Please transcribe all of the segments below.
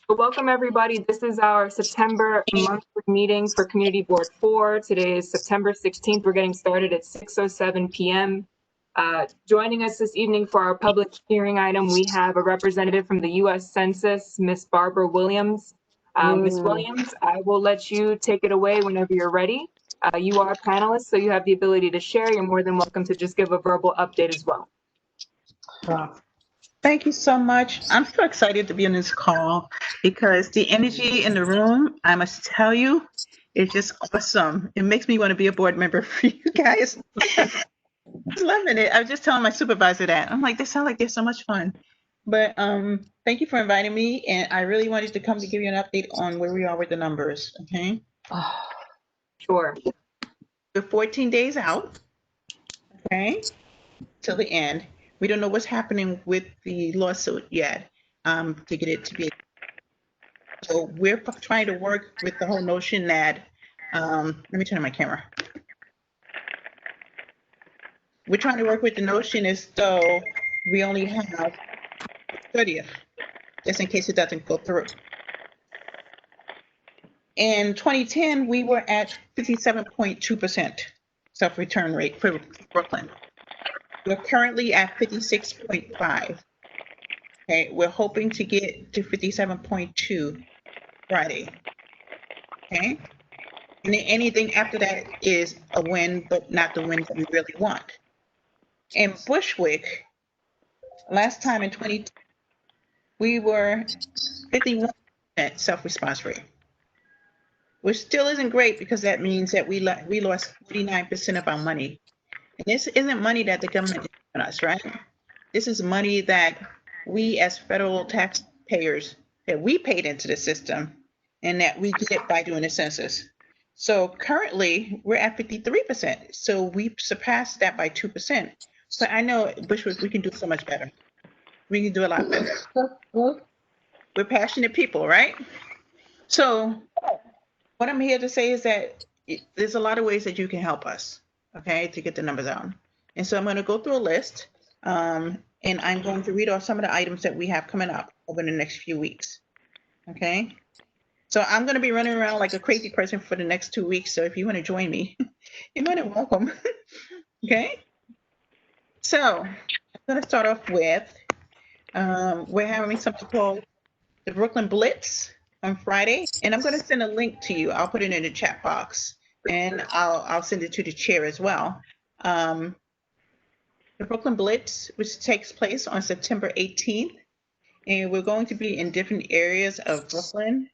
So welcome everybody. This is our September monthly meeting for Community Board 4. Today is September 16th. We're getting started at 6:07 p.m. Joining us this evening for our public hearing item, we have a representative from the U.S. Census, Ms. Barbara Williams. Ms. Williams, I will let you take it away whenever you're ready. You are a panelist, so you have the ability to share. You're more than welcome to just give a verbal update as well. Thank you so much. I'm so excited to be on this call because the energy in the room, I must tell you, is just awesome. It makes me want to be a board member for you guys. I'm loving it. I was just telling my supervisor that. I'm like, they sound like they're so much fun. But thank you for inviting me. And I really wanted to come to give you an update on where we are with the numbers. Okay. Sure. We're 14 days out. Okay. Till the end. We don't know what's happening with the lawsuit yet to get it to be. So we're trying to work with the whole notion that, let me turn on my camera. We're trying to work with the notion as though we only have 30th, just in case it doesn't go through. In 2010, we were at 57.2% self-return rate for Brooklyn. We're currently at 56.5. Okay, we're hoping to get to 57.2 Friday. Okay, and then anything after that is a win, but not the win that we really want. In Bushwick, last time in 2020, we were 51% self-response rate, which still isn't great because that means that we lost 49% of our money. And this isn't money that the government is giving us, right? This is money that we as federal taxpayers, that we paid into the system and that we get by doing the census. So currently we're at 53%. So we surpassed that by 2%. So I know Bushwick, we can do so much better. We can do a lot better. We're passionate people, right? So what I'm here to say is that there's a lot of ways that you can help us, okay, to get the numbers out. And so I'm going to go through a list and I'm going to read off some of the items that we have coming up over the next few weeks, okay? So I'm going to be running around like a crazy person for the next 2 weeks. So if you want to join me, you're more than welcome, okay? So I'm going to start off with, we're having something called the Brooklyn Blitz on Friday, and I'm going to send a link to you. I'll put it in the chat box, and I'll send it to the chair as well. The Brooklyn Blitz, which takes place on September 18th, and we're going to be in different areas of Brooklyn.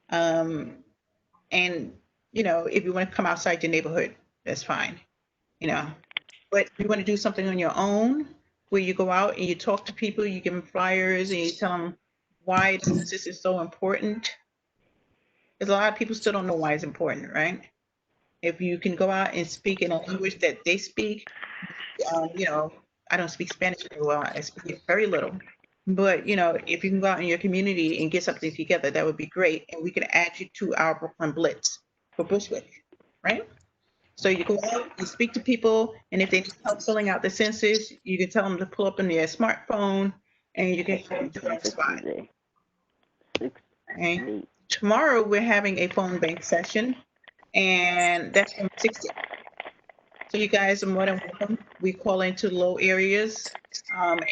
And you know, if you want to come outside your neighborhood, that's fine. You know, but if you want to do something on your own, where you go out and you talk to people, you give them flyers, and you tell them why this is so important. Because a lot of people still don't know why it's important, right? If you can go out and speak in a language that they speak, you know, I don't speak Spanish very well. I speak it very little. But, you know, if you can go out in your community and get something together, that would be great. And we could add you to our Brooklyn Blitz for Bushwick, right? So you go out, you speak to people, and if they need help filling out the census, you can tell them to pull up on their smartphone and you can do it on the spot. Okay. Tomorrow we're having a phone bank session, and that's from 6 to 8. So you guys are more than welcome. We call into low areas and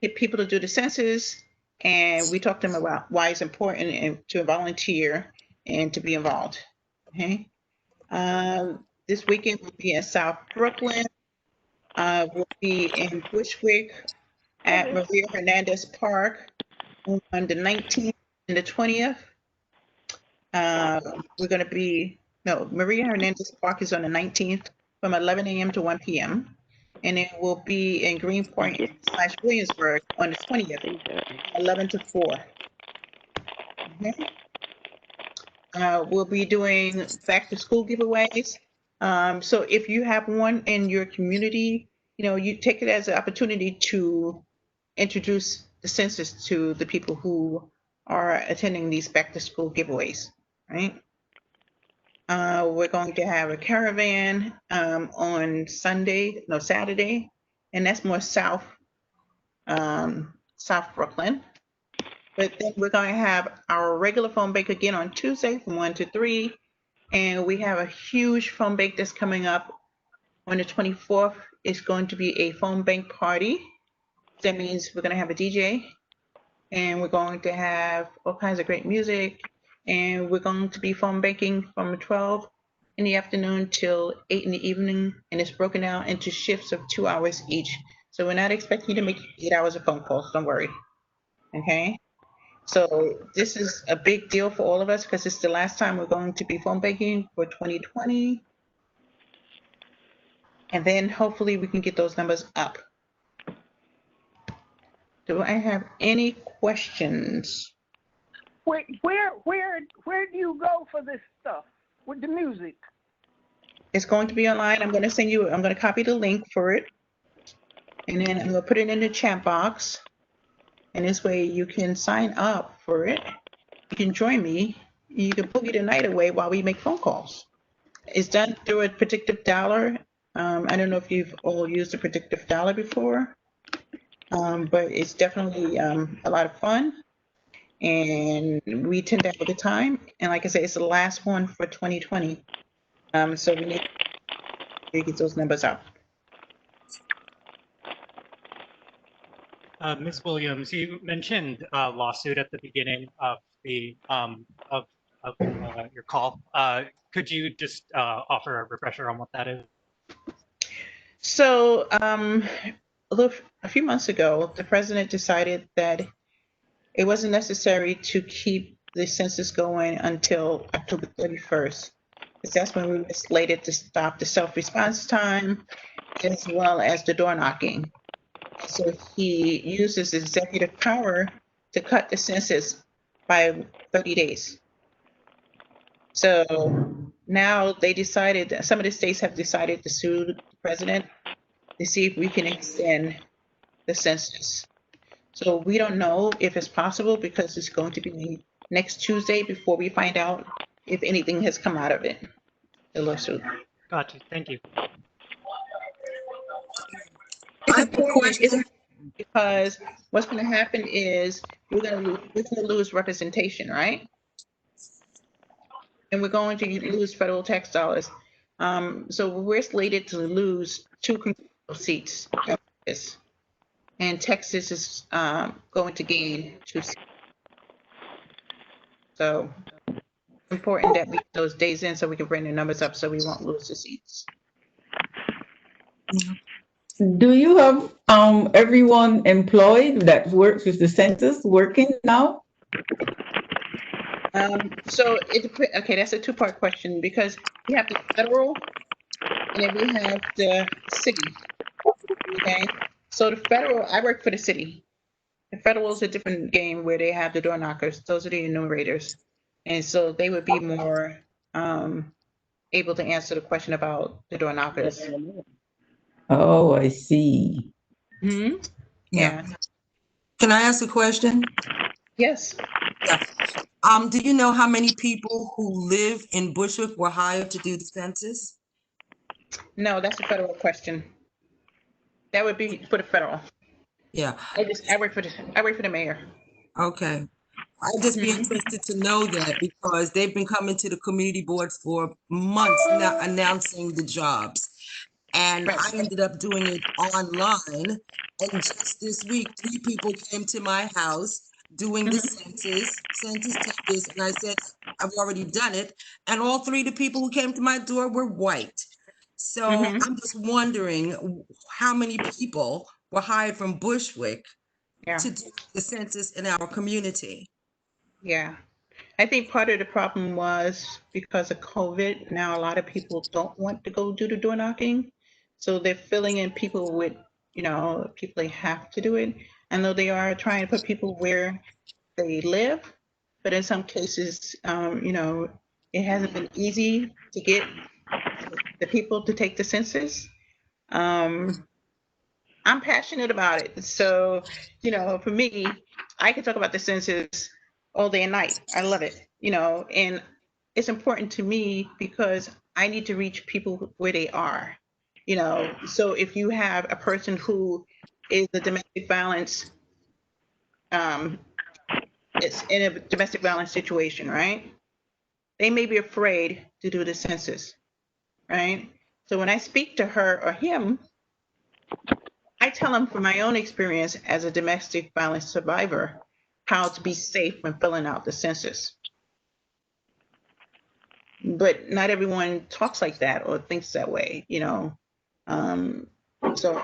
get people to do the census, and we talk to them about why it's important and to volunteer and to be involved. Okay. This weekend we'll be in South Brooklyn. We'll be in Bushwick at Maria Hernandez Park on the 19th and the 20th. We're going to be, no, Maria Hernandez Park is on the 19th from 11 a.m. to 1 p.m. And it will be in Greenpoint/Williamsburg on the 20th, 11 to 4. Okay. We'll be doing back to school giveaways. So if you have one in your community, you know, you take it as an opportunity to introduce the census to the people who are attending these back to school giveaways, right? We're going to have a caravan on Saturday, and that's more South Brooklyn. But then we're going to have our regular phone bank again on Tuesday from 1 to 3. And we have a huge phone bank that's coming up on the 24th. It's going to be a phone bank party. That means we're going to have a DJ, and we're going to have all kinds of great music. And we're going to be phone banking from 12 in the afternoon till 8 in the evening. And it's broken down into shifts of 2 hours each. So we're not expecting you to make 8 hours of phone calls. Don't worry. Okay. So this is a big deal for all of us because it's the last time we're going to be phone banking for 2020. And then hopefully we can get those numbers up. Do I have any questions? Where do you go for this stuff with the music? It's going to be online. I'm going to copy the link for it. And then I'm going to put it in the chat box. And this way you can sign up for it. You can join me. You can boogie the night away while we make phone calls. It's done through a predictive dialer. I don't know if you've all used a predictive dialer before, but it's definitely a lot of fun. And we tend to have a good time. And like I said, it's the last one for 2020. So we need to get those numbers up. Ms. Williams, you mentioned a lawsuit at the beginning of the your call. Could you just offer a refresher on what that is? So a few months ago, the president decided that it wasn't necessary to keep the census going until October 31st. Because that's when we were slated to stop the self-response time as well as the door knocking. So he used his executive power to cut the census by 30 days. So now they decided that some of the states have decided to sue the president to see if we can extend the census. So we don't know if it's possible because it's going to be next Tuesday before we find out if anything has come out of it, the lawsuit. Gotcha. Thank you. I have a question. Because what's going to happen is we're going to lose representation, right? And we're going to lose federal tax dollars. So we're slated to lose 2 congressional seats. And Texas is going to gain 2 seats. So important that we get those days in so we can bring the numbers up so we won't lose the seats. Do you have everyone employed that works with the census working now? So okay, that's a 2-part question because we have the federal and then we have the city. Okay, so the federal, I work for the city. The federal is a different game where they have the door knockers. Those are the enumerators, and so they would be more able to answer the question about the door knockers. Oh, I see. Hmm? Yeah. Can I ask a question? Yes. Do you know how many people who live in Bushwick were hired to do the census? No, that's a federal question. That would be for the federal. Yeah, I work for the mayor. okay. I'd just be interested to know that because they've been coming to the community boards for months now announcing the jobs. And I ended up doing it online. And just this week, 3 people came to my house doing the census takers. And I said, I've already done it. And all 3 of the people who came to my door were white. So I'm just wondering how many people were hired from Bushwick to do the census in our community. Yeah. I think part of the problem was because of COVID. Now a lot of people don't want to go do the door knocking. So they're filling in people with, people they have to do it. I know they are trying to put people where they live, but in some cases, it hasn't been easy to get the people to take the census. I'm passionate about it. So, for me, I can talk about the census all day and night. I love it, and it's important to me because I need to reach people where they are, so if you have a person who is a domestic violence is in a domestic violence situation, right? They may be afraid to do the census, right? So when I speak to her or him, I tell them from my own experience as a domestic violence survivor how to be safe when filling out the census. But not everyone talks like that or thinks that way, you know. So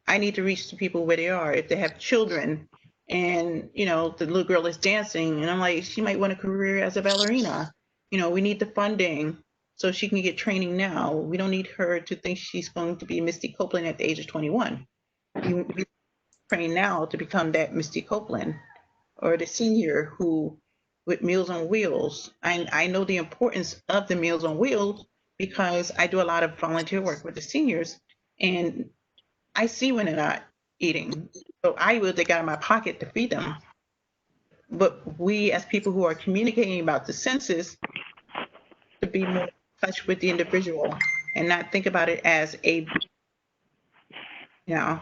I need to reach the people where they are. If they have children and, you know, the little girl is dancing and I'm like, she might want a career as a ballerina. You know, we need the funding so she can get training now. We don't need her to think she's going to be Misty Copeland at the age of 21. You train now to become that Misty Copeland or the senior who with Meals on Wheels. I know the importance of the Meals on Wheels because I do a lot of volunteer work with the seniors and I see when they're not eating. So I will take out of my pocket to feed them. But we as people who are communicating about the census to be more in touch with the individual and not think about it as a, you know,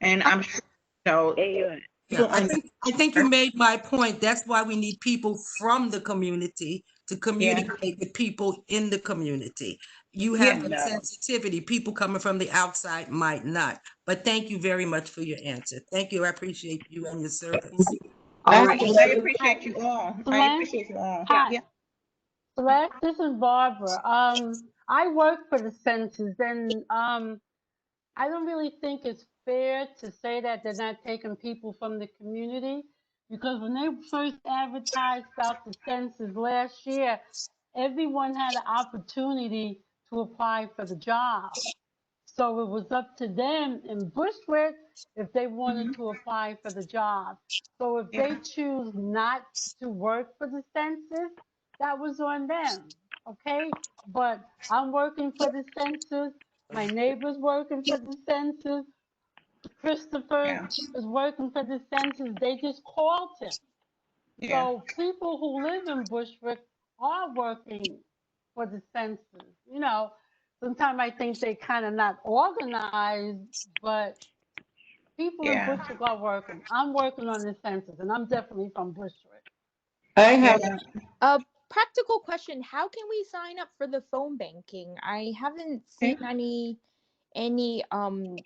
and I'm sure, you know, Hey, people Yeah, I think you made my point. That's why we need people from the community to communicate with people in the community. You have Yeah. a sensitivity. People coming from the outside might not. But thank you very much for your answer. Thank you. I appreciate you and your service. All right. I appreciate you all. I appreciate you all. Hi. Yeah. Celeste, this is Barbara. I work for the census, and I don't really think it's fair to say that they're not taking people from the community, because when they first advertised about the census last year, everyone had an opportunity to apply for the job. So it was up to them in Bushwick if they wanted to apply for the job. So if they choose not to work for the census, that was on them. Okay? But I'm working for the census. My neighbor's working for the census. Christopher Yeah. is working for the census. They just called him. Yeah. So people who live in Bushwick are working for the census. You know, sometimes I think they kind of not organized, but people in Yeah. Bushwick are working. I'm working on the census, and I'm definitely from Bushwick. I have, A practical question, how can we sign up for the phone banking? I haven't seen any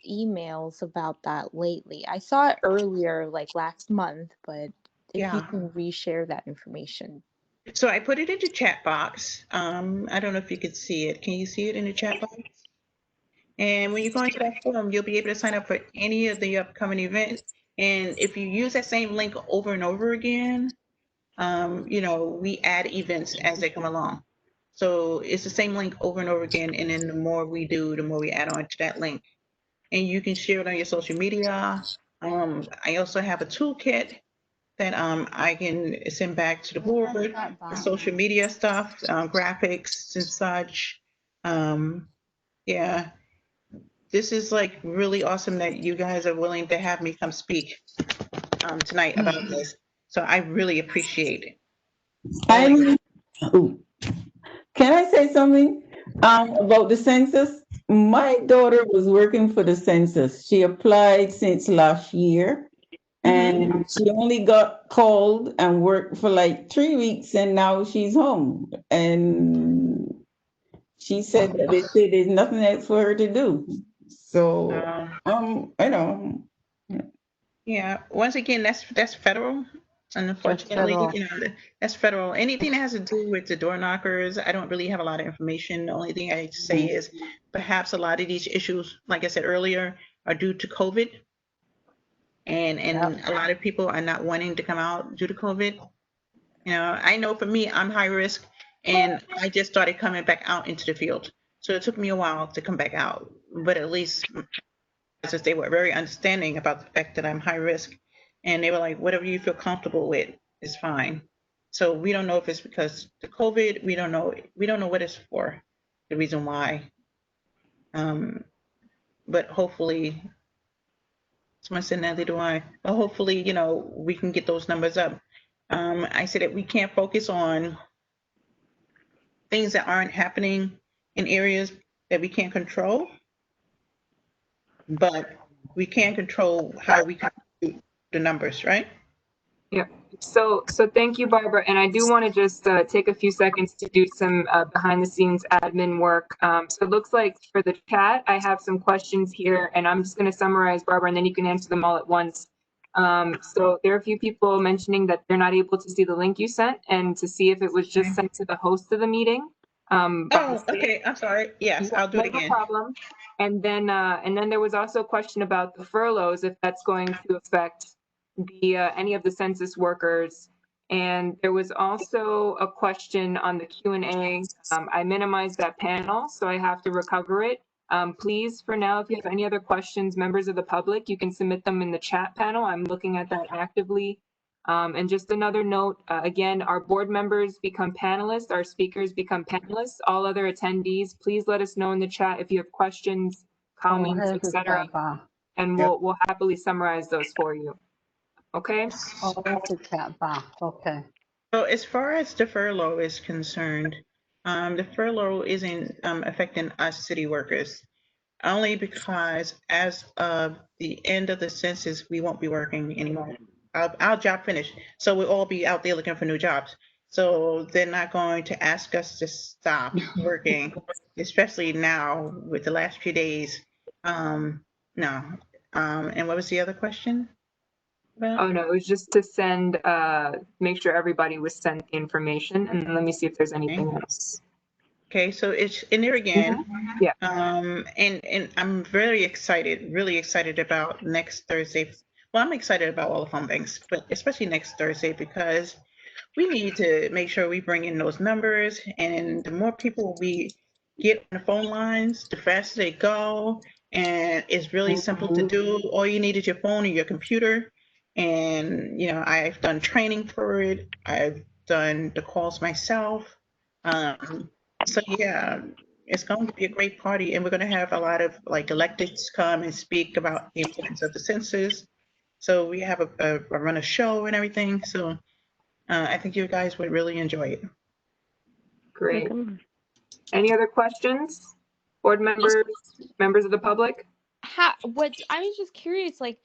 emails about that lately. I saw it earlier, like last month, but if you Yeah. can reshare that information. So I put it in the chat box. I don't know if you could see it. Can you see it in the chat box? And when you go into that form, you'll be able to sign up for any of the upcoming events. And if you use that same link over and over again, you know, we add events as they come along. So it's the same link over and over again. And then the more we do, the more we add on to that link. And you can share it on your social media. I also have a toolkit that I can send back to the board for social media stuff, graphics and such. Yeah, this is like really awesome that you guys are willing to have me come speak tonight about this. So I really appreciate it. I'm, oh, can I say something about the census? My daughter was working for the census. She applied since last year and she only got called and worked for like 3 weeks and now she's home. And she said that they say there's nothing else for her to do. So, I know. Yeah, once again, that's federal. And unfortunately, federal. you know, that's federal. Anything that has to do with the door knockers, I don't really have a lot of information. The only thing I say is perhaps a lot of these issues, like I said earlier, are due to COVID. And a lot of people are not wanting to come out due to COVID. You know, I know for me, I'm high risk and I just started coming back out into the field. So it took me a while to come back out, but at least since they were very understanding about the fact that I'm high risk and they were like, whatever you feel comfortable with is fine. So we don't know if it's because the COVID, we don't know what it's for, the reason why. But hopefully, someone said neither do I. But hopefully, you know, we can get those numbers up. I said that we can't focus on things that aren't happening in areas that we can't control, but we can control how we compute the numbers, right? Yeah. So thank you, Barbara. And I do want to just take a few seconds to do some behind the scenes admin work. So it looks like for the chat, I have some questions here, and I'm just going to summarize, Barbara, and then you can answer them all at once. So there are a few people mentioning that they're not able to see the link you sent and to see if it was just sent to the host of the meeting. By Oh, mistake. okay, I'm sorry. Yes, I'll do it No again. problem. And then there was also a question about the furloughs, if that's going to affect the any of the census workers. And there was also a question on the Q&A. I minimized that panel, so I have to recover it. Please, for now, if you have any other questions, members of the public, you can submit them in the chat panel. I'm looking at that actively. And just another note, again, our board members become panelists, our speakers become panelists. All other attendees, please let us know in the chat if you have questions, comments, here's the etc., chat bar. and we'll happily summarize those for you. Okay? Oh, that's the chat bar. Okay. So as far as the furlough is concerned, the furlough isn't affecting us city workers, only because as of the end of the census, we won't be working anymore. Our job finished, so we'll all be out there looking for new jobs. So they're not going to ask us to stop working, especially now with the last few days. No. And what was the other question? Oh, no, it was just to send, make sure everybody was sent the information. And let me see if there's anything else. Okay, so it's in there again. Yeah. And I'm really excited about next Thursday. Well, I'm excited about all the phone banks, but especially next Thursday because we need to make sure we bring in those numbers, and the more people we get on the phone lines, the faster they go. And it's really simple to do. All you need is your phone or your computer. And, you know, I've done training for it. I've done the calls myself. So yeah, it's going to be a great party, and we're going to have a lot of like electeds come and speak about the importance of the census. So we have run a show and everything. So I think you guys would really enjoy it. Great. Any other questions? Board members, members of the public? What I was just curious, like,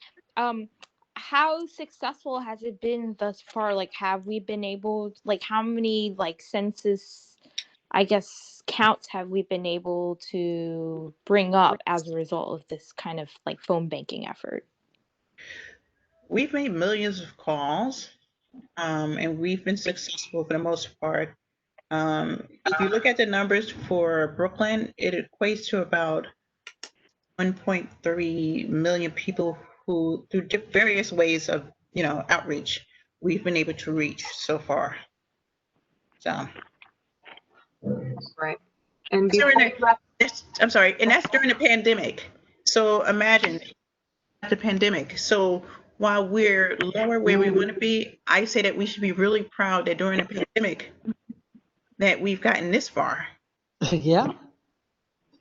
how successful has it been thus far? Like, have we been able, like, how many like census, I guess, counts have we been able to bring up as a result of this kind of like phone banking effort? We've made millions of calls, and we've been successful for the most part. If you look at the numbers for Brooklyn, it equates to about 1.3 million people who, through various ways of, you know, outreach, we've been able to reach so far. So. Right. And I'm sorry, and that's during the pandemic. So imagine the pandemic. So while we're lower where we want to be, I say that we should be really proud that during the pandemic that we've gotten this far. Yeah.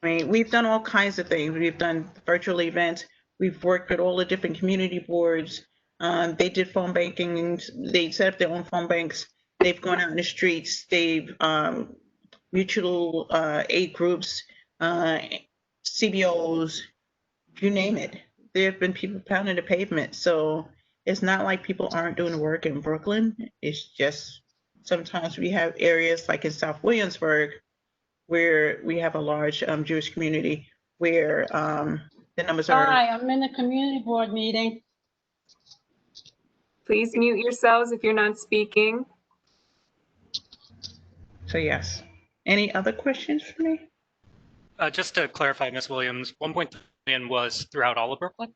I mean, we've done all kinds of things. We've done virtual events. We've worked with all the different community boards. They did phone banking. They set up their own phone banks. They've gone out in the streets. They've mutual aid groups, CBOs, you name it. There have been people pounding the pavement. So it's not like people aren't doing the work in Brooklyn. It's just sometimes we have areas like in South Williamsburg where we have a large Jewish community where the numbers are. Hi, I'm in the community board meeting. please mute yourselves if you're not speaking. So yes. Any other questions for me? Just to clarify, Ms. Williams, 1.3 million was throughout all of Brooklyn?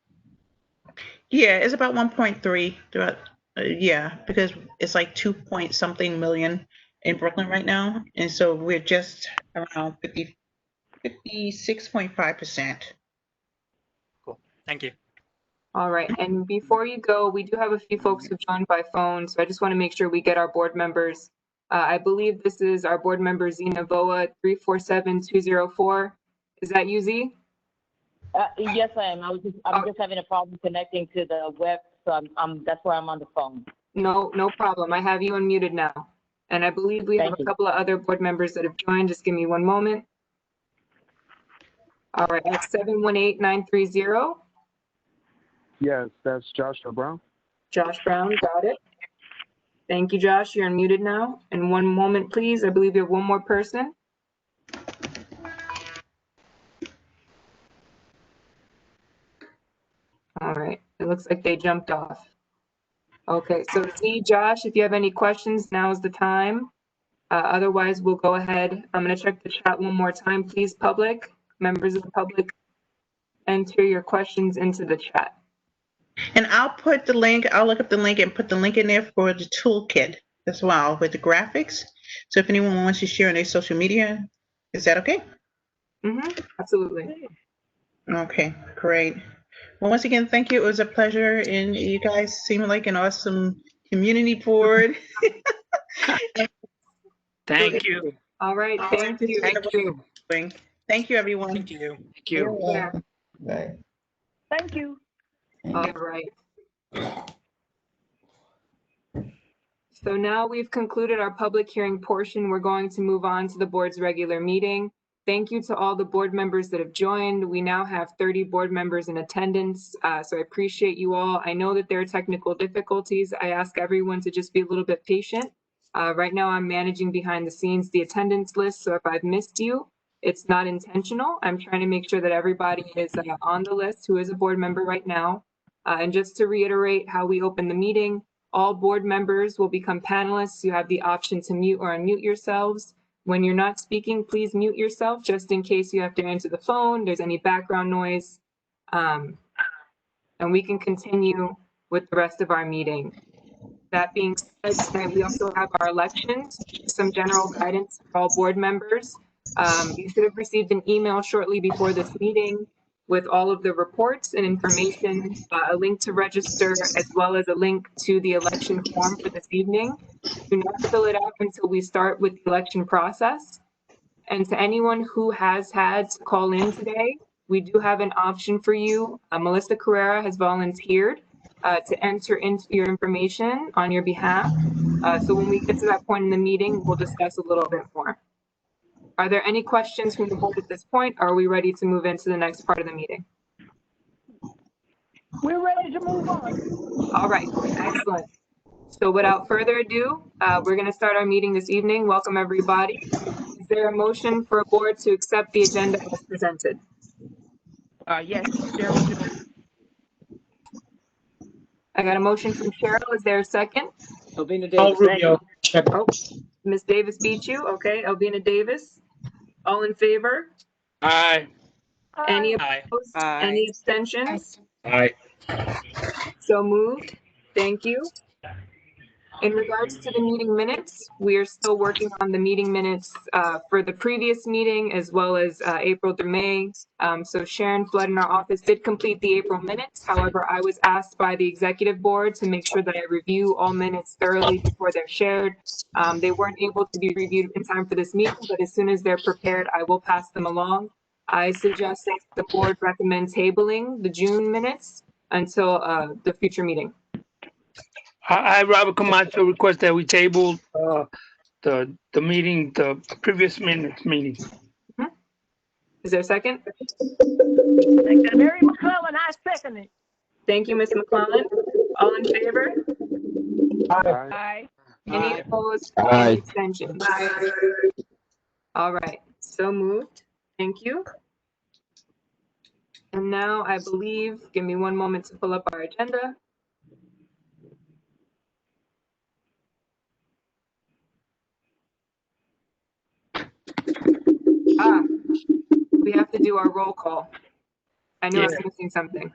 Yeah, it's about 1.3 throughout. Yeah, because it's like 2 point something million in Brooklyn right now, and so we're just around 56.5%. Cool. Thank you. All right. And before you go, we do have a few folks who joined by phone, so I just want to make sure we get our board members. I believe this is our board member Zena Voa 347204. Is that you, Z? Yes, I am. I'm just having a problem connecting to the web, so that's why I'm on the phone. No problem. I have you unmuted now. And I believe we have a couple of other board members that have joined. Just give me one moment. All right, that's 718930. Yes, that's Joshua Brown. Josh Brown, got it. Thank you, Josh. You're unmuted now. And one moment, please. I believe you have one more person. All right. It looks like they jumped off. Okay, so Z, Josh, if you have any questions, now is the time. Otherwise, we'll go ahead. I'm going to check the chat one more time. Please, public, members of the public, enter your questions into the chat. And I'll put the link, I'll look up the link and put the link in there for the toolkit as well with the graphics. So if anyone wants to share on their social media, is that okay? Absolutely. Okay, great. Well, once again, thank you. It was a pleasure, and you guys seem like an awesome community board. Thank you. All right, thank you. Thank you. Thank you, everyone. Thank you. Thank You're you. welcome. Right. Thank you. All right. So now we've concluded our public hearing portion. We're going to move on to the board's regular meeting. Thank you to all the board members that have joined. We now have 30 board members in attendance, so I appreciate you all. I know that there are technical difficulties. I ask everyone to just be a little bit patient. Right now, I'm managing behind the scenes the attendance list, so if I've missed you, it's not intentional. I'm trying to make sure that everybody is on the list who is a board member right now. And just to reiterate how we open the meeting, all board members will become panelists. You have the option to mute or unmute yourselves. When you're not speaking, please mute yourself just in case you have to answer the phone, there's any background noise. And we can continue with the rest of our meeting. That being said, tonight we also have our elections, some general guidance for all board members. You should have received an email shortly before this meeting with all of the reports and information, a link to register, as well as a link to the election form for this evening. Do not fill it out until we start with the election process. And to anyone who has had to call in today, we do have an option for you. Melissa Carrera has volunteered to enter into your information on your behalf. So when we get to that point in the meeting, we'll discuss a little bit more. Are there any questions from the board at this point? Or are we ready to move into the next part of the meeting? We're ready to move on. All right, excellent. So without further ado, we're going to start our meeting this evening. Welcome, everybody. Is there a motion for a board to accept the agenda as presented? Yes, Cheryl. I got a motion from Cheryl. Is there a second? Elvina Davis. Rubio. Oh, Ms. Davis beat you. Okay, Elvina Davis. All in favor? Aye. Any Aye. opposed? Aye. Any abstentions? Aye. So moved. Thank you. In regards to the meeting minutes, we are still working on the meeting minutes for the previous meeting as well as April through May. So Sharon Flood in our office did complete the April minutes. However, I was asked by the executive board to make sure that I review all minutes thoroughly before they're shared. They weren't able to be reviewed in time for this meeting, but as soon as they're prepared, I will pass them along. I suggest that the board recommend tabling the June minutes until the future meeting. I, Robert Camacho, request that we table the meeting, the previous minutes meeting. Is there a second? Mary McClellan, I second it. Thank you, Ms. McClellan. All in favor? Aye. Any opposed? Aye. Any abstentions? All right, so moved. Thank you. And now I believe, give me one moment to pull up our agenda. We have to do our roll call. I know I was missing something.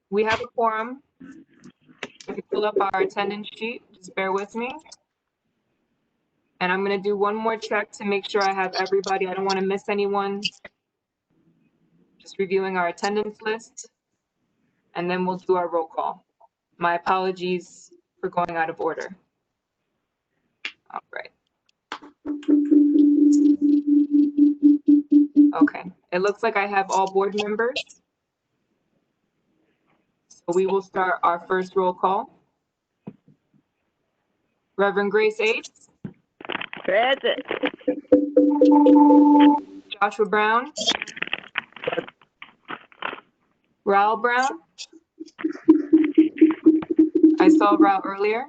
We have a quorum. If you pull up our attendance sheet, just bear with me. And I'm gonna do one more check to make sure I have everybody. I don't wanna miss anyone. Just reviewing our attendance list. And then we'll do our roll call. My apologies for going out of order. All right. Okay, it looks like I have all board members. So we will start our first roll call. Reverend Grace Ates. Present. Joshua Brown. Raul Brown. I saw Raul earlier.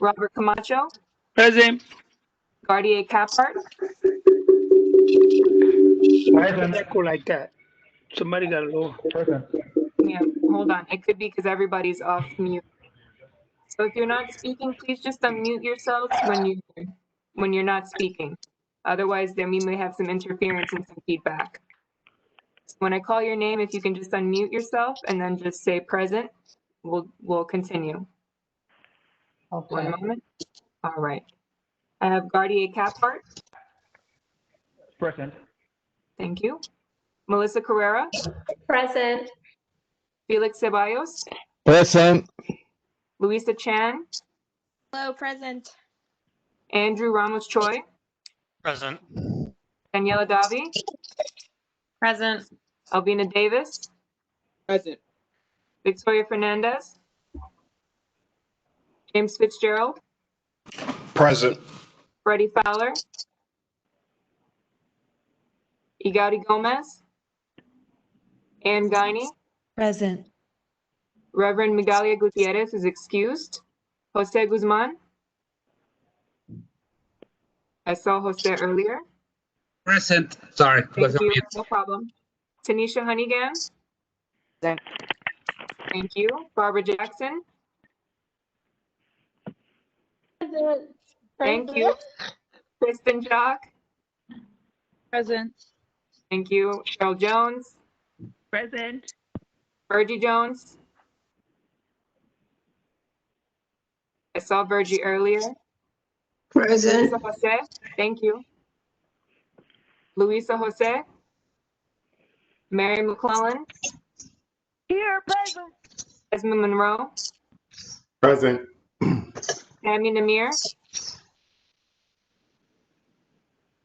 Robert Camacho, Present. Guardier Caphart, Why is an echo like that? Somebody got a low. yeah, hold on. It could be because everybody's off mute. So if you're not speaking, please just unmute yourselves when you're not speaking. Otherwise, then we may have some interference and some feedback. When I call your name, if you can just unmute yourself and then just say present, we'll continue. One moment. All right. I have Guardier Caphart. Present. Thank you. Melissa Carrera, Present. Felix Ceballos, Present. Luisa Chan, Hello, present. Andrew Ramos Choi, Present. Daniela Davi, Present. Alvina Davis, Present. Victoria Fernandez, James Fitzgerald, Present. Freddie Fowler, Igaudy Gomez, Ann Guiney, Present. Reverend Migalia Gutierrez is excused. Jose Guzman. I saw Jose earlier. Present. Sorry. Thank you. No problem. Tanisha Honeygan. Present. Thank you. Barbara Jackson. Present. Thank you. Kristen Jock. Present. Thank you. Cheryl Jones. Present. Virgie Jones. I saw Virgie earlier. Present. Luisa Jose. Thank you. Luisa Jose. Mary McClellan. Here, present. Esmond Monroe. Present. Sammy Namir.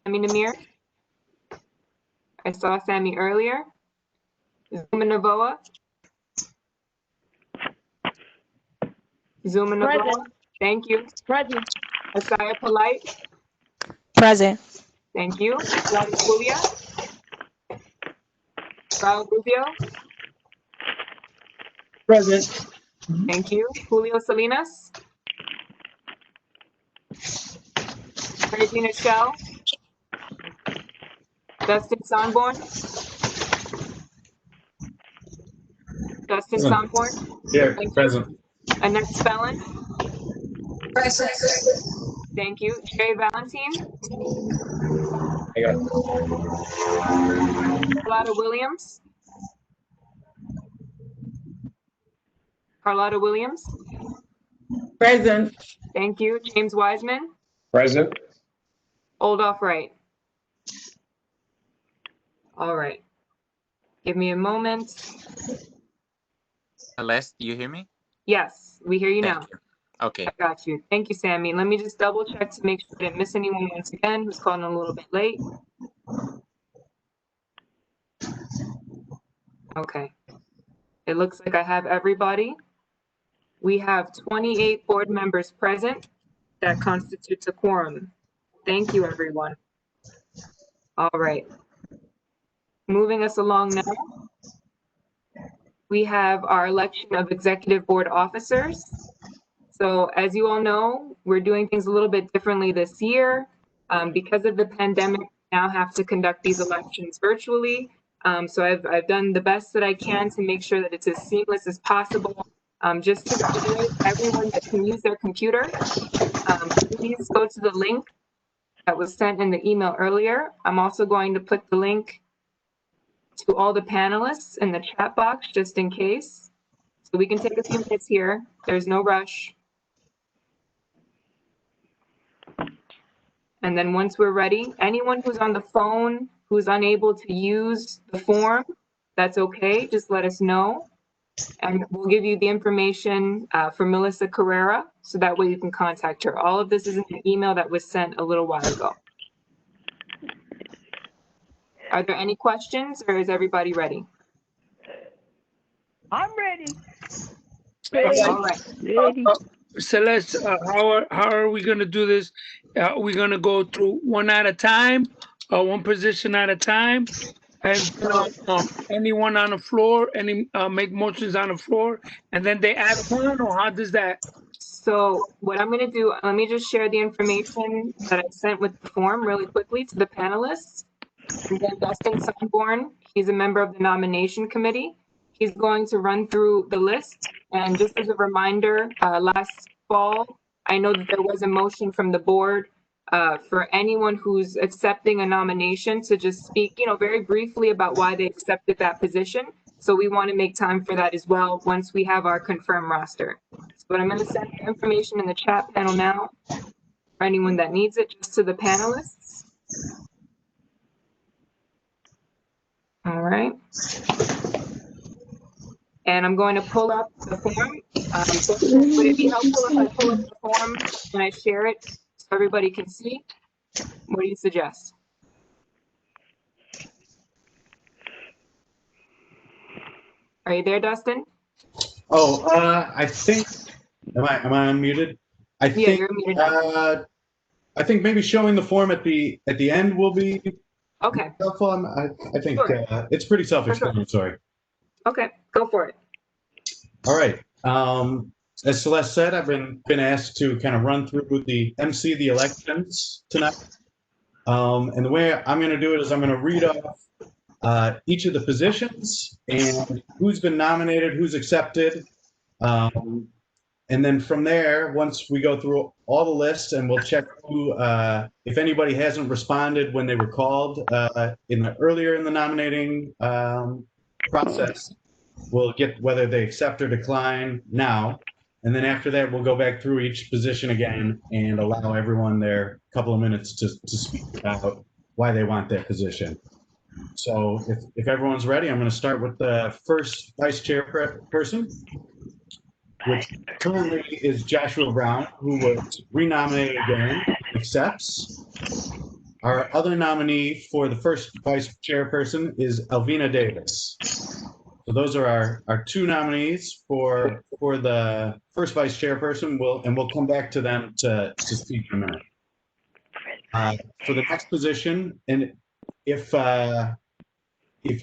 Sammy Namir. I saw Sammy earlier. Zuma Navoa. Zuma Navoa. Present. Thank you. Present. Asaya Polite. Present. Thank you. Gladys Julia. Raul Rubio. Present. Thank you. Julio Salinas. Regina Shell. Dustin Sonborn. Dustin Sonborn. Here, present. Annette Spellin. Present. Thank you. Jerry Valentine. I got it. Carlotta Williams. Carlotta Williams. Present. Thank you. James Wiseman. Present. Oldhoff Wright. All right. Give me a moment. Celeste, do you hear me? Yes, we hear you Thank now. you. Okay. I got you. Thank you, Sammy. Let me just double check to make sure I didn't miss anyone once again who's calling a little bit late. Okay. It looks like I have everybody. We have 28 board members present. That constitutes a quorum. Thank you, everyone. All right. Moving us along now. We have our election of executive board officers. So as you all know, we're doing things a little bit differently this year. Because of the pandemic, we now have to conduct these elections virtually. So I've done the best that I can to make sure that it's as seamless as possible. Just to avoid everyone that can use their computer, please go to the link that was sent in the email earlier. I'm also going to put the link to all the panelists in the chat box just in case. So we can take a few minutes here. There's no rush. And then once we're ready, anyone who's on the phone who's unable to use the form, that's okay. Just let us know. And we'll give you the information for Melissa Carrera, so that way you can contact her. All of this is in an email that was sent a little while ago. Are there any questions, or is everybody ready? I'm ready. All right. Ready. Celeste, how are we gonna do this? Are we gonna go through one at a time, or one position at a time? And anyone on the floor, make motions on the floor, and then they add one, or how does that? So what I'm gonna do, let me just share the information that I sent with the form really quickly to the panelists. And then Dustin Sunborn, he's a member of the nomination committee. He's going to run through the list. And just as a reminder, last fall, I know that there was a motion from the board for anyone who's accepting a nomination to just speak, very briefly about why they accepted that position. So we want to make time for that as well once we have our confirmed roster. But I'm going to send the information in the chat panel now for anyone that needs it, just to the panelists. All right. And I'm going to pull up the form. Would it be helpful if I pull up the form and I share it so everybody can see? What do you suggest? Are you there, Dustin? Oh, I think, am I unmuted? I think, you're muted. I think maybe showing the form at the end will be okay. helpful. I think Sure. it's pretty self-explanatory. Okay, go for it. All right. As Celeste said, I've been asked to kind of run through the the elections tonight. And the way I'm going to do it is I'm going to read off each of the positions and who's been nominated, who's accepted. And then from there, once we go through all the lists and we'll check who, if anybody hasn't responded when they were called earlier in the nominating process, we'll get whether they accept or decline now. And then after that, we'll go back through each position again and allow everyone their couple of minutes to speak about why they want that position. So if everyone's ready, I'm going to start with the first vice chairperson, which currently is Joshua Brown, who was renominated again, accepts. Our other nominee for the first vice chairperson is Alvina Davis. So those are our two nominees for the first vice chairperson. We'll come back to them to speak in a minute. For the next position, and if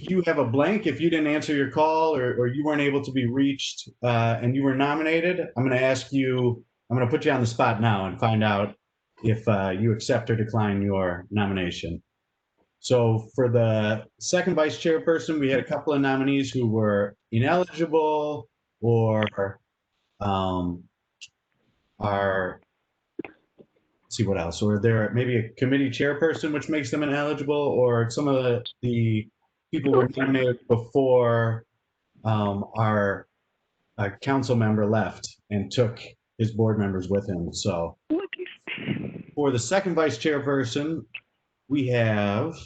you have a blank, if you didn't answer your call or you weren't able to be reached and you were nominated, I'm going to put you on the spot now and find out if you accept or decline your nomination. So for the second vice chairperson, we had a couple of nominees who were ineligible or let's see what else, or there maybe a committee chairperson, which makes them ineligible, or some of the people were nominated before our council member left and took his board members with him. So for the second vice chairperson, we have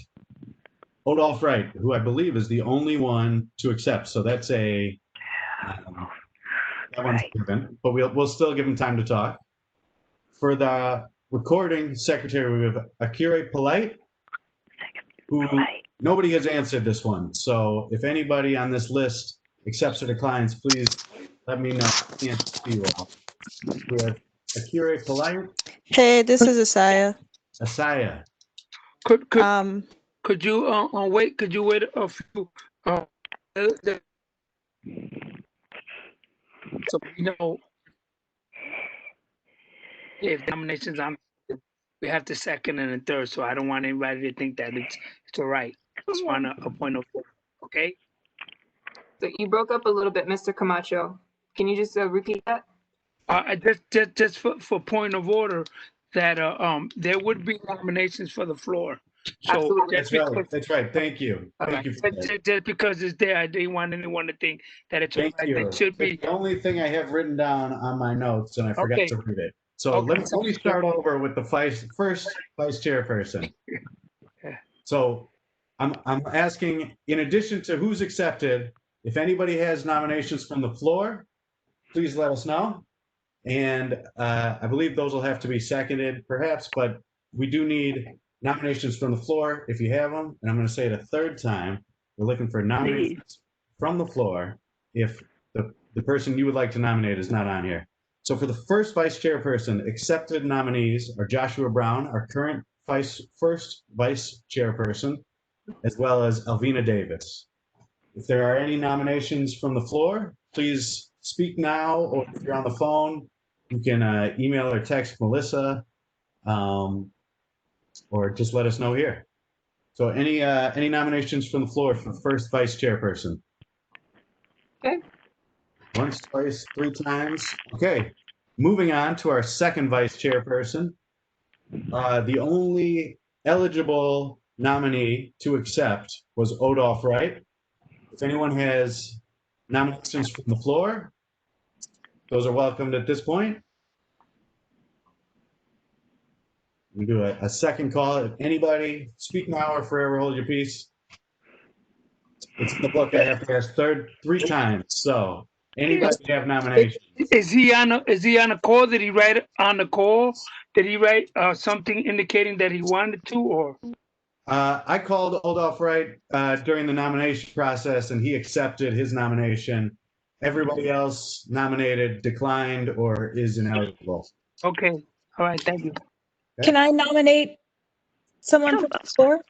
Odolph Wright, who I believe is the only one to accept. So that's that one's given, but we'll still give him time to talk. For the recording secretary, we have Akira Polite, who nobody has answered this one. So if anybody on this list accepts or declines, please let me know. I can't see you all. We have Akira Polite. Hey, this is Asaya. Asaya. Could you wait? Could you wait a few? So if nominations we have the second and the third. So I don't want anybody to think that it's all right. Just want a point of order. Okay. So you broke up a little bit, Mr. Camacho. Can you just repeat that? Just for point of order, that there would be nominations for the floor. So that's right. Thank you. Thank you for that. Just because it's there, I didn't want anyone to think that it's right. It should be. The only thing I have written down on my notes, and I forgot to read it. So let me start over with the first vice chairperson. So I'm asking, in addition to who's accepted, if anybody has nominations from the floor, please let us know. And I believe those will have to be seconded, perhaps, but we do need nominations from the floor if you have them. And I'm going to say it a third time. We're looking for nominations from the floor if the person you would like to nominate is not on here. So for the first vice chairperson, accepted nominees are Joshua Brown, our current first vice chairperson, as well as Alvina Davis. If there are any nominations from the floor, please speak now, or if you're on the phone, you can email or text Melissa, or just let us know here. So any nominations from the floor for first vice chairperson? Okay. Once, twice, three times. Okay. Moving on to our second vice chairperson. The only eligible nominee to accept was Odolph Wright. If anyone has nominations from the floor, those are welcomed at this point. We do a second call. If anybody, speak now or forever hold your peace. It's in the book. I have to ask three times. So anybody have nominations? Is he on a call? Did he write on the call? Did he write something indicating that he wanted to, or? I called Odolph Wright during the nomination process, and he accepted his nomination. Everybody else nominated declined or is ineligible. Okay. All right. Thank you. Can I nominate someone from the floor?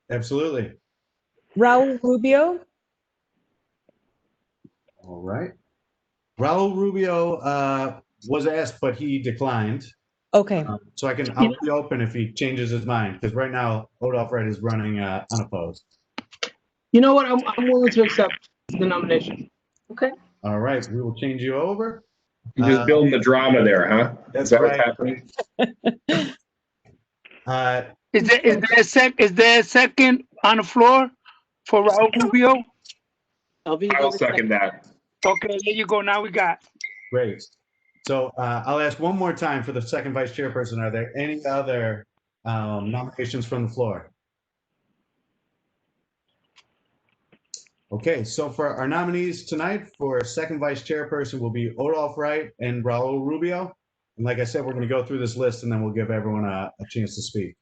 Absolutely. Raul Rubio? All right. Raul Rubio was asked, but he declined. Okay. So I'll reopen if he changes his mind, because right now Odolph Wright is running unopposed. You know what? I'm willing to accept the nomination. Okay. All right, we will change you over. You're just building the drama there, huh? That's Is that right. what's happening? Is there a second on the floor for Raul Rubio? I'll second that. Okay, there you go. Now we got. Great. So I'll ask one more time for the second vice chairperson. Are there any other nominations from the floor? Okay, so for our nominees tonight for second vice chairperson will be Odolph Wright and Raul Rubio. And like I said, we're going to go through this list and then we'll give everyone a chance to speak.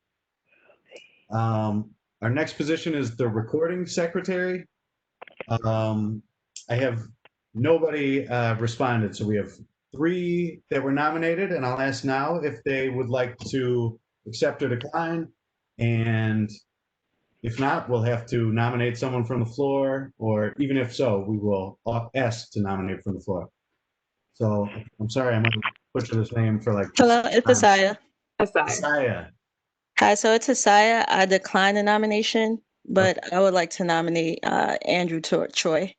Our next position is the recording secretary. I have nobody responded, so we have 3 that were nominated, and I'll ask now if they would like to accept or decline. And if not, we'll have to nominate someone from the floor, or even if so, we will ask to nominate from the floor. So I'm sorry, I'm going to butcher this name for like. Hello, it's Asaya. Asaya. Hi, so it's Asaya. I declined the nomination, but I would like to nominate Andrew Choi.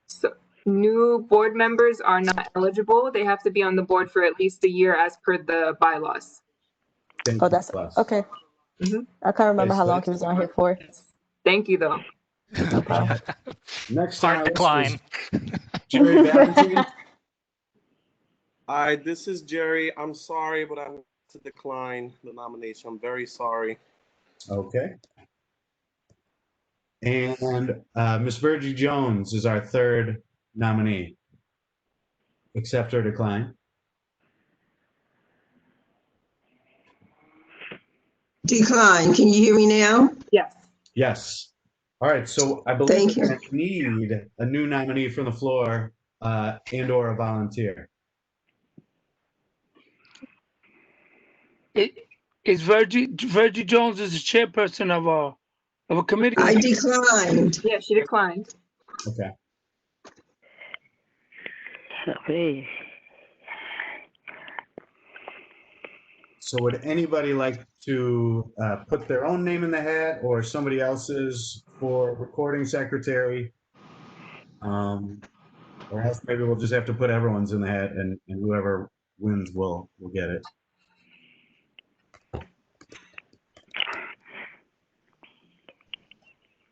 So new board members are not eligible. They have to be on the board for at least a year as per the bylaws. Oh, that's okay. I can't remember how long he was on here for. Thank you, though. Next Hard decline. Jerry Valentine. Hi, this is Jerry. I'm sorry, but I have to decline the nomination. I'm very sorry. Okay. And Ms. Virgie Jones is our third nominee. Accept or decline? Decline. Can you hear me now? Yes. Yes. All right, so I believe we need a new nominee from the floor and or a volunteer. Is Virgie Jones is the chairperson of a committee? I declined. Yeah, she declined. Okay. Okay. So would anybody like to put their own name in the hat or somebody else's for recording secretary? Or else maybe we'll just have to put everyone's in the hat and whoever wins will get it.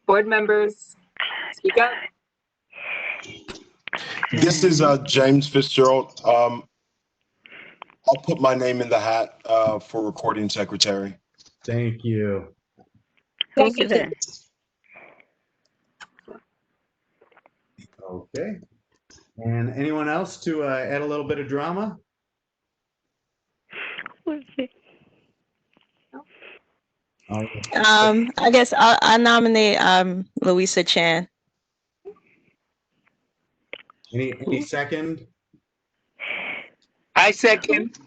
Board members, speak up. This is James Fitzgerald. I'll put my name in the hat for recording secretary. Thank you. Thank you, sir. Okay. And anyone else to add a little bit of drama? I guess I nominate Louisa Chan. Any second? I second.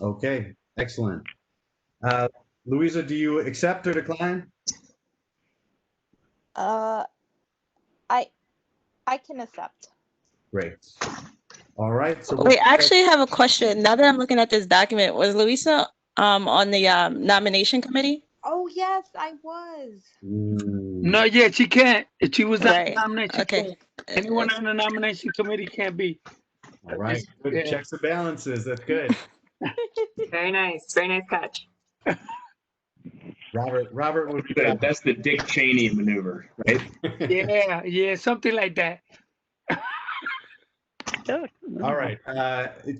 Okay, excellent. Louisa, do you accept or decline? I can accept. Great. All right. So Wait, I actually have a question. Now that I'm looking at this document, was Louisa on the nomination committee? Oh, yes, I was. No, yeah, she can't. If she was on the Right. nomination, she Okay. can't. Anyone on the nomination committee can't be. All right. Good. Yeah. Checks and balances. That's good. Very nice. Very nice catch. Robert would be That's the Dick Cheney maneuver, right? Yeah, something like that. All right.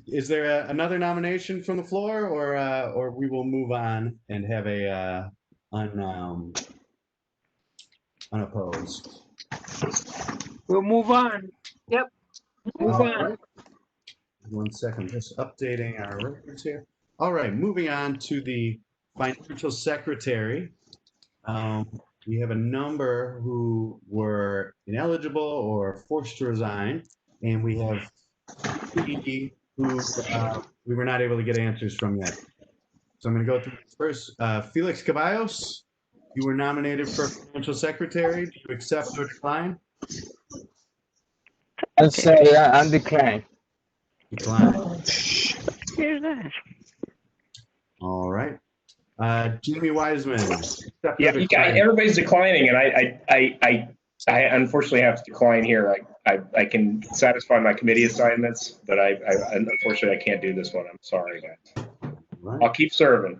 Is there another nomination from the floor, or we will move on and have a unopposed? We'll move on. Yep. Move All on. right. 1 second, just updating our records here. All right, moving on to the financial secretary. We have a number who were ineligible or forced to resign, and we have 3 who we were not able to get answers from yet. So I'm going to go through this first. Felix Caballos, you were nominated for financial secretary. Do you accept or decline? I'd say I'm declined. Decline. Here's that. All right. Jamie Wiseman. accept or Yeah, decline? everybody's declining, and I unfortunately have to decline here. I can satisfy my committee assignments, but I unfortunately I can't do this one. I'm sorry, guys. Right. I'll keep serving.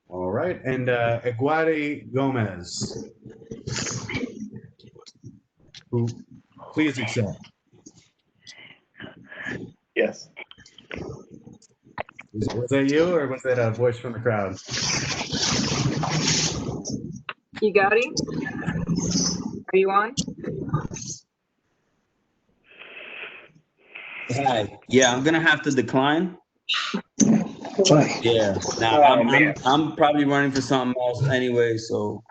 All right, and Eguadi Gomez, who please accept. Yes. Was that you, or was that a voice from the crowd? You got it? Are you on? Hi. Yeah, I'm gonna have to decline. Yeah. Now I'm probably running for something else anyway, so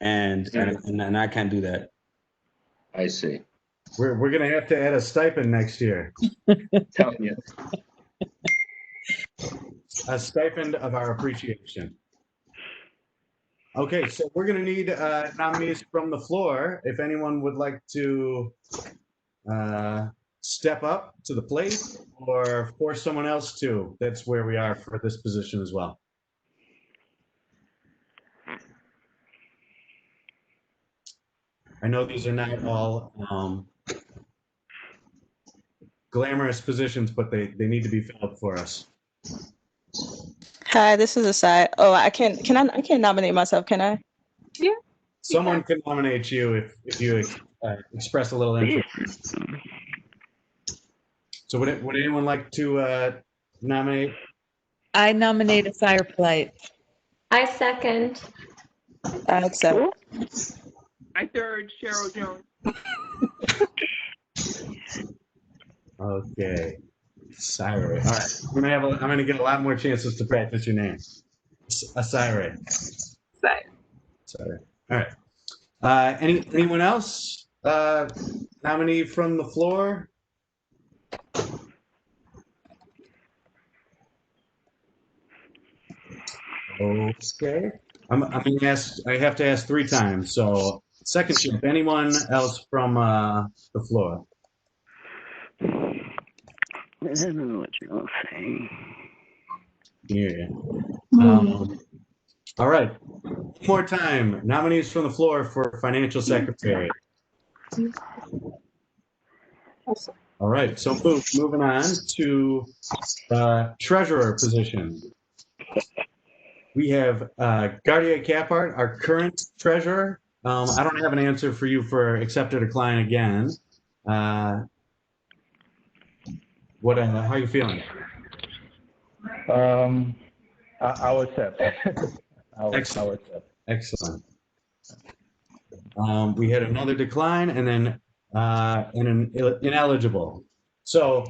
and I can't do that. I see. We're gonna have to add a stipend next year. Telling you. A stipend of our appreciation. Okay, so we're gonna need nominees from the floor. If anyone would like to step up to the plate or force someone else to, that's where we are for this position as well. I know these are not all glamorous positions, but they need to be filled for us. Hi, this is Asai. Oh, I can't nominate myself, can I? Yeah. Someone can nominate you if you express a little interest. So would anyone like to nominate? I nominate Asai Polite. I second. I accept. I third Cheryl Jones. Okay. Asire. All right. I'm gonna get a lot more chances to practice your name. Asire. Asire. All right. Anyone else? Nominee from the floor? Okay. I'm gonna ask. I have to ask 3 times. So second shift. Anyone else from the floor? I don't know what you're gonna say. Yeah. All right. One more time. Nominees from the floor for financial secretary. All right. So moving on to treasurer position. We have Gardier Caphart, our current treasurer. I don't have an answer for you for accept or decline again. What? How are you feeling? I'll accept. I'll accept. Excellent. We had another decline and then an ineligible. So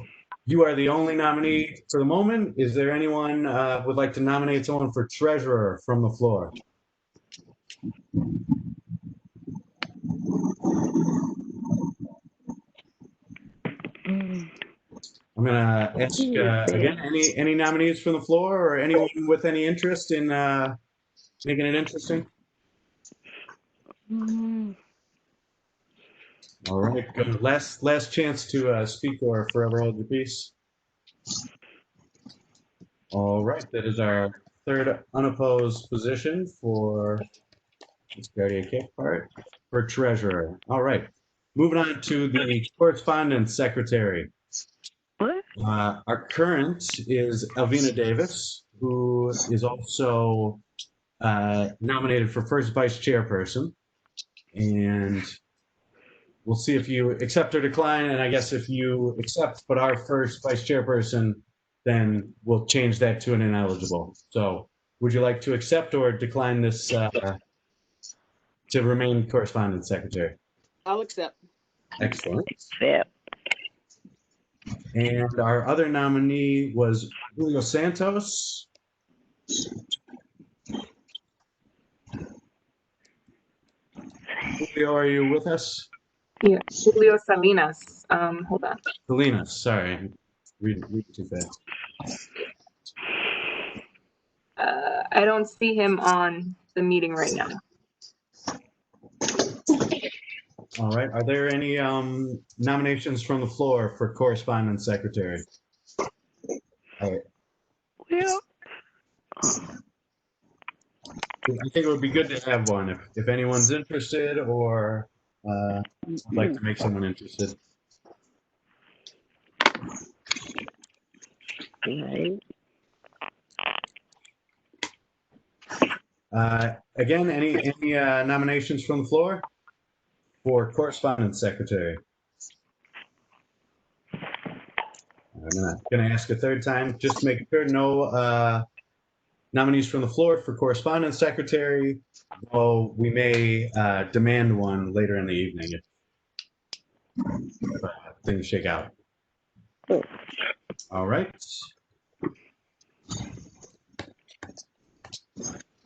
you are the only nominee for the moment. Is there anyone would like to nominate someone for treasurer from the floor? I'm gonna ask again. Any nominees from the floor, or anyone with any interest in making it interesting? All right, good. Last chance to speak or forever hold your peace. All right, that is our third unopposed position for Ms. Cartier-Caphart for treasurer. All right, moving on to the correspondence secretary. Our current is Elvina Davis, who is also nominated for first vice chairperson. And we'll see if you accept or decline. And I guess if you accept, but our first vice chairperson, then we'll change that to an ineligible. So would you like to accept or decline this to remain correspondence secretary? I'll accept. Excellent. And our other nominee was Julio Santos. Julio, are you with us? Yeah, Julio Salinas. Hold on. Salinas, sorry. Read too fast. I don't see him on the meeting right now. All right. Are there any nominations from the floor for correspondence secretary? All right. Well, I think it would be good to have one if anyone's interested or would like to make someone interested. Again, any nominations from the floor for correspondence secretary? I'm gonna ask a third time, just to make sure no nominees from the floor for correspondence secretary. Well, we may demand one later in the evening if things shake out. All right.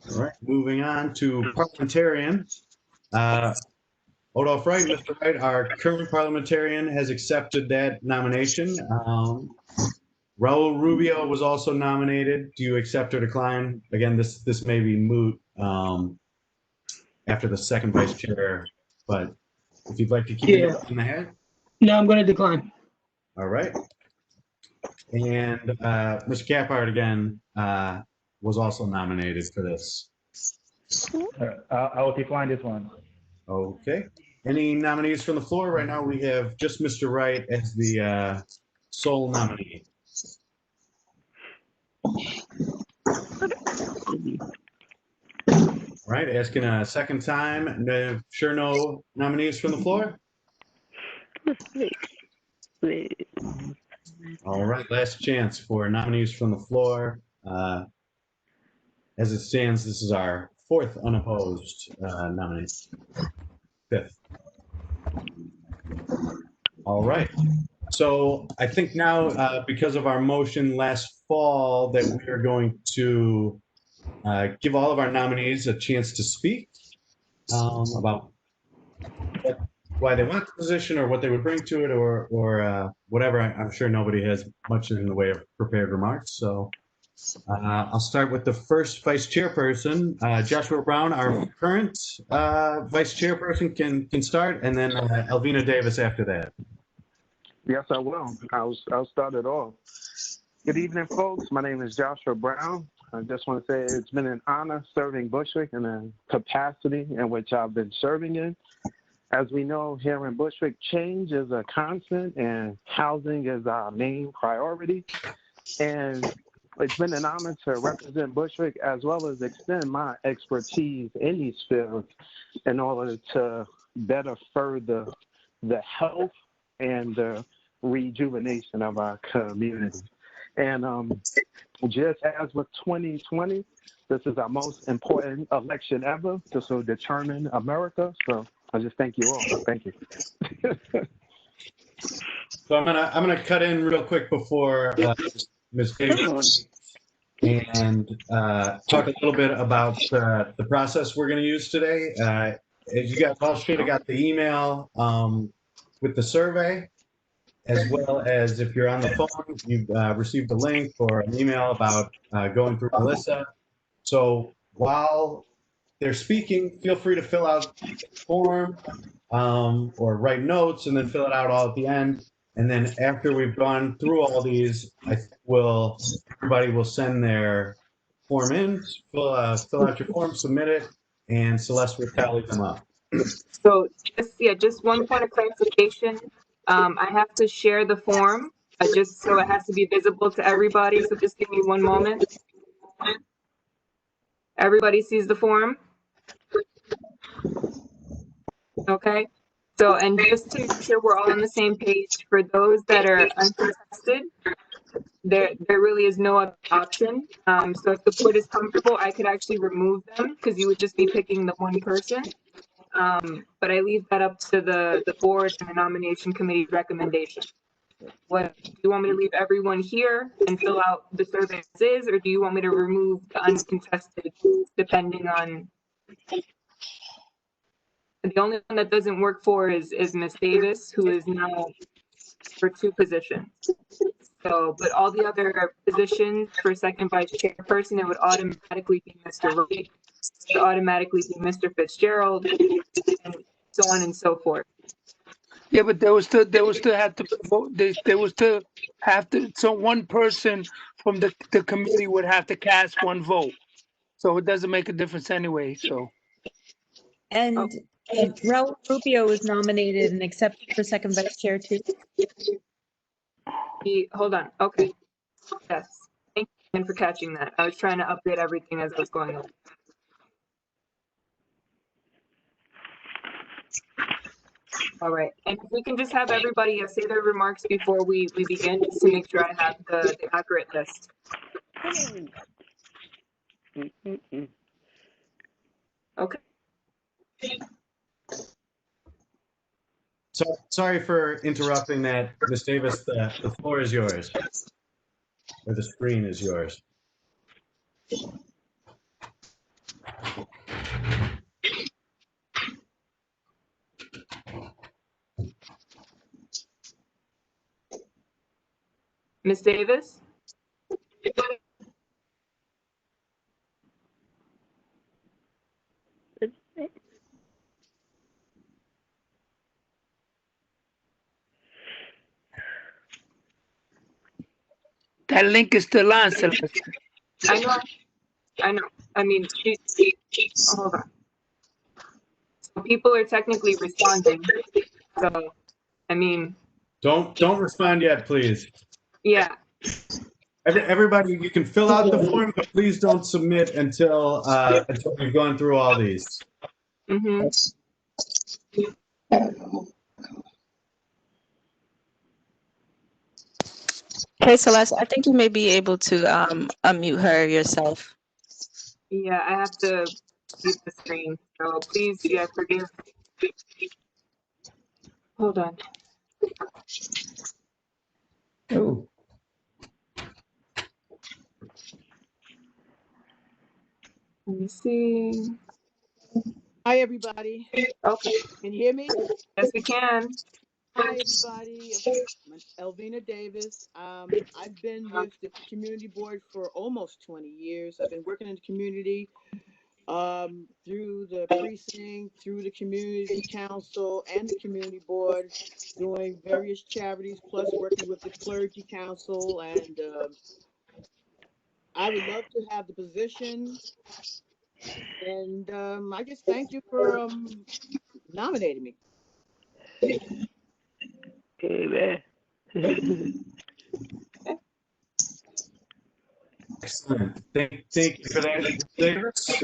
All right, moving on to parliamentarian. Odolph Wright, Mr. Wright, our current parliamentarian, has accepted that nomination. Raul Rubio was also nominated. Do you accept or decline? Again, this may be moot after the second vice chair, but if you'd like to keep it in the hat. No, I'm going to decline. All right. And Mr. Caphart again was also nominated for this. I will decline this one. Okay. Any nominees from the floor? Right now we have just Mr. Wright as the sole nominee. All right, asking a second time. Sure no nominees from the floor? All right, last chance for nominees from the floor. As it stands, this is our fourth unopposed nominee. Fifth. All right. So I think now, because of our motion last fall, that we are going to give all of our nominees a chance to speak about why they want the position or what they would bring to it or whatever. I'm sure nobody has much in the way of prepared remarks. So I'll start with the first vice chairperson, Joshua Brown, our current vice chairperson can start, and then Elvina Davis after that. Yes, I will. I'll start it off. Good evening, folks. My name is Joshua Brown. I just want to say it's been an honor serving Bushwick in a capacity in which I've been serving in. As we know, here in Bushwick, change is a constant and housing is our main priority. And it's been an honor to represent Bushwick as well as extend my expertise in these fields in order to better further the health and the rejuvenation of our community. And just as with 2020, this is our most important election ever. This will determine America. So I just thank you all. Thank you. So I'm gonna cut in real quick before Ms. Davis and talk a little bit about the process we're going to use today. As you guys all should have got the email with the survey, as well as if you're on the phone, you've received a link or an email about going through Melissa. So while they're speaking, feel free to fill out the form. or write notes and then fill it out all at the end. And then after we've gone through all these, everybody will send their form in, fill out your form, submit it, and Celeste will tally them up. So just one point of clarification. I have to share the form, just so it has to be visible to everybody. So just give me one moment. Everybody sees the form? Okay. So, and just to make sure we're all on the same page, for those that are uncontested, there really is no other option. So if the board is comfortable, I could actually remove them because you would just be picking the one person. But I leave that up to the board and the nomination committee's recommendation. What, do you want me to leave everyone here and fill out the survey as is, or do you want me to remove the uncontested depending on? The only one that doesn't work for is Ms. Davis, who is now for 2 positions. So, but all the other positions for second vice chairperson, it would automatically be Mr. Wright, it would automatically be Mr. Fitzgerald, and so on and so forth. Yeah, but they will still have to vote. They will still have to. So one person from the committee would have to cast one vote. So it doesn't make a difference anyway. So. And Raul Rubio was nominated and accepted for second vice chair too. Hold on. Okay. Yes. Thank you for catching that. I was trying to update everything as I was going on. All right. And if we can just have everybody say their remarks before we begin, just to make sure I have the accurate list. Okay. So sorry for interrupting that, Ms. Davis. The floor is yours, or the screen is yours. Ms. Davis? That link is still on, Celeste. I know. I mean, hold on. So people are technically responding. So, I mean. Don't respond yet, please. Yeah. Everybody, you can fill out the form, but please don't submit until we've gone through all these. Mm-hmm. Okay, Celeste, I think you may be able to unmute her yourself. Yeah, I have to use the screen. So please, yeah, forgive. Hold on. Oh. Let me see. Hi, everybody. Okay. Can you hear me? Yes, we can. Hi, everybody. I'm Elvina Davis. I've been with the community board for almost 20 years. I've been working in the community through the precinct, through the community council and the community board, doing various charities, plus working with the clergy council. And I would love to have the position. And I just thank you for nominating me. Amen. Excellent. Thank you for that, Davis.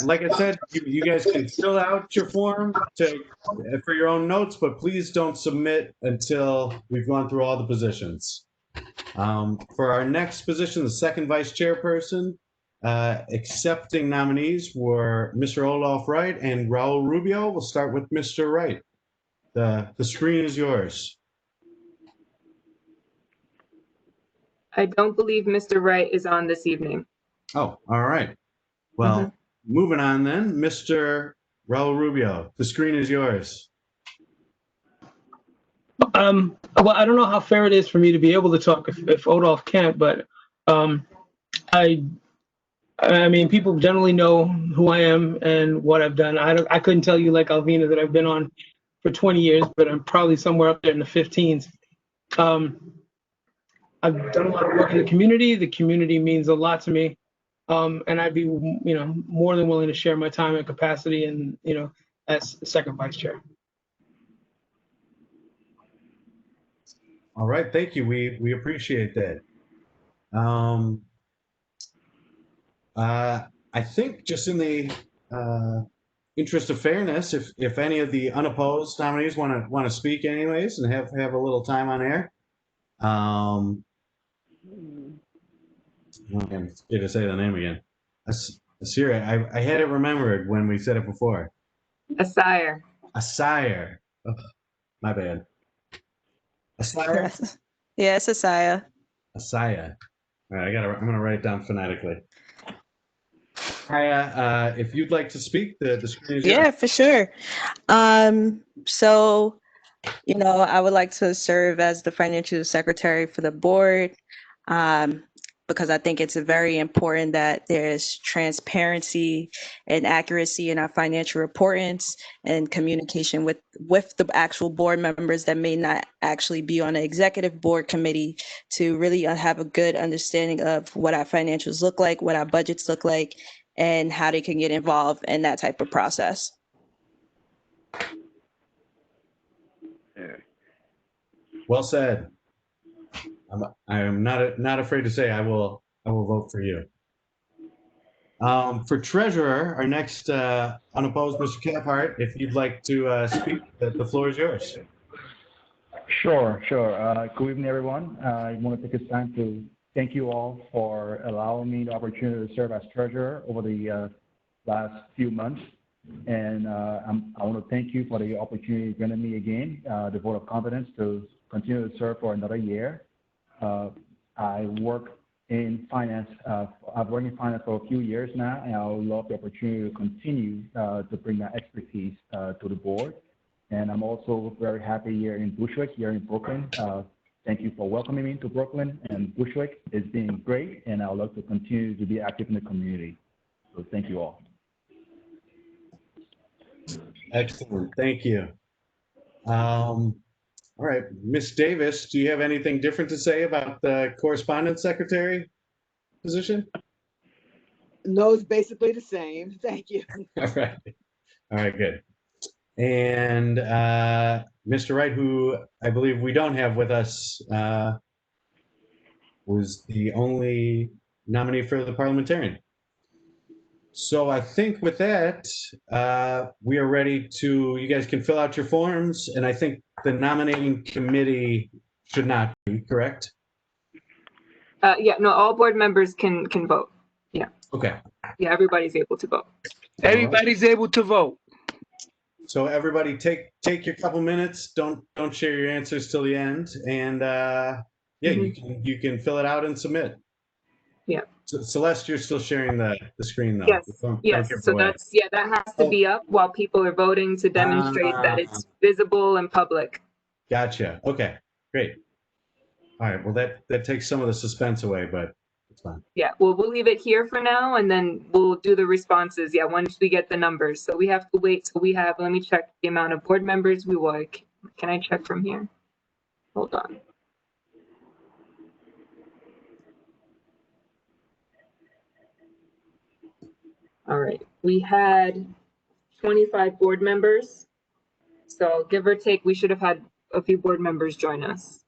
Like I said, you guys can fill out your form for your own notes, but please don't submit until we've gone through all the positions. For our next position, the second vice chairperson, accepting nominees were Mr. Olaf Wright and Raul Rubio. We'll start with Mr. Wright. The screen is yours. I don't believe Mr. Wright is on this evening. Oh, all right. Well, moving on then, Mr. Raul Rubio, the screen is yours. Well, I don't know how fair it is for me to be able to talk if Odolph can't, but I I mean, people generally know who I am and what I've done. I couldn't tell you like Alvina that I've been on for 20 years, but I'm probably somewhere up there in the 15s. I've done a lot of work in the community. The community means a lot to me. And I'd be, more than willing to share my time and capacity and, as second vice chair. All right, thank you. We appreciate that. I think just in the interest of fairness, if any of the unopposed nominees want to speak anyways and have a little time on air. I'm scared to say the name again. Asira, I had it remembered when we said it before. Asire. Asire. Oh, my bad. Asire? Yes, Asaya. Asaya. All right, I'm gonna write it down phonetically. Asaya, if you'd like to speak, the screen is yours. Yeah, for sure. So, I would like to serve as the financial secretary for the board, because I think it's very important that there's transparency and accuracy in our financial reportings and communication with the actual board members that may not actually be on the executive board committee, to really have a good understanding of what our financials look like, what our budgets look like, and how they can get involved in that type of process. Well said. I'm not afraid to say I will vote for you. For treasurer, our next unopposed, Mr. Caphart, if you'd like to speak, the floor is yours. Sure. Good evening, everyone. I want to take this time to thank you all for allowing me the opportunity to serve as treasurer over the last few months. And I want to thank you for the opportunity granted me again, the vote of confidence to continue to serve for another year. I work in finance. I've worked in finance for a few years now, and I would love the opportunity to continue to bring that expertise to the board. And I'm also very happy here in Bushwick, here in Brooklyn. Thank you for welcoming me to Brooklyn, and Bushwick is being great, and I would love to continue to be active in the community. So thank you all. Excellent, thank you. All right, Ms. Davis, do you have anything different to say about the correspondence secretary position? No, it's basically the same. Thank you. All right, good. And Mr. Wright, who I believe we don't have with us, was the only nominee for the parliamentarian. So I think with that, we are ready to, you guys can fill out your forms, and I think the nominating committee should not be, correct? Yeah, no, all board members can vote. Yeah. Okay. Yeah, everybody's able to vote. Everybody's able to vote. So everybody take your couple minutes. Don't share your answers till the end, and yeah, you can fill it out and submit. Yeah. So, Celeste, you're still sharing the screen though. Yes. Don't Yes. give it So away. that has to be up while people are voting to demonstrate that it's visible and public. Gotcha. Okay. Great. All right. Well, that takes some of the suspense away, but it's fine. Yeah. Well, we'll leave it here for now, and then we'll do the responses. Yeah, once we get the numbers. So we have to wait till we have. Let me check the amount of board members we will. Can I check from here? Hold on. All right, we had 25 board members. So give or take, we should have had a few board members join us.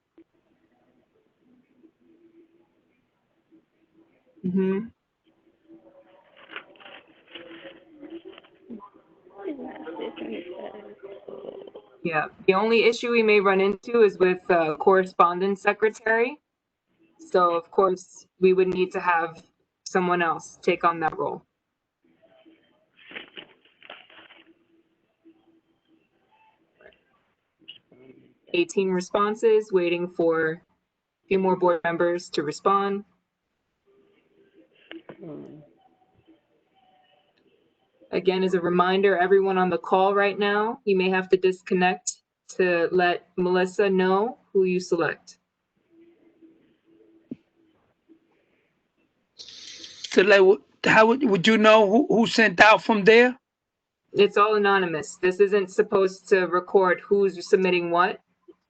Yeah, the only issue we may run into is with correspondence secretary. So of course, we would need to have someone else take on that role. $18 responses, waiting for a few more board members to respond. Again, as a reminder, everyone on the call right now, you may have to disconnect to let Melissa know who you select. To how would you know who sent out from there? It's all anonymous. This isn't supposed to record who's submitting what.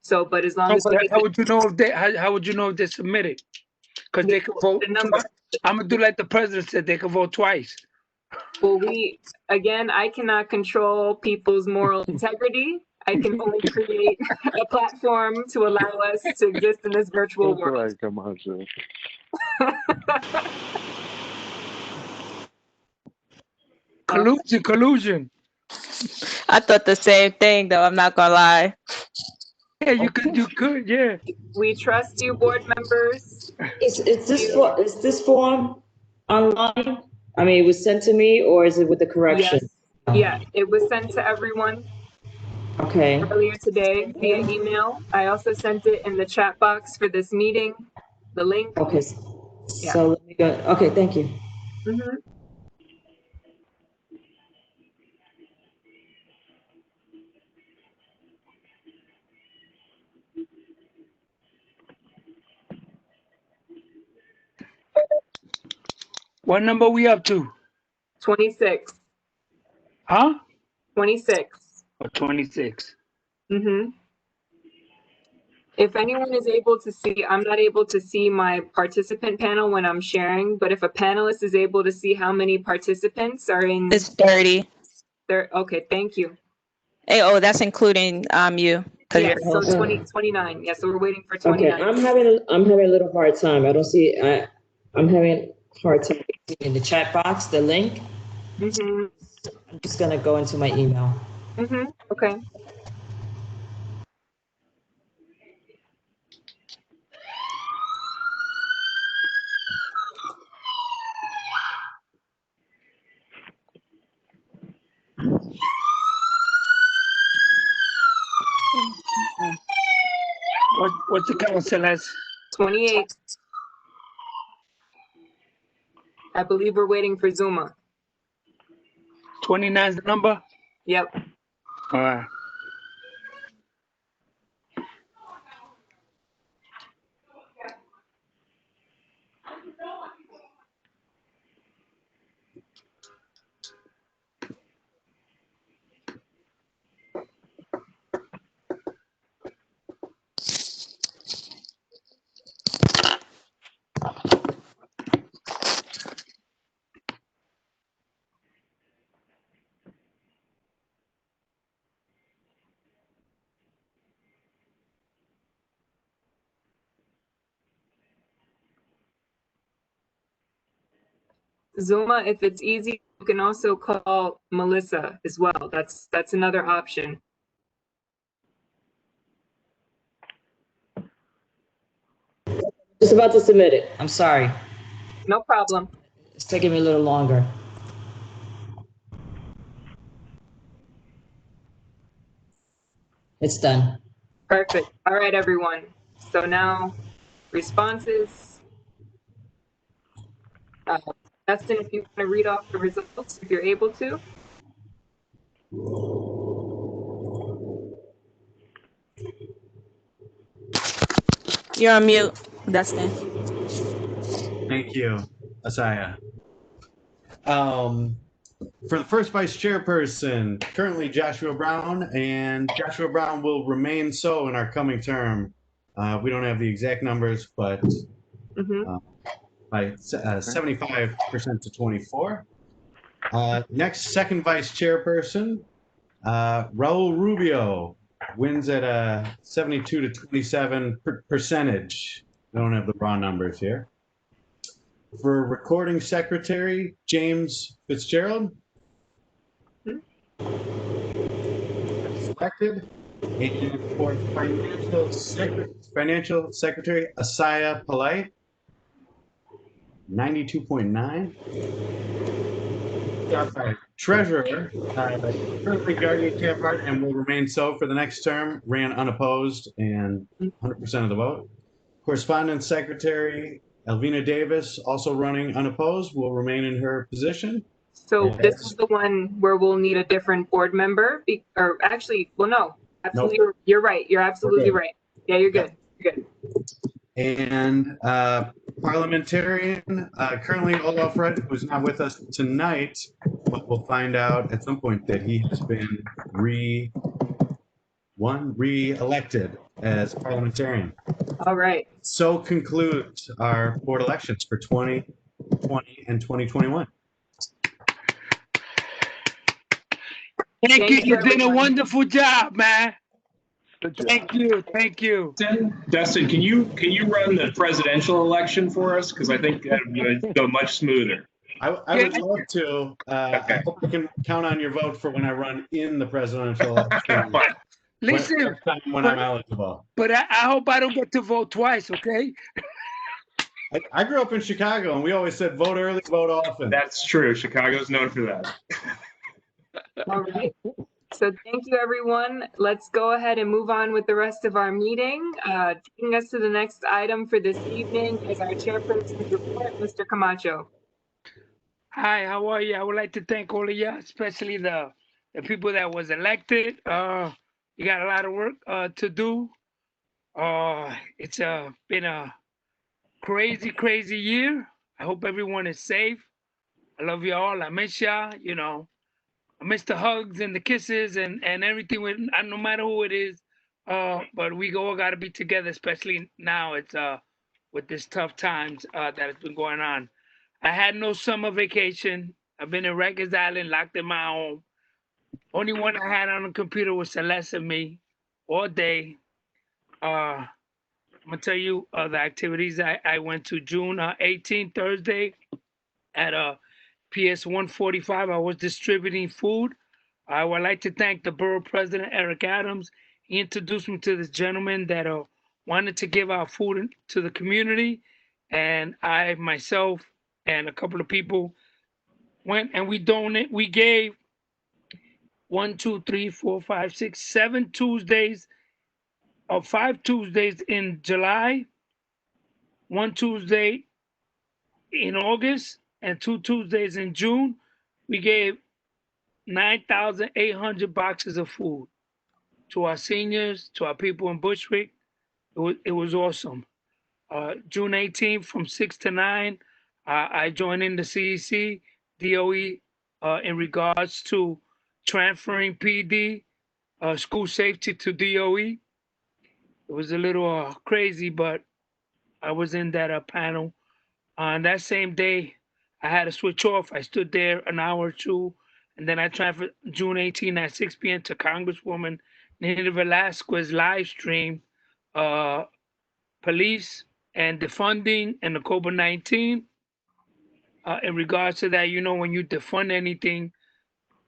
So, but as long No, as but we how would you know if they, how would you know if they submitted? Because they could vote. the number. I'm gonna do like the president said, they could vote twice. Well, I cannot control people's moral integrity. I can only create a platform to allow us to exist in this virtual That's world. right, come on, sir. Collusion. I thought the same thing, though. I'm not gonna lie. Yeah, you could, yeah. We trust you, board members. Is this form online? I mean, it was sent to me, or is it with the correction? Yes. Yeah, it was sent to everyone Okay. earlier today via email. I also sent it in the chat box for this meeting, the link. Okay. Yeah. So let me go. Okay, thank you. Mhm. What number we up to? 26. Huh? 26. Or 26. Mm-hmm. If anyone is able to see, I'm not able to see my participant panel when I'm sharing, but if a panelist is able to see how many participants are in. It's 30. Okay, thank you. Hey, oh, that's including you. Yes, so 29. Yes, so we're waiting for 29. Okay, I'm having a little hard time. I don't see. I'm having a hard time in the chat box. The link. Mm-hmm. I'm just gonna go into my email. Mm-hmm. Okay. What's the council as? 28. I believe we're waiting for Zuma. 29 is the number? Yep. All right. Zuma, if it's easy, you can also call Melissa as well. That's another option. Just about to submit it. I'm sorry. No problem. It's taking me a little longer. It's done. Perfect. All right, everyone. So now responses. Dustin, if you want to read off the results, if you're able to. You're on mute, Dustin. Thank you, Asaya. For the first vice chairperson, currently Joshua Brown, and Joshua Brown will remain so in our coming term. We don't have the exact numbers, but by 75% to 24. Next, second vice chairperson, Raul Rubio wins at a 72 to 27 percentage. We don't have the raw numbers here. For recording secretary, James Fitzgerald. Selected. And for financial secretary, Asaya Polite. 92.9. Treasurer, currently Guardian Campart and will remain so for the next term, ran unopposed and 100% of the vote. Correspondence Secretary, Elvina Davis, also running unopposed, will remain in her position. So this is the one where we'll need a different board member, or actually, well, no, absolutely, you're right. You're absolutely right. Yeah, you're good. You're good. And Parliamentarian, currently Olaf Red, who's not with us tonight, but we'll find out at some point that he has been re-elected as parliamentarian. All right. So concludes our board elections for 2020 and 2021. Thank you. You did a wonderful job, man. Thank you. Thank you. Dustin, can you run the presidential election for us? Because I think that would go much smoother. I would love to. I hope I can count on your vote for when I run in the presidential election. Listen, when I'm eligible. But I hope I don't get to vote twice, okay? I grew up in Chicago, and we always said vote early, vote often. That's true. Chicago's known for that. All right. So thank you, everyone. Let's go ahead and move on with the rest of our meeting. Taking us to the next item for this evening is our chairperson's report, Mr. Camacho. Hi, how are you? I would like to thank all of you, especially the people that was elected. You got a lot of work to do. It's been a crazy year. I hope everyone is safe. I love you all. I miss y'all. You know, I miss the hugs and the kisses and everything with no matter who it is. But we all got to be together, especially now. It's with this tough times that has been going on. I had no summer vacation. I've been in Rikers Island, locked in my home. Only one I had on the computer was Celeste and me all day. I'm gonna tell you the activities I went to. June 18th, Thursday, at PS 145. I was distributing food. I would like to thank the borough president, Eric Adams. He introduced me to this gentleman that wanted to give out food to the community. And I, myself, and a couple of people went and we gave 7 Tuesdays, or 5 Tuesdays in July, 1 Tuesday in August, and 2 Tuesdays in June. We gave 9,800 boxes of food to our seniors, to our people in Bushwick. It was awesome. June 18th from 6 to 9, I joined in the CEC, DOE, in regards to transferring PD, school safety to DOE. It was a little crazy, but I was in that panel. On that same day, I had to switch off. I stood there an hour or two, and then I transferred June 18 at 6 p.m. to Congresswoman Nina Velasquez live stream police and defunding and the COVID-19. In regards to that, you know, when you defund anything,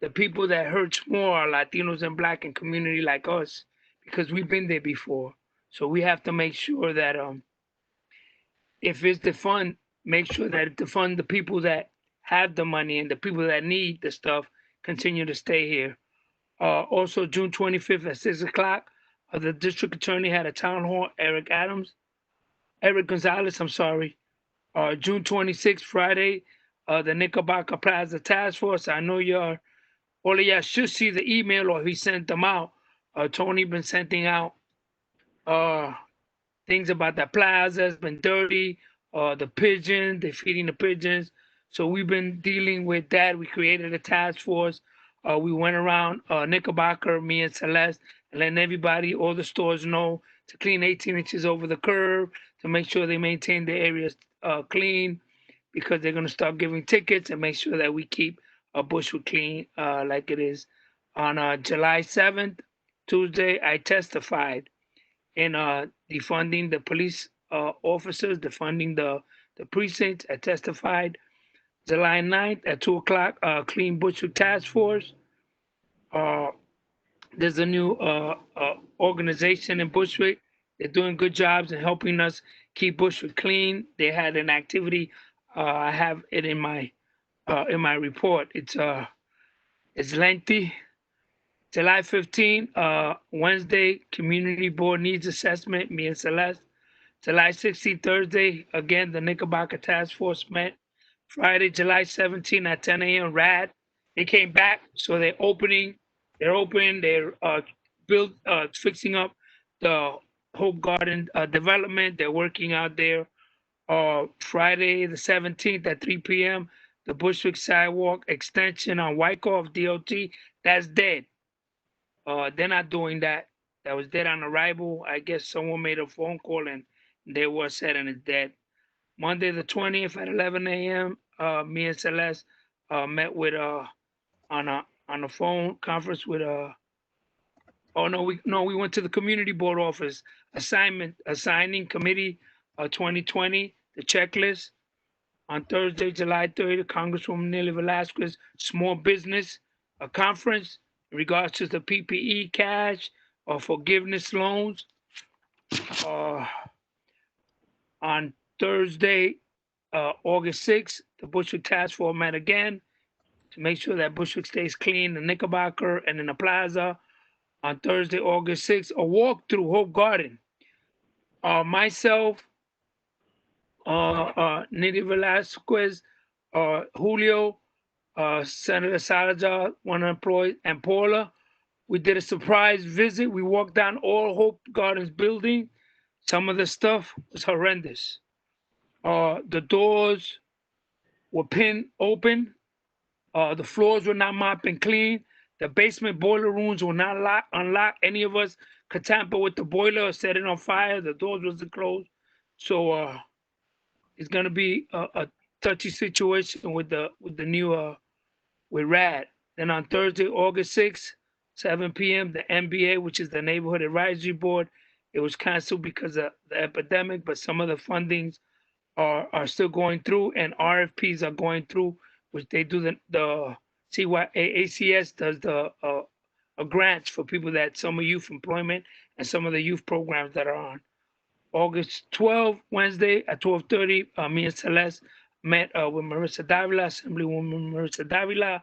the people that hurts more are Latinos and Black and community like us, because we've been there before. So we have to make sure that if it's defund, make sure that it defund the people that have the money, and the people that need the stuff continue to stay here. Also, June 25th at 6 o'clock, the district attorney had a town hall, Eric Gonzalez, I'm sorry. June 26th, Friday, the Knickerbocker Plaza Task Force. I know all of y'all should see the email, or he sent them out. Tony been sending out things about the plaza. It's been dirty. The pigeons, they're feeding the pigeons. So we've been dealing with that. We created a task force. We went around Knickerbocker, me and Celeste, and letting everybody, all the stores know to clean 18 inches over the curb, to make sure they maintain the areas clean, because they're going to start giving tickets, and make sure that we keep Bushwick clean like it is. On July 7th, Tuesday, I testified in defunding the police officers, defunding the precincts. I testified. July 9th at 2 o'clock, Clean Bushwick Task Force. There's a new organization in Bushwick. They're doing good jobs in helping us keep Bushwick clean. They had an activity. I have it in my report. It's lengthy. July 15th, Wednesday, Community Board Needs Assessment, me and Celeste. July 16th, Thursday, again, the Knickerbocker Task Force met. Friday, July 17th at 10 a.m., RAD. They came back, so they're open, they're fixing up the Hope Garden development. They're working out there. Friday the 17th at 3 p.m., the Bushwick Sidewalk Extension on Wyckoff DOT, that's dead. They're not doing that. That was dead on arrival. I guess someone made a phone call and they were said and it's dead. Monday the 20th at 11 a.m., me and Celeste met with on a phone conference with we went to the community board office assigning committee 2020 the checklist on Thursday, July 30th. Congresswoman Nelly Velasquez small business conference in regards to the PPE cash or forgiveness loans. On Thursday, August 6th, the Bushwick Task Force met again to make sure that Bushwick stays clean, the Knickerbocker and in the plaza. On Thursday, August 6th, a walk through Hope Garden. Myself, Nelly Velasquez, Julio, Senator Salazar, one employee, and Paula. We did a surprise visit. We walked down all Hope Gardens building. Some of the stuff was horrendous. The doors were pinned open. The floors were not mopped and clean. The basement boiler rooms were not unlocked. Any of us could tamper with the boiler or set it on fire. The doors wasn't closed. So it's gonna be a touchy situation with the new with RAD. Then on Thursday, August 6th, 7 p.m., the NBA, which is the Neighborhood Advisory Board, it was canceled because of the epidemic, but some of the fundings are still going through and RFPs are going through, which they do the ACS does the grants for people that summer youth employment and some of the youth programs that are on. August 12th, Wednesday at 12:30, me and Celeste met with Marissa Davila, Assemblywoman Marissa Davila.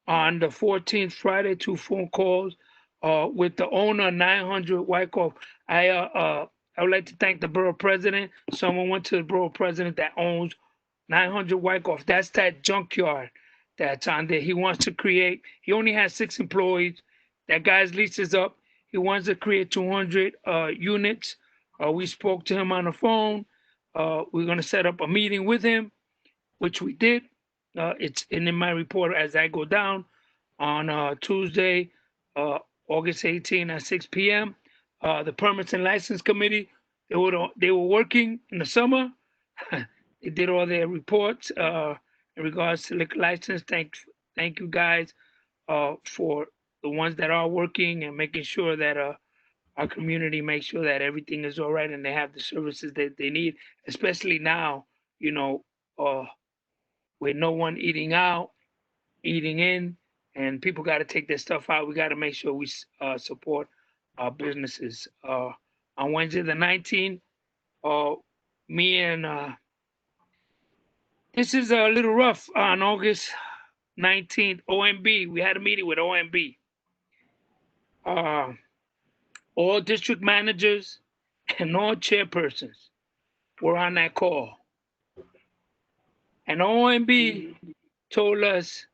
On the 14th, Friday, 2 phone calls with the owner, 900 Wyckoff. I would like to thank the borough president. Someone went to the borough president that owns 900 Wyckoff. That's that junkyard that's on there. He wants to create, he only has 6 employees. That guy's lease is up. He wants to create 200 units. We spoke to him on the phone. We're going to set up a meeting with him, which we did. It's in my report as I go down on Tuesday, August 18 at 6 p.m. The Permits and License Committee, they were working in the summer. They did all their reports in regards to liquor license. Thank you guys for the ones that are working and making sure that our community makes sure that everything is all right and they have the services that they need, especially now, with no one eating out, eating in, and people got to take their stuff out. We got to make sure we support our businesses. On Wednesday the 19th, me and this is a little rough. On August 19th, OMB, we had a meeting with OMB. All district managers and all chairpersons were on that call. And OMB told us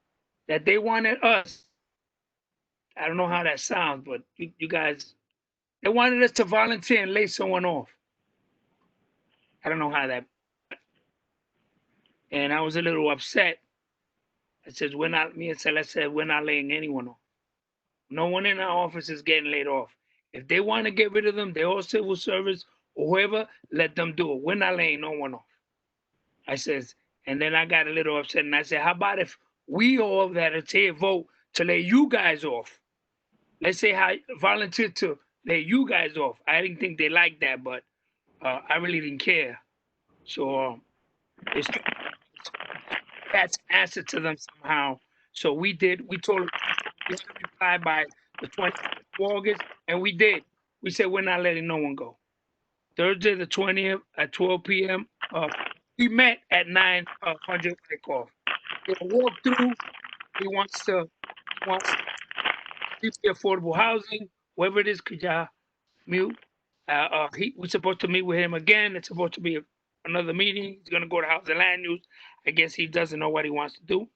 that they wanted us, I don't know how that sounds, but you guys, they wanted us to volunteer and lay someone off. I don't know how that, and I was a little upset. I said, me and Celeste said, we're not laying anyone off. No one in our office is getting laid off. If they want to get rid of them, they're all civil service or whoever, let them do it. We're not laying no one off. I says, and then I got a little upset and I said, how about if we all that are here vote to lay you guys off? Let's say I volunteered to lay you guys off. I didn't think they liked that, but I really didn't care. So that's answer to them somehow. So we did. We told them we had to reply by the 20th of August, and we did. We said we're not letting no one go. Thursday the 20th at 12 p.m. We met at 900 Wyckoff. They walked through. He wants the affordable housing, whoever it is, could y'all mute? We're supposed to meet with him again. It's supposed to be another meeting. He's gonna go to House and Land Use. I guess he doesn't know what he wants to do.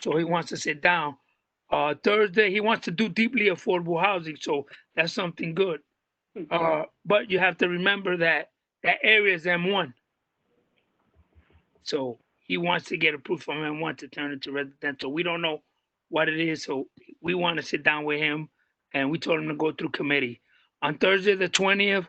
So he wants to sit down. Thursday, he wants to do deeply affordable housing. So that's something good. But you have to remember that area is M1. So he wants to get approved from M1 to turn it to residential. We don't know what it is, so we want to sit down with him, and we told him to go through committee. On Thursday, the 20th,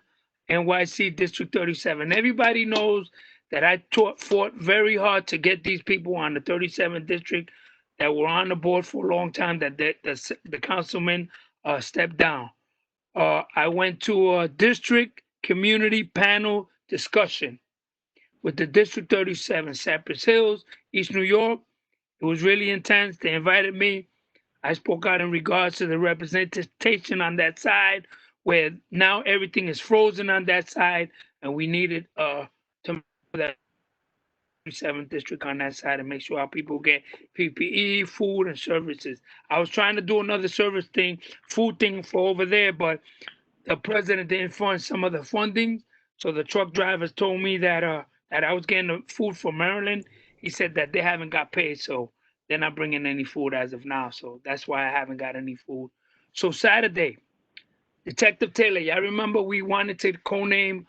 NYC District 37. Everybody knows that I fought very hard to get these people on the 37th district that were on the board for a long time, that the councilman stepped down. I went to a district community panel discussion with the District 37, Cypress Hills, East New York. It was really intense. They invited me. I spoke out in regards to the representation on that side, where now everything is frozen on that side, and we needed to that 37th district on that side and make sure our people get PPE, food, and services. I was trying to do another service thing, food thing for over there, but the president didn't fund some of the funding. So the truck drivers told me that that I was getting the food from Maryland. He said that they haven't got paid, so they're not bringing any food as of now. So that's why I haven't got any food. So Saturday, Detective Taylor, y'all remember we wanted to co-name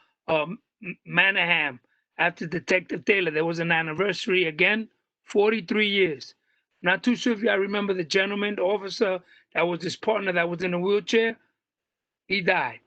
Manaham after Detective Taylor. There was an anniversary again, 43 years. Not too sure if y'all remember the gentleman, the officer that was his partner that was in a wheelchair. He died.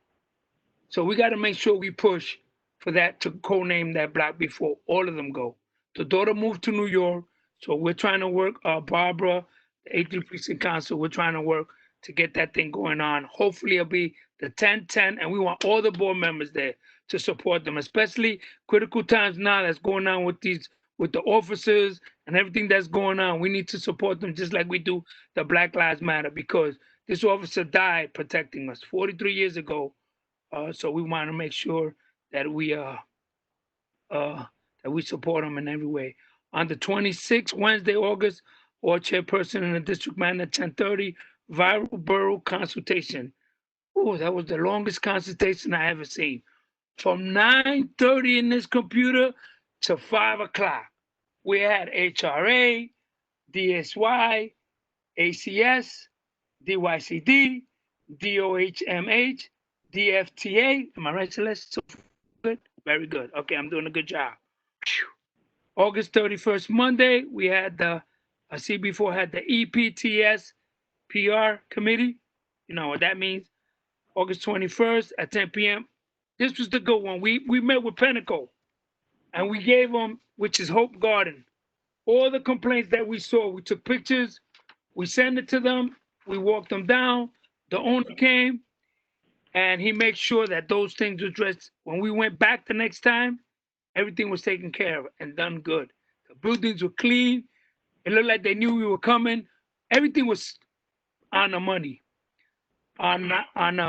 So we got to make sure we push for that to co-name that block before all of them go. The daughter moved to New York, so we're trying to work, Barbara, the 18th Precinct Council, we're trying to work to get that thing going on. Hopefully it'll be the 10-10, and we want all the board members there to support them, especially critical times now that's going on with the officers and everything that's going on. We need to support them just like we do the Black Lives Matter, because this officer died protecting us 43 years ago. So we want to make sure that we support them in every way. On the 26th, Wednesday, August, or chairperson in the district man at 10:30, viral borough consultation. Oh, that was the longest consultation I ever seen. From 9:30 in this computer to 5 o'clock. We had HRA, DSY, ACS, DYCD, DOHMH, DFTA. Am I right, Celeste? So good? Very good. Okay, I'm doing a good job. Whew. August 31st, Monday, we had I see before had the EPTS PR committee. You know what that means. August 21st at 10 p.m. This was the good one. We met with Pinnacle, and we gave them, which is Hope Garden, all the complaints that we saw. We took pictures, we sent it to them, we walked them down. The owner came, and he made sure that those things were addressed. When we went back the next time, everything was taken care of and done good. The buildings were clean. It looked like they knew we were coming. Everything was on the money. On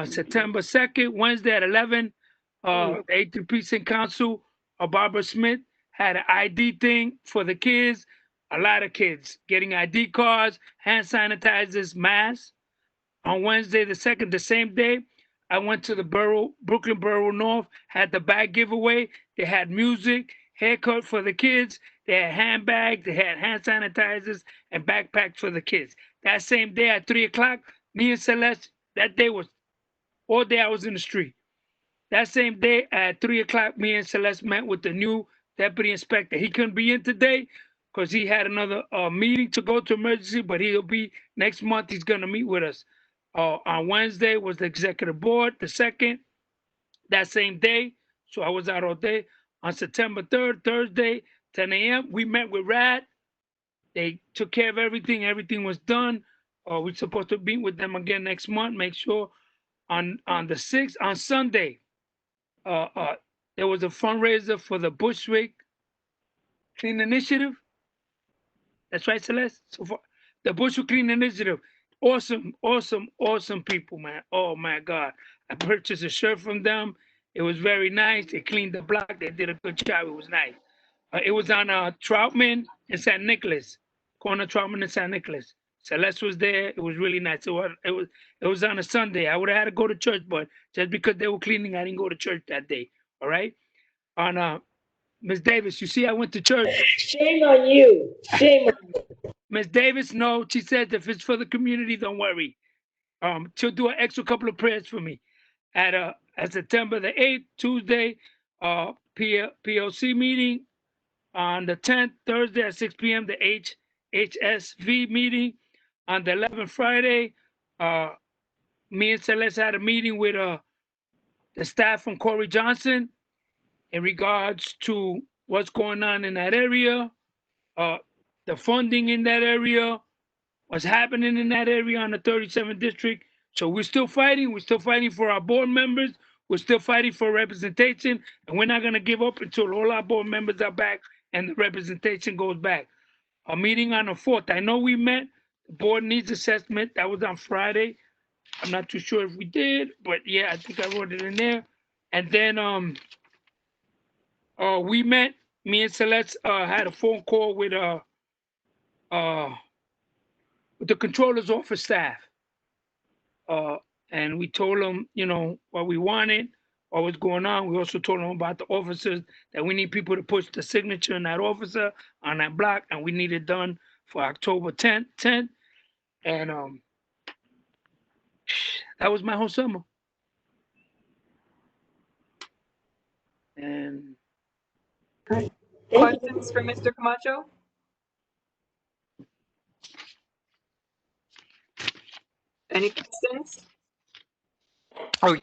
September 2nd, Wednesday at 11, the 18th Precinct Council, Barbara Smith had an ID thing for the kids. A lot of kids getting ID cards, hand sanitizers, masks. On Wednesday the 2nd, the same day, I went to the Brooklyn Borough North, had the bag giveaway. They had music, haircut for the kids. They had handbags, they had hand sanitizers, and backpacks for the kids. That same day at 3 o'clock, me and Celeste, that day was, all day I was in the street. That same day at 3 o'clock, me and Celeste met with the new deputy inspector. He couldn't be in today because he had another meeting to go to emergency, but he'll be next month. He's going to meet with us. On Wednesday was the executive board, the 2nd, that same day. So I was out all day. On September 3rd, Thursday, 10 a.m., we met with RAD. They took care of everything. Everything was done. We're supposed to meet with them again next month. Make sure on the 6th, on Sunday, there was a fundraiser for the Bushwick Clean Initiative. That's right, Celeste? So for the Bushwick Clean Initiative. Awesome, awesome, awesome people, man. Oh, my God. I purchased a shirt from them. It was very nice. They cleaned the block. They did a good job. It was nice. It was on Troutman and St. Nicholas, corner Troutman and St. Nicholas. Celeste was there. It was really nice. It was on a Sunday. I would have had to go to church, but just because they were cleaning, I didn't go to church that day. All right? On Ms. Davis, you see, I went to church. Shame on you. Shame on you. Ms. Davis, no, she said if it's for the community, don't worry. She'll do an extra couple of prayers for me. At September the 8th, Tuesday, PLC meeting. On the 10th, Thursday at 6 p.m., the HSV meeting. On the 11th, Friday, me and Celeste had a meeting with the staff from Corey Johnson in regards to what's going on in that area, the funding in that area, what's happening in that area on the 37th district. So we're still fighting. We're still fighting for our board members. We're still fighting for representation, and we're not going to give up until all our board members are back and the representation goes back. A meeting on the 4th. I know we met. The board needs assessment. That was on Friday. I'm not too sure if we did, but yeah, I think I wrote it in there. And then we met. Me and Celeste had a phone call with the controller's office staff. And we told them, you know, what we wanted, what was going on. We also told them about the officers, that we need people to push the signature in that officer on that block, and we need it done for October 10th. And that was my whole summer. And questions for Mr. Camacho? Any questions? Oh,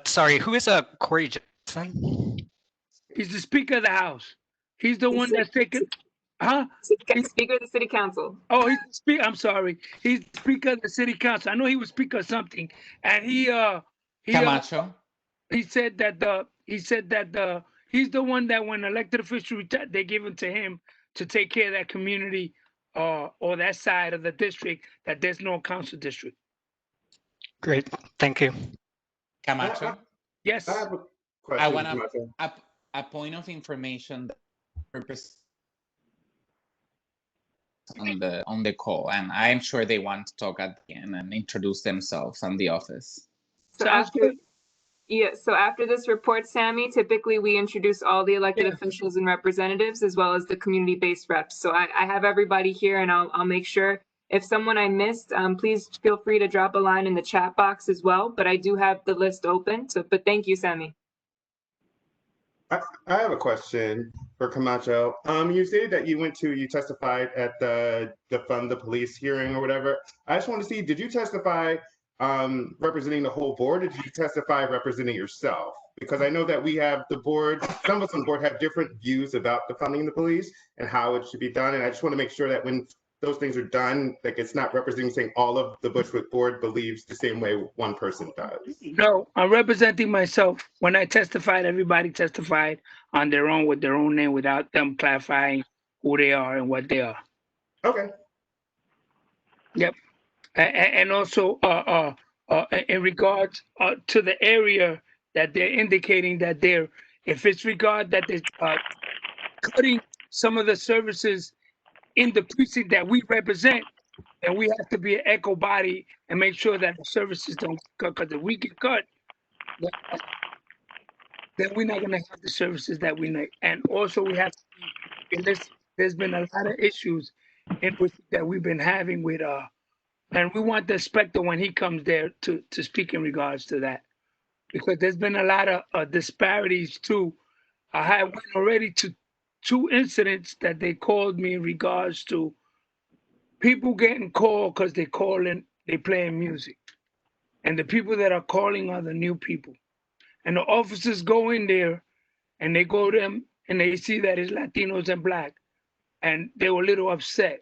sorry. Who is Corey Johnson? He's the Speaker of the House. He's the one that's taking, huh? Speaker of the City Council. Oh, he's the Speaker. I'm sorry. He's the Speaker of the City Council. I know he was Speaker of something, and he Camacho. He said that he's the one that when elected officials retire, they give him to him to take care of that community or that side of the district that there's no council district. Great, thank you. Camacho. Yes. I have a question, I want Camacho. a point of information on the call, and I'm sure they want to talk at the end and introduce themselves and the office. So after this report, Sammy, typically we introduce all the elected officials and representatives as well as the community-based reps. So I have everybody here, and I'll make sure if someone I missed, please feel free to drop a line in the chat box as well. But I do have the list open. But thank you, Sammy. I have a question for Camacho. You stated that you testified at the Fund the Police hearing or whatever. I just want to see, did you testify representing the whole board, or did you testify representing yourself? Because I know that we have the board, some of us on the board have different views about the funding of the police and how it should be done. And I just want to make sure that when those things are done, like it's not representing saying all of the Bushwick board believes the same way one person does. No, I'm representing myself. When I testified, everybody testified on their own with their own name without them clarifying who they are and what they are. Okay. Yep. And also in regards to the area that they're indicating that if it's regard that they're cutting some of the services in the precinct that we represent, and we have to be an echo body and make sure that the services don't cut, because if we get cut, then we're not going to have the services that we need. And also we have to be, in this, there's been a lot of issues that we've been having with, and we want the inspector when he comes there to speak in regards to that, because there's been a lot of disparities too. I went already to 2 incidents that they called me in regards to people getting called because they playing music. And the people that are calling are the new people. And the officers go in there and they go to them and they see that it's Latinos and Black. And they were a little upset.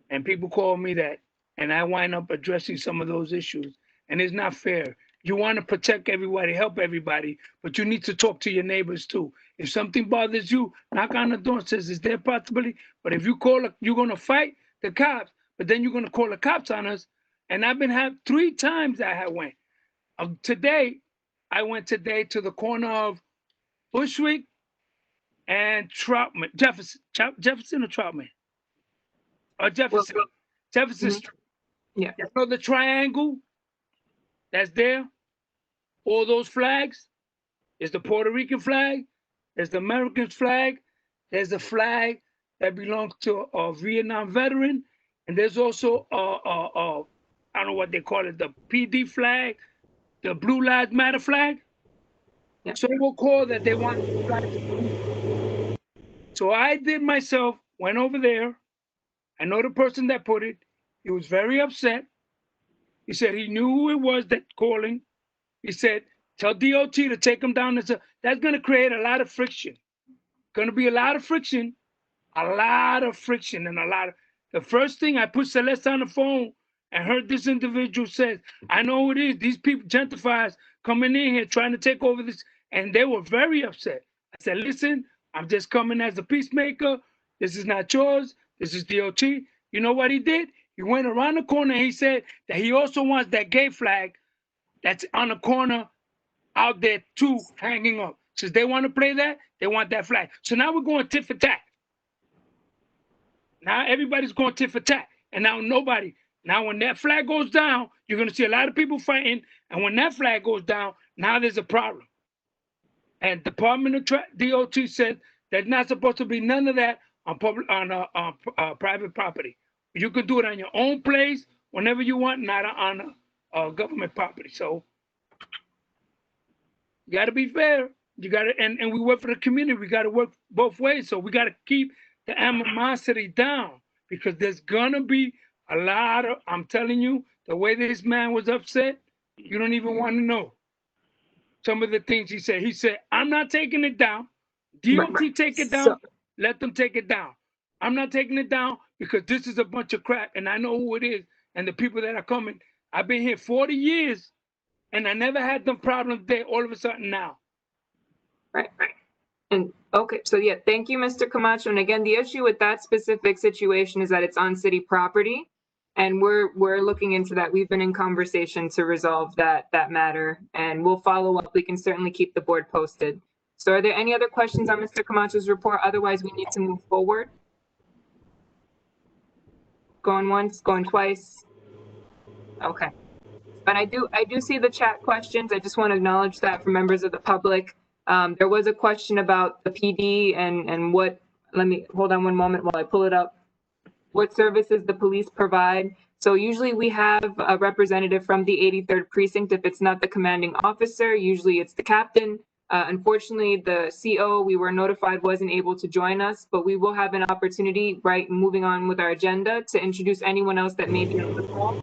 And people call me that. And I wind up addressing some of those issues. And it's not fair. You want to protect everybody, help everybody, but you need to talk to your neighbors too. If something bothers you, knock on the door and says, is there a possibility? But if you you're going to fight the cops, but then you're going to call the cops on us. And I've been 3 times I have went. I went today to the corner of Bushwick and Troutman, Jefferson or Troutman? Or Jefferson. Jefferson Street. Yeah. You know the triangle that's there? All those flags? There's the Puerto Rican flag, there's the American flag, there's the flag that belongs to a Vietnam veteran, and there's also I don't know what they call it, the PD flag, the Blue Lives Matter flag. Yeah. So we'll call that they want So I did myself, went over there. I know the person that put it. He was very upset. He said he knew who it was that calling. He said, tell DOT to take him down. That's going to create a lot of friction. Going to be a lot of friction, and the first thing I put Celeste on the phone and heard this individual says, I know who it is. These people, gentrifiers, coming in here trying to take over this. And they were very upset. I said, listen, I'm just coming as a peacemaker. This is not yours. This is DOT. You know what he did? He went around the corner and he said that he also wants that gay flag that's on the corner out there too, hanging up. Since they want to play that, they want that flag. So now we're going tit for tat. Now everybody's going tit for tat. And now now when that flag goes down, you're going to see a lot of people fighting. And when that flag goes down, now there's a problem. And Department of DOT said there's not supposed to be none of that on private property. You can do it on your own place whenever you want, not on government property. So you got to be fair. You got to, and we work for the community. We got to work both ways. So we got to keep the animosity down, because there's gonna be a lot of. I'm telling you, the way this man was upset, you don't even want to know. Some of the things he said. He said, "I'm not taking it down. DOT take it down. Let them take it down. I'm not taking it down because this is a bunch of crap, and I know who it is and the people that are coming. I've been here 40 years, and I never had them problems there. All of a sudden now." Right. And okay, so yeah, thank you, Mr. Camacho. And again, the issue with that specific situation is that it's on city property, and we're looking into that. We've been in conversation to resolve that matter, and we'll follow up. We can certainly keep the board posted. So are there any other questions on Mr. Camacho's report? Otherwise, we need to move forward. Going once, going twice. Okay. But I do see the chat questions. I just want to acknowledge that for members of the public. There was a question about the PD and what, let me, hold on one moment while I pull it up. What services the police provide. So usually we have a representative from the 83rd precinct. If it's not the commanding officer, usually it's the captain. Unfortunately, the CO we were notified wasn't able to join us, but we will have an opportunity, right, moving on with our agenda, to introduce anyone else that may be on the call,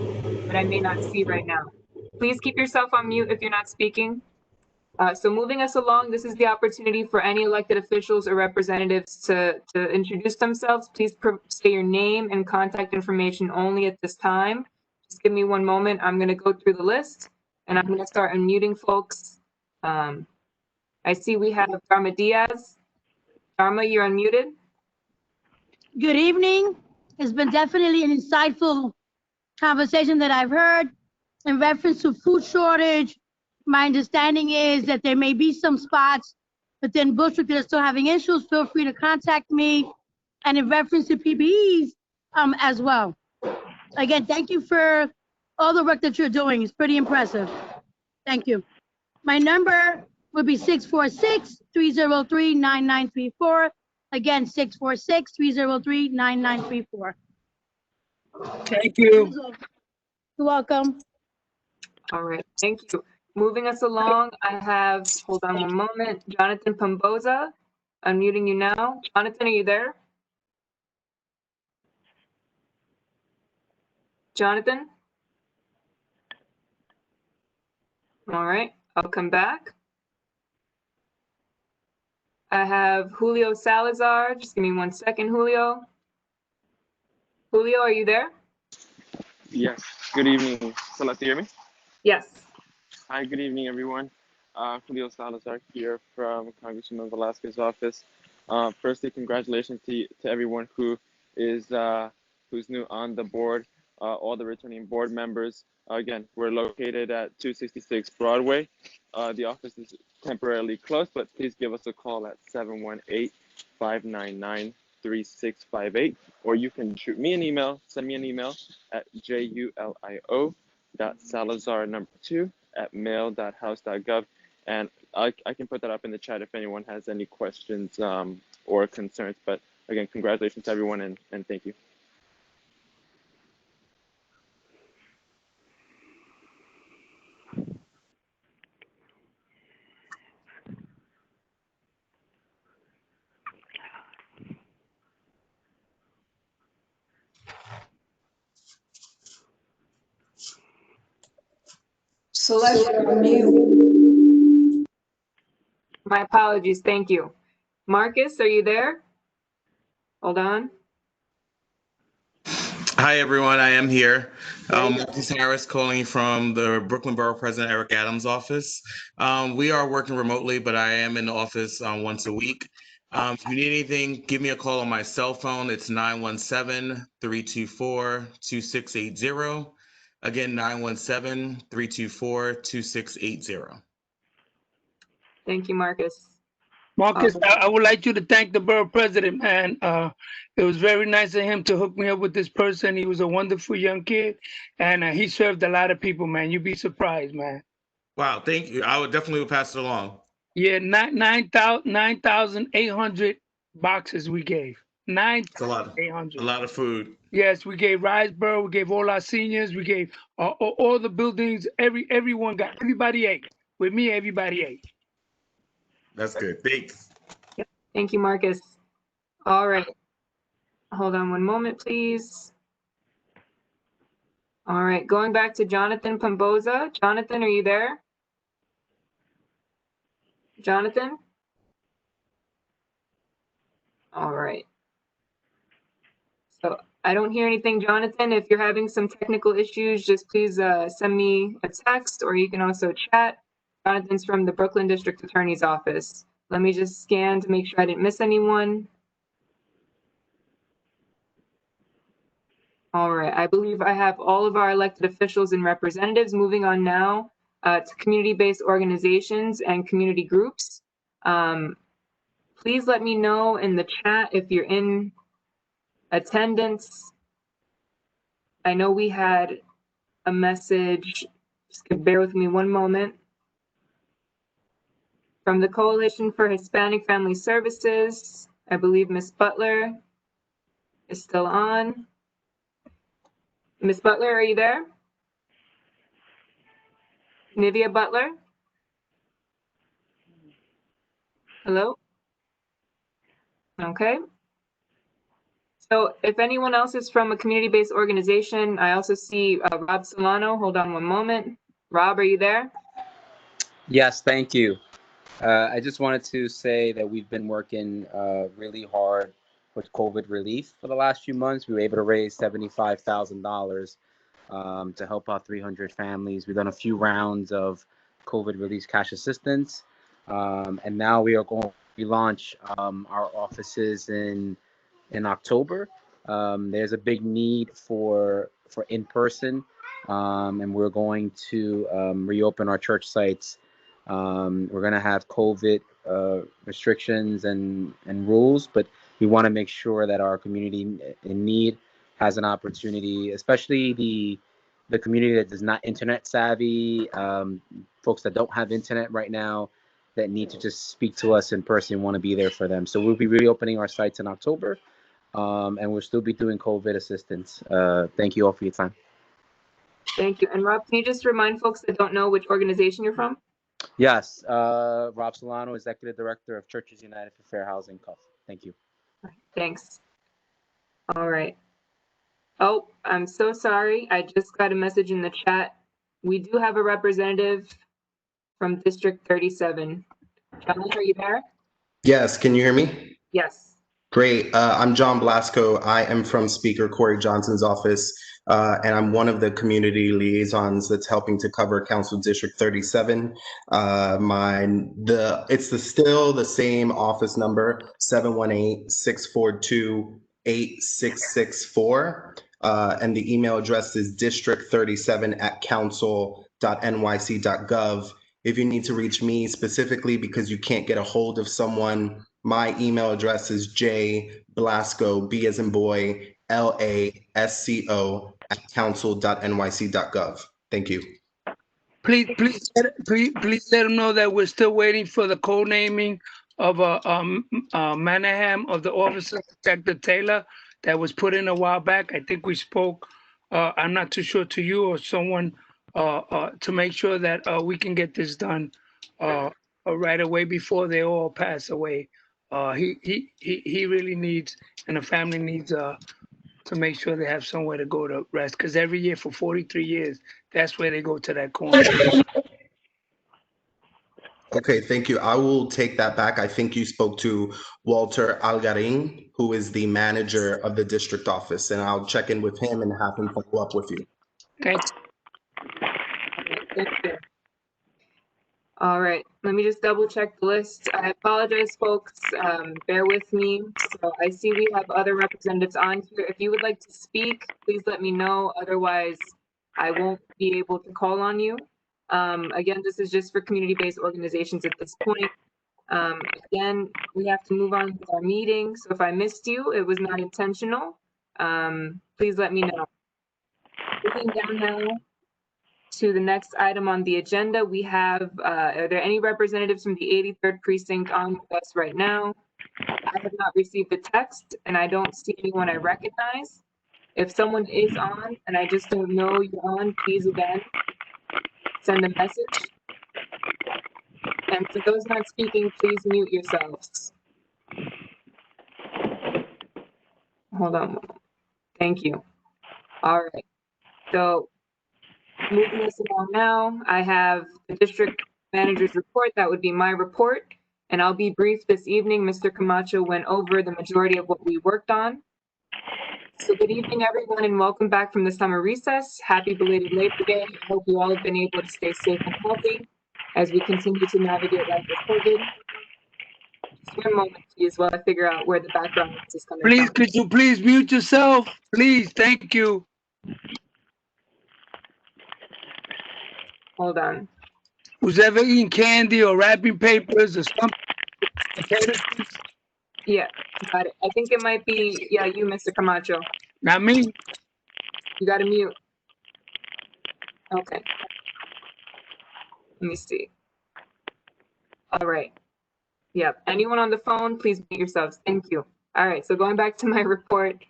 but I may not see right now. Please keep yourself on mute if you're not speaking. So moving us along, this is the opportunity for any elected officials or representatives to introduce themselves. Please say your name and contact information only at this time. Just give me one moment. I'm going to go through the list, and I'm going to start unmuting folks. I see we have Dharma Diaz. Dharma, you're unmuted. Good evening. It's been definitely an insightful conversation that I've heard in reference to food shortage. My understanding is that there may be some spots within Bushwick that are still having issues. Feel free to contact me. And in reference to PPEs as well. Again, thank you for all the work that you're doing. It's pretty impressive. Thank you. My number would be 646-303-9934. Again, 646-303-9934. Thank you. You're welcome. All right, thank you. Moving us along, I have, hold on one moment, Jonathan Pomboza. Unmuting you now. Jonathan, are you there? Jonathan? All right, I'll come back. I have Julio Salazar. Just give me 1 second, Julio. Julio, are you there? Yes. Good evening. Celeste, hear me? Yes. Hi, good evening, everyone. Julio Salazar here from Congressman Velasquez's office. Firstly, congratulations to everyone who is who's new on the board, all the returning board members. Again, we're located at 266 Broadway. The office is temporarily closed, but please give us a call at 718-599-3658, or you can shoot me an email, send me an email at julio.salazar2@mail.house.gov, and I can put that up in the chat if anyone has any questions or concerns. But again, congratulations to everyone, and thank you. Celeste, you're on mute. My apologies. Thank you. Marcus, are you there? Hold on. Hi, everyone. I am here. Marcus Harris calling from the Brooklyn Borough President Eric Adams' office. We are working remotely, but I am in the office once a week. If you need anything, give me a call on my cell phone. It's 917-324-2680. Again, 917-324-2680. Thank you, Marcus. Marcus, I would like you to thank the borough president, man. It was very nice of him to hook me up with this person. He was a wonderful young kid, and he served a lot of people, man. You'd be surprised, man. Wow, thank you. I would definitely pass it along. Yeah, 9,800 boxes we gave. It's a lot 9,800. of food. Yes, we gave Riseboro, we gave all our seniors, we gave all the buildings. Everybody ate. With me, everybody ate. That's good. Thanks. Thank you, Marcus. All right. Hold on one moment, please. All right, going back to Jonathan Pomboza. Jonathan, are you there? Jonathan? All right. So I don't hear anything, Jonathan. If you're having some technical issues, just please send me a text, or you can also chat. Jonathan's from the Brooklyn District Attorney's Office. Let me just scan to make sure I didn't miss anyone. All right, I believe I have all of our elected officials and representatives. Moving on now to community-based organizations and community groups. Please let me know in the chat if you're in attendance. I know we had a message, just bear with me one moment. From the Coalition for Hispanic Family Services, I believe Ms. Butler is still on. Ms. Butler, are you there? Nivea Butler? Hello? Okay. So if anyone else is from a community-based organization, I also see Rob Solano. Hold on one moment. Rob, are you there? Yes, thank you. I just wanted to say that we've been working really hard with COVID relief for the last few months. We were able to raise $75,000 to help out 300 families. We've done a few rounds of COVID relief cash assistance. And now we are going to relaunch our offices in October. There's a big need for in-person, and we're going to reopen our church sites. We're going to have COVID restrictions and rules, but we want to make sure that our community in need has an opportunity, especially the community that is not internet savvy, folks that don't have internet right now, that need to just speak to us in person and want to be there for them. So we'll be reopening our sites in October, and we'll still be doing COVID assistance. Thank you all for your time. Thank you. And Rob, can you just remind folks that don't know which organization you're from? Yes, Rob Solano, Executive Director of Churches United for Fair Housing, CUF. Thank you. Thanks. All right. Oh, I'm so sorry. I just got a message in the chat. We do have a representative from District 37. John, are you there? Yes, can you hear me? Yes. Great. I'm John Blasco. I am from Speaker Corey Johnson's office, and I'm one of the community liaisons that's helping to cover Council District 37. It's still the same office number, 718-642-8664. And the email address is district37@council.nyc.gov. If you need to reach me specifically because you can't get a hold of someone, my email address is jblasco, B as in boy, LASCO @council.nyc.gov. Thank you. Please let them know that we're still waiting for the code naming of Manningham of the Office of Inspector Taylor that was put in a while back. I think we spoke, I'm not too sure, to you or someone to make sure that we can get this done right away before they all pass away. He really needs, and the family needs to make sure they have somewhere to go to rest. Because every year for 43 years, that's where they go to that corner. Okay, thank you. I will take that back. I think you spoke to Walter Algarin, who is the manager of the district office, and I'll check in with him and have him follow up with you. Thanks. Thank you. All right, let me just double check the list. I apologize, folks. Bear with me. So I see we have other representatives on here. If you would like to speak, please let me know. Otherwise, I won't be able to call on you. Again, this is just for community-based organizations at this point. Again, we have to move on with our meeting. So if I missed you, it was not intentional. Please let me know. Moving down now to the next item on the agenda, we have, are there any representatives from the 83rd precinct on with us right now? I have not received a text and I don't see anyone I recognize. If someone is on and I just don't know you're on, please again, send a message. And for those not speaking, please mute yourselves. Hold on. Thank you. All right. So moving this along now, I have the district manager's report. That would be my report. And I'll be brief this evening. Mr. Camacho went over the majority of what we worked on. So good evening, everyone, and welcome back from the summer recess. Happy belated Labor Day. I hope you all have been able to stay safe and healthy as we continue to navigate life with COVID. Just one moment, please, while I figure out where the background noise is coming Please, from. could you please mute yourself? Please, thank you. Hold on. Who's ever eating candy or wrapping papers or something? Yeah, got it. I think it might be, yeah, you, Mr. Camacho. Not me. You got to mute. Okay. Let me see. All right. Yep. Anyone on the phone, please mute yourselves. Thank you. All right. So going back to my report,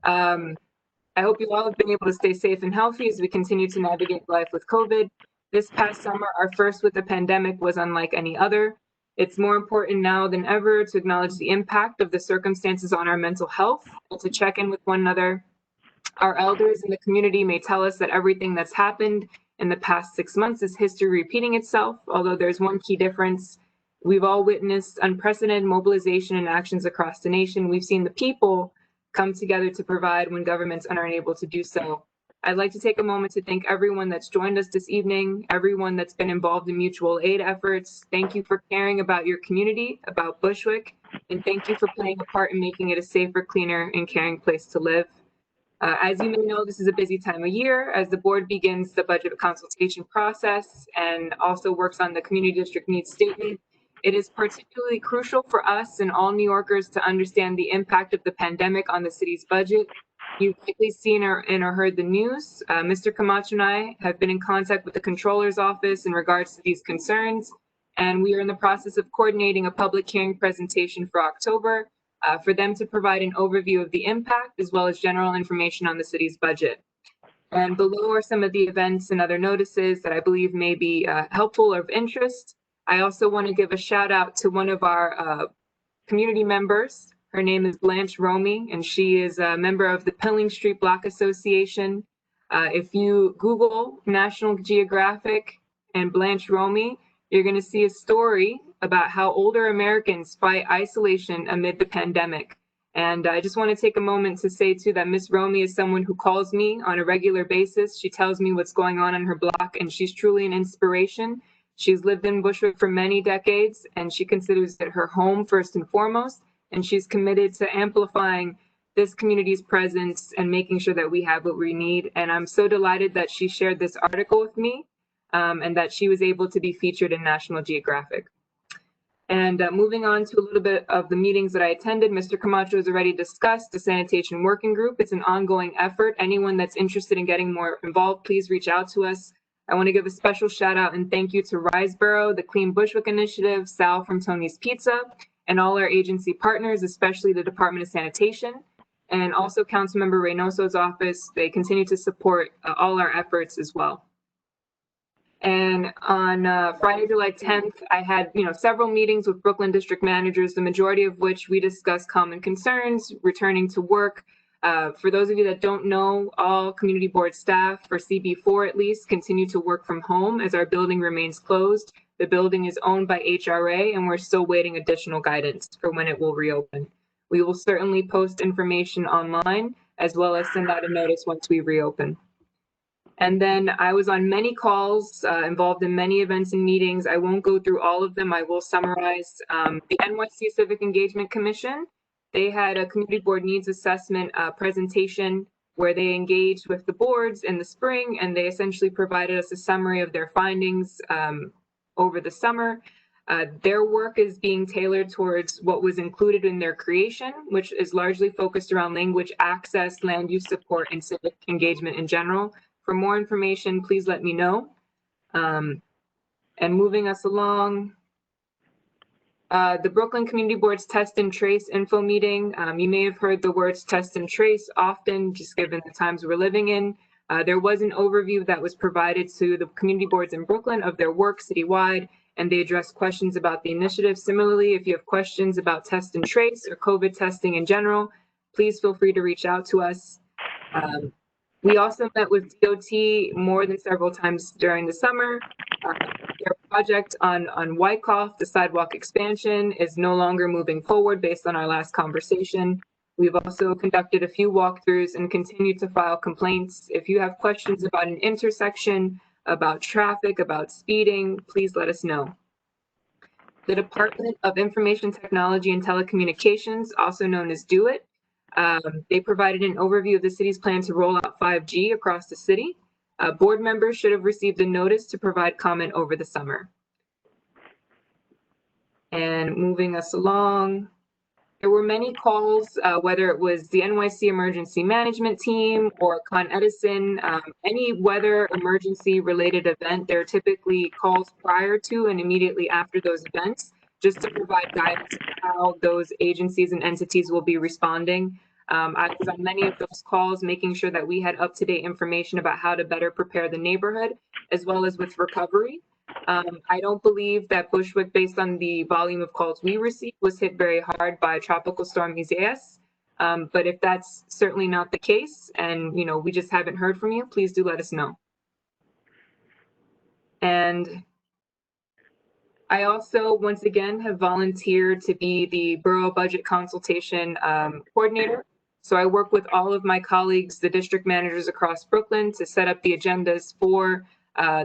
I hope you all have been able to stay safe and healthy as we continue to navigate life with COVID. This past summer, our first with the pandemic was unlike any other. It's more important now than ever to acknowledge the impact of the circumstances on our mental health and to check in with one another. Our elders in the community may tell us that everything that's happened in the past 6 months is history repeating itself, although there's one key difference. We've all witnessed unprecedented mobilization and actions across the nation. We've seen the people come together to provide when governments are unable to do so. I'd like to take a moment to thank everyone that's joined us this evening, everyone that's been involved in mutual aid efforts. Thank you for caring about your community, about Bushwick, and thank you for playing a part in making it a safer, cleaner, and caring place to live. As you may know, this is a busy time of year as the board begins the budget consultation process and also works on the community district needs statement. It is particularly crucial for us and all New Yorkers to understand the impact of the pandemic on the city's budget. You've likely seen or heard the news. Mr. Camacho and I have been in contact with the Controller's Office in regards to these concerns, and we are in the process of coordinating a public hearing presentation for October for them to provide an overview of the impact as well as general information on the city's budget. And below are some of the events and other notices that I believe may be helpful or of interest. I also want to give a shout out to one of our community members. Her name is Blanche Romy, and she is a member of the Pilling Street Block Association. If you Google National Geographic and Blanche Romy, you're going to see a story about how older Americans fight isolation amid the pandemic. And I just want to take a moment to say, too, that Miss Romy is someone who calls me on a regular basis. She tells me what's going on her block, and she's truly an inspiration. She's lived in Bushwick for many decades, and she considers it her home first and foremost. And she's committed to amplifying this community's presence and making sure that we have what we need. And I'm so delighted that she shared this article with me and that she was able to be featured in National Geographic. And moving on to a little bit of the meetings that I attended, Mr. Camacho has already discussed the sanitation working group. It's an ongoing effort. Anyone that's interested in getting more involved, please reach out to us. I want to give a special shout out and thank you to Riseboro, the Clean Bushwick Initiative, Sal from Tony's Pizza, and all our agency partners, especially the Department of Sanitation, and also Councilmember Reynoso's office. They continue to support all our efforts as well. And on Friday, July 10th, I had several meetings with Brooklyn district managers, the majority of which we discussed common concerns, returning to work, For those of you that don't know, all community board staff, for CB4 at least, continue to work from home as our building remains closed. The building is owned by HRA, and we're still waiting additional guidance for when it will reopen. We will certainly post information online, as well as send out a notice once we reopen. And then I was on many calls, involved in many events and meetings. I won't go through all of them. I will summarize. The NYC Civic Engagement Commission, they had a community board needs assessment presentation where they engaged with the boards in the spring, and they essentially provided us a summary of their findings over the summer. Their work is being tailored towards what was included in their creation, which is largely focused around language access, land use support, and civic engagement in general. For more information, please let me know. And moving us along, the Brooklyn Community Board's Test and Trace info meeting. You may have heard the words test and trace often, just given the times we're living in. There was an overview that was provided to the community boards in Brooklyn of their work citywide, and they addressed questions about the initiative. Similarly, if you have questions about test and trace or COVID testing in general, please feel free to reach out to us. We also met with DOT more than several times during the summer. Their project on Wyckoff, the sidewalk expansion, is no longer moving forward based on our last conversation. We've also conducted a few walkthroughs and continue to file complaints. If you have questions about an intersection, about traffic, about speeding, please let us know. The Department of Information Technology and Telecommunications, also known as DO-IT, they provided an overview of the city's plan to roll out 5G across the city. Board members should have received a notice to provide comment over the summer. And moving us along, there were many calls, whether it was the NYC Emergency Management Team or Con Edison, any weather emergency related event, there are typically calls prior to and immediately after those events, just to provide guidance on how those agencies and entities will be responding. I was on many of those calls, making sure that we had up-to-date information about how to better prepare the neighborhood, as well as with recovery. I don't believe that Bushwick, based on the volume of calls we received, was hit very hard by Tropical Storm Isaias. But if that's certainly not the case, and we just haven't heard from you, please do let us know. And I also, once again, have volunteered to be the Borough Budget Consultation Coordinator. So I work with all of my colleagues, the district managers across Brooklyn, to set up the agendas for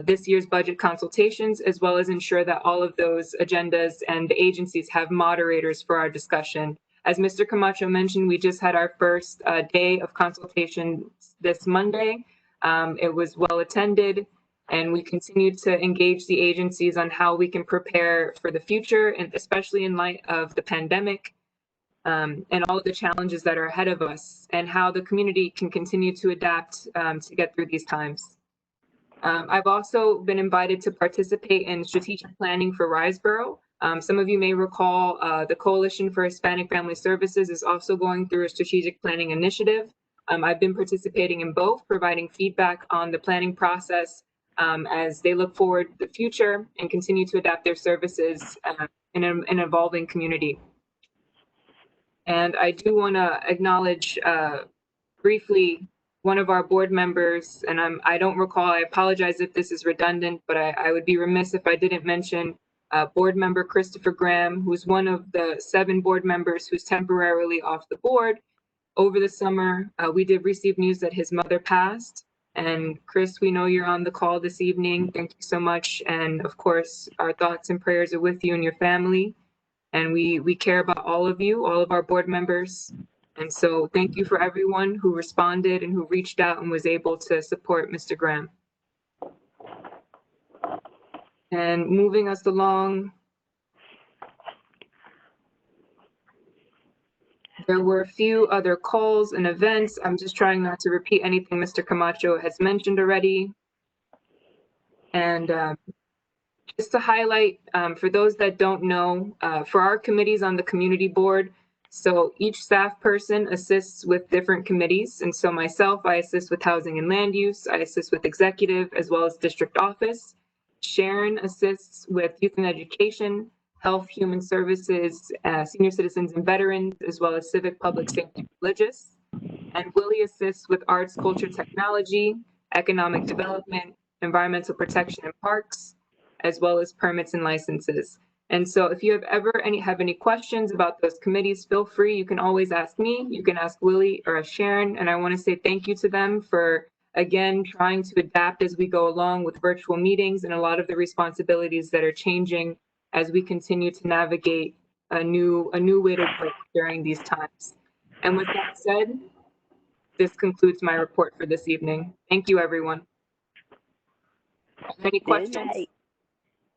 this year's budget consultations, as well as ensure that all of those agendas and the agencies have moderators for our discussion. As Mr. Camacho mentioned, we just had our first day of consultation this Monday. It was well attended, and we continue to engage the agencies on how we can prepare for the future, and especially in light of the pandemic. And all of the challenges that are ahead of us, and how the community can continue to adapt to get through these times. I've also been invited to participate in strategic planning for Riseboro. Some of you may recall the Coalition for Hispanic Family Services is also going through a strategic planning initiative. I've been participating in both, providing feedback on the planning process as they look forward to the future and continue to adapt their services in an evolving community. And I do want to acknowledge briefly one of our board members, and I don't recall, I apologize if this is redundant, but I would be remiss if I didn't mention board member Christopher Graham, who's one of the 7 board members who's temporarily off the board. Over the summer, we did receive news that his mother passed. And Chris, we know you're on the call this evening. Thank you so much. And of course, our thoughts and prayers are with you and your family. And we care about all of you, all of our board members. And so thank you for everyone who responded and who reached out and was able to support Mr. Graham. And moving us along, there were a few other calls and events. I'm just trying not to repeat anything Mr. Camacho has mentioned already. And just to highlight, for those that don't know, for our committees on the community board, so each staff person assists with different committees. And so myself, I assist with housing and land use. I assist with executive as well as district office. Sharon assists with youth and education, health, human services, senior citizens and veterans, as well as civic, public safety, and religious. And Willie assists with arts, culture, technology, economic development, environmental protection and parks, as well as permits and licenses. And so if you have any questions about those committees, feel free. You can always ask me. You can ask Willie or Sharon. And I want to say thank you to them for, again, trying to adapt as we go along with virtual meetings and a lot of the responsibilities that are changing as we continue to navigate a new way to work during these times. And with that said, this concludes my report for this evening. Thank you, everyone. Any questions? Good night.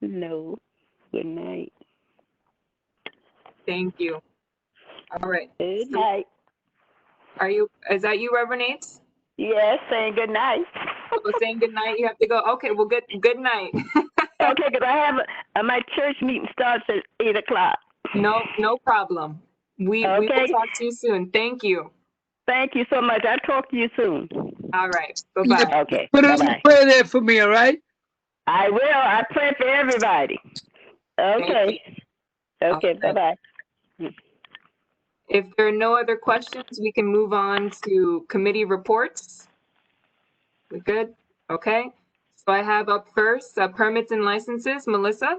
No. Good night. Thank you. All right. Good night. Is that you, Reverend Nates? Yes, saying good night. Oh, saying good night, you have to go. Okay, well, good night. Okay, because I have my church meeting starts at 8 o'clock. No problem. We will talk to you soon. Thank you. Thank you so much. I'll talk to you soon. All right. Bye-bye. Okay. Put in Bye-bye. prayer there for me, all right? I will. I pray for everybody. Okay. Okay, bye-bye. If there are no other questions, we can move on to committee reports. We good? Okay. So I have up first permits and licenses. Melissa?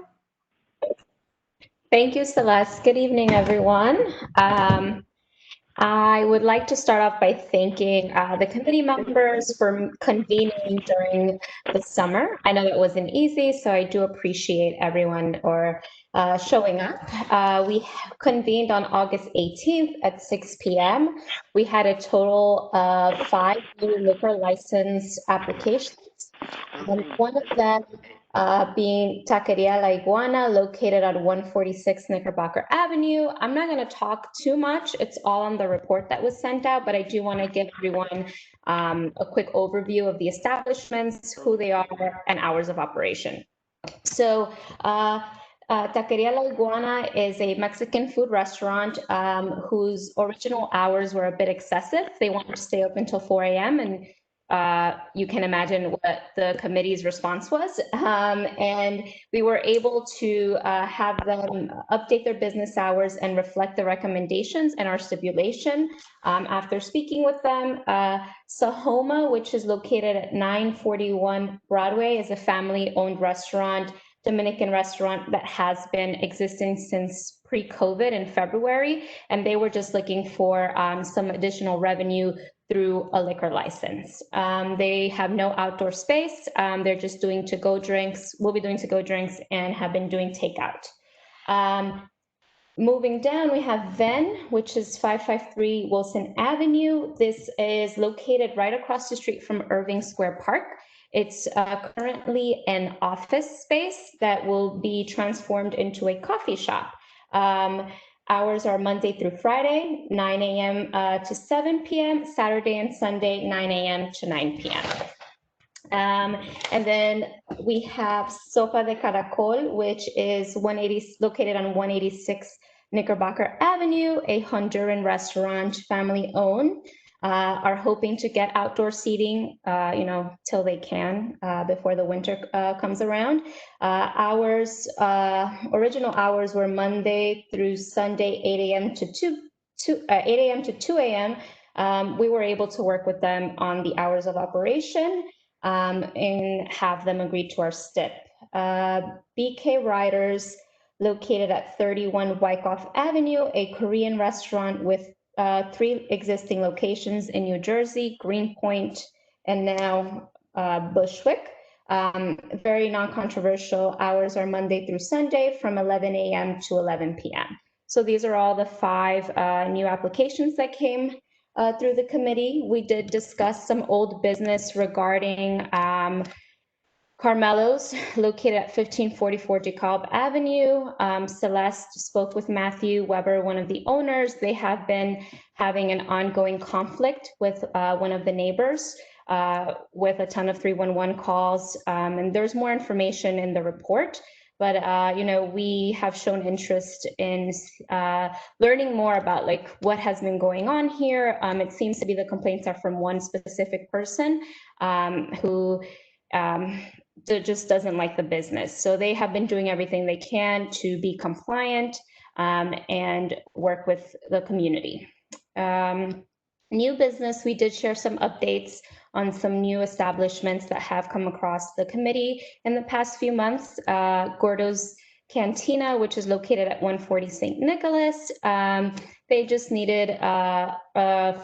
Thank you, Celeste. Good evening, everyone. I would like to start off by thanking the committee members for convening during the summer. I know it wasn't easy, so I do appreciate everyone showing up. We convened on August 18th at 6 p.m. We had a total of 5 new liquor license applications. And one of them being Taqueria La Iguana, located at 146 Knickerbocker Avenue. I'm not going to talk too much. It's all on the report that was sent out, but I do want to give everyone a quick overview of the establishments, who they are, and hours of operation. So Taqueria La Iguana is a Mexican food restaurant whose original hours were a bit excessive. They wanted to stay open until 4 a.m. and you can imagine what the committee's response was. And we were able to have them update their business hours and reflect the recommendations and our stipulation. After speaking with them, Sahoma, which is located at 941 Broadway, is a family-owned restaurant, Dominican restaurant that has been existing since pre-COVID in February. And they were just looking for some additional revenue through a liquor license. They have no outdoor space. They're just doing to-go drinks, will be doing to-go drinks, and have been doing takeout. Moving down, we have Venn, which is 553 Wilson Avenue. This is located right across the street from Irving Square Park. It's currently an office space that will be transformed into a coffee shop. Hours are Monday through Friday, 9 a.m. To 7 p.m., Saturday and Sunday, 9 a.m. to 9 p.m. And then we have Sopa de Caracol, which is located on 186 Knickerbocker Avenue, a Honduran restaurant, family-owned. Are hoping to get outdoor seating, till they can before the winter comes around. Original hours were Monday through Sunday, 8 a.m. to 2 a.m. We were able to work with them on the hours of operation and have them agree to our stip. BK Riders, located at 31 Wyckoff Avenue, a Korean restaurant with 3 existing locations in New Jersey, Greenpoint, and now Bushwick. Very non-controversial. Hours are Monday through Sunday from 11 a.m. to 11 p.m. So these are all the 5 new applications that came through the committee. We did discuss some old business regarding Carmelo's, located at 1544 DeKalb Avenue. Celeste spoke with Matthew Weber, one of the owners. They have been having an ongoing conflict with one of the neighbors with a ton of 311 calls. And there's more information in the report. But, we have shown interest in learning more about what has been going on here. It seems to be the complaints are from one specific person who just doesn't like the business. So they have been doing everything they can to be compliant and work with the community. New business, we did share some updates on some new establishments that have come across the committee in the past few months. Gordo's Cantina, which is located at 140 St. Nicholas. They just needed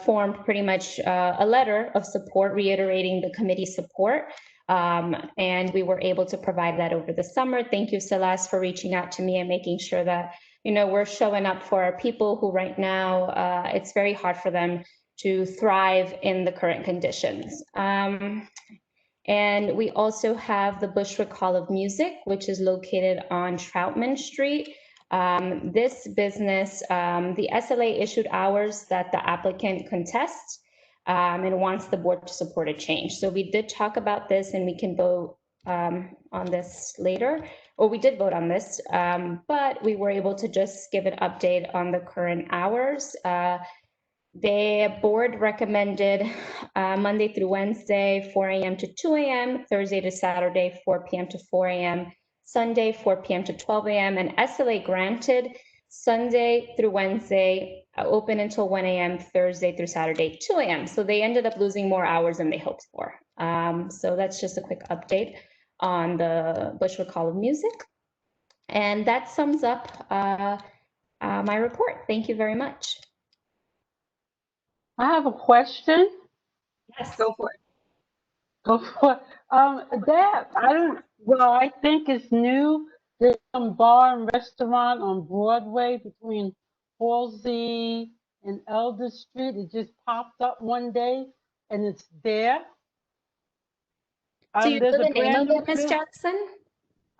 formed pretty much a letter of support reiterating the committee support. And we were able to provide that over the summer. Thank you, Celeste, for reaching out to me and making sure that, you know, we're showing up for our people who right now, it's very hard for them to thrive in the current conditions. And we also have the Bushwick Hall of Music, which is located on Troutman Street. This business, the SLA issued hours that the applicant contests and wants the board to support a change. So we did talk about this and we can vote on this later, or we did vote on this, but we were able to just give an update on the current hours. The board recommended Monday through Wednesday, 4 a.m. to 2 a.m., Thursday to Saturday, 4 p.m. to 4 a.m., Sunday, 4 p.m. to 12 a.m., and SLA granted Sunday through Wednesday, open until 1 a.m., Thursday through Saturday, 2 a.m. So they ended up losing more hours than they hoped for. So that's just a quick update on the Bushwick Hall of Music. And that sums up my report. Thank you very much. I have a question. Yes. Go for it. Go for it. I think it's new. There's some bar and restaurant on Broadway between Halsey and Elder Street. It just popped up one day and it's there. Do you know There's the a name brand of new it, Ms. buil- Jackson?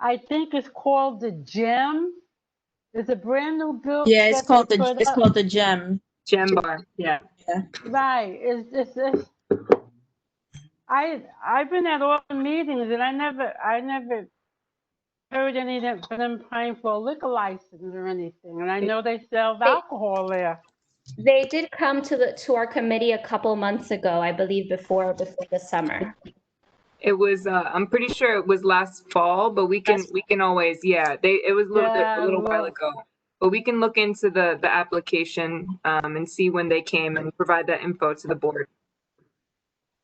I think it's called the Gem. It's a brand new building. Yeah, it's called the Gem. Gem Bar. Yeah. Right. I've been at all the meetings and I never heard any of them applying for a liquor license or anything. And I know they sell alcohol there. They did come to our committee a couple months ago, I believe, before the summer. It was, I'm pretty sure it was last fall, but we can always, it was a little while ago. But we can look into the application and see when they came and provide that info to the board.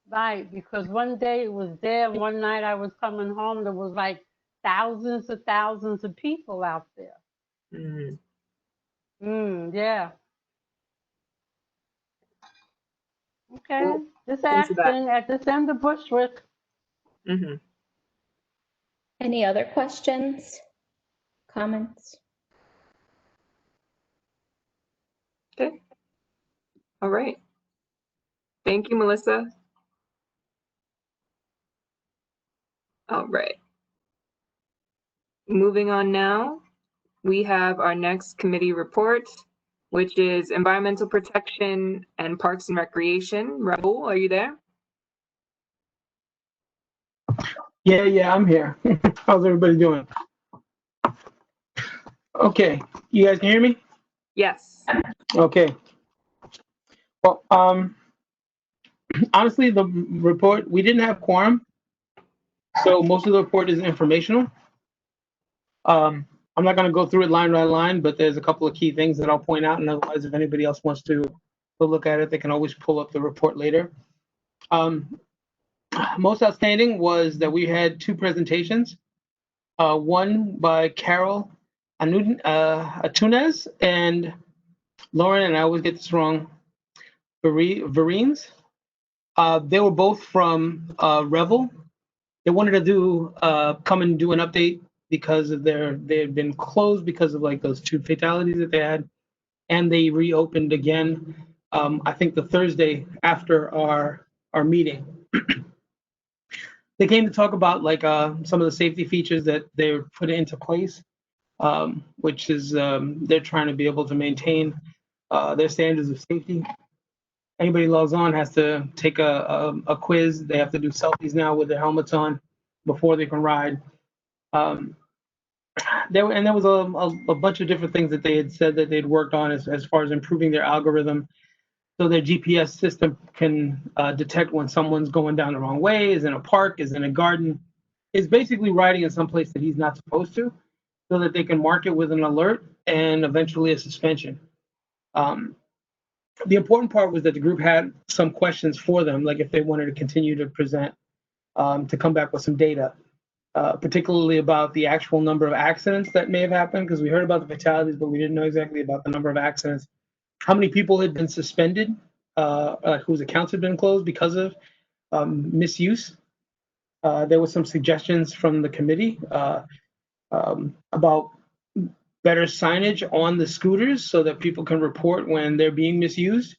Right, because one day it was there, and one night I was coming home, there was like thousands of people out there. Yeah. Okay, Well, this into that. action at this end of Bushwick. Any other questions, comments? Okay. All right. Thank you, Melissa. All right. Moving on now, we have our next committee report, which is Environmental Protection and Parks and Recreation. Raul, are you there? Yeah, I'm here. How's everybody doing? Okay, you guys can hear me? Yes. Okay. Well, honestly, the report, we didn't have quorum, so most of the report is informational. I'm not going to go through it line by line, but there's a couple of key things that I'll point out, and otherwise, if anybody else wants to look at it, they can always pull up the report later. Most outstanding was that we had two presentations, one by Carol Atunes and Lauren, and I always get this wrong, Verines. They were both from Revel. They wanted to come and do an update because of they had been closed because of like those two fatalities that they had, and they reopened again. I think the Thursday after our meeting. They came to talk about like some of the safety features that they're putting into place, which is they're trying to be able to maintain their standards of safety. Anybody logs on has to take a quiz. They have to do selfies now with their helmets on before they can ride. There was a bunch of different things that they had said that they'd worked on as far as improving their algorithm, so their GPS system can detect when someone's going down the wrong way, is in a park, is in a garden, is basically riding in some place that he's not supposed to, so that they can mark it with an alert and eventually a suspension. The important part was that the group had some questions for them, like if they wanted to continue to present, to come back with some data, particularly about the actual number of accidents that may have happened, because we heard about the fatalities, but we didn't know exactly about the number of accidents. How many people had been suspended, whose accounts had been closed because of misuse. There were some suggestions from the committee about better signage on the scooters so that people can report when they're being misused.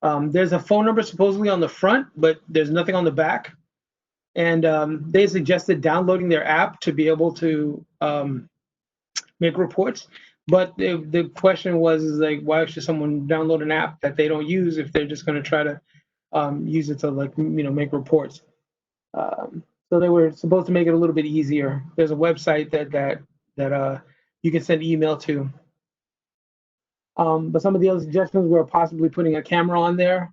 There's a phone number supposedly on the front, but there's nothing on the back. And they suggested downloading their app to be able to make reports. But the question was, is like, why should someone download an app that they don't use if they're just going to try to use it to, like, you know, make reports? So they were supposed to make it a little bit easier. There's a website that you can send email to. But some of the other suggestions were possibly putting a camera on there.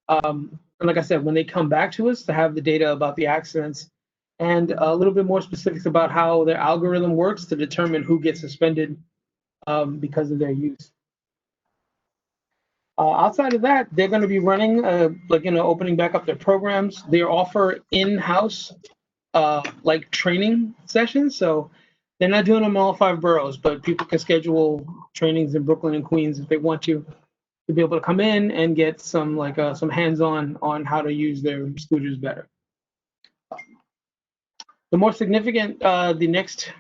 And like I said, when they come back to us, to have the data about the accidents and a little bit more specifics about how their algorithm works to determine who gets suspended because of their use. Outside of that, they're going to be running, opening back up their programs. They offer in-house like training sessions. So they're not doing them in all 5 boroughs, but people can schedule trainings in Brooklyn and Queens if they want to be able to come in and get some some hands-on on how to use their scooters better. The more significant, the next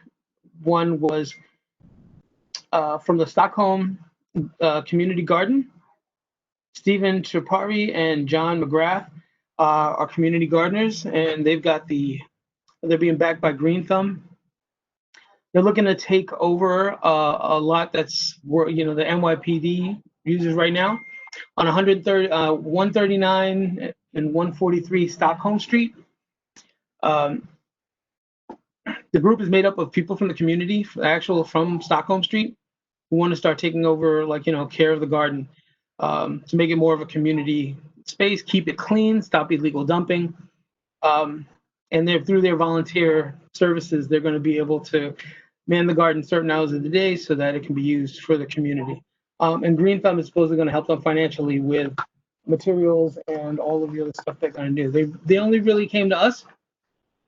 one was from the Stockholm Community Garden. Stephen Tripari and John McGrath are community gardeners, and they're being backed by Green Thumb. They're looking to take over a lot that's the NYPD uses right now on 139 and 143 Stockholm Street. The group is made up of people from the community, from Stockholm Street, who want to start taking over, care of the garden, to make it more of a community space, keep it clean, stop illegal dumping. And through their volunteer services, they're going to be able to man the garden certain hours of the day so that it can be used for the community. And Green Thumb is supposedly going to help them financially with materials and all of the other stuff they're going to do. They only really came to us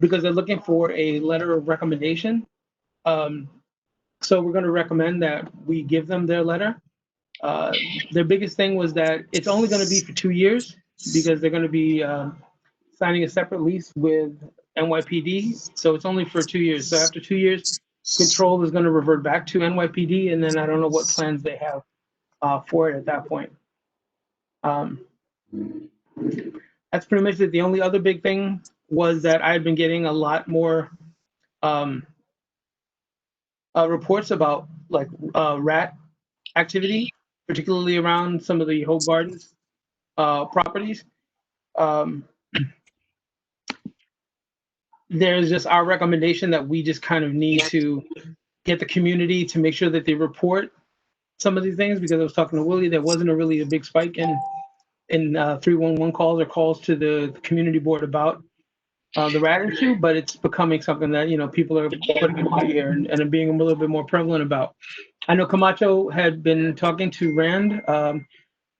because they're looking for a letter of recommendation. So we're going to recommend that we give them their letter. Their biggest thing was that it's only going to be for 2 years because they're going to be signing a separate lease with NYPD. So it's only for 2 years. So after 2 years, control is going to revert back to NYPD, and then I don't know what plans they have for it at that point. That's pretty much it. The only other big thing was that I had been getting a lot more reports about rat activity, particularly around some of the Hope Gardens properties. There's just our recommendation that we just kind of need to get the community to make sure that they report some of these things, because I was talking to Willie, there wasn't really a big spike in 311 calls or calls to the community board about the rat issue, but it's becoming something that people are putting in here and being a little bit more prevalent about. I know Camacho had been talking to RAND,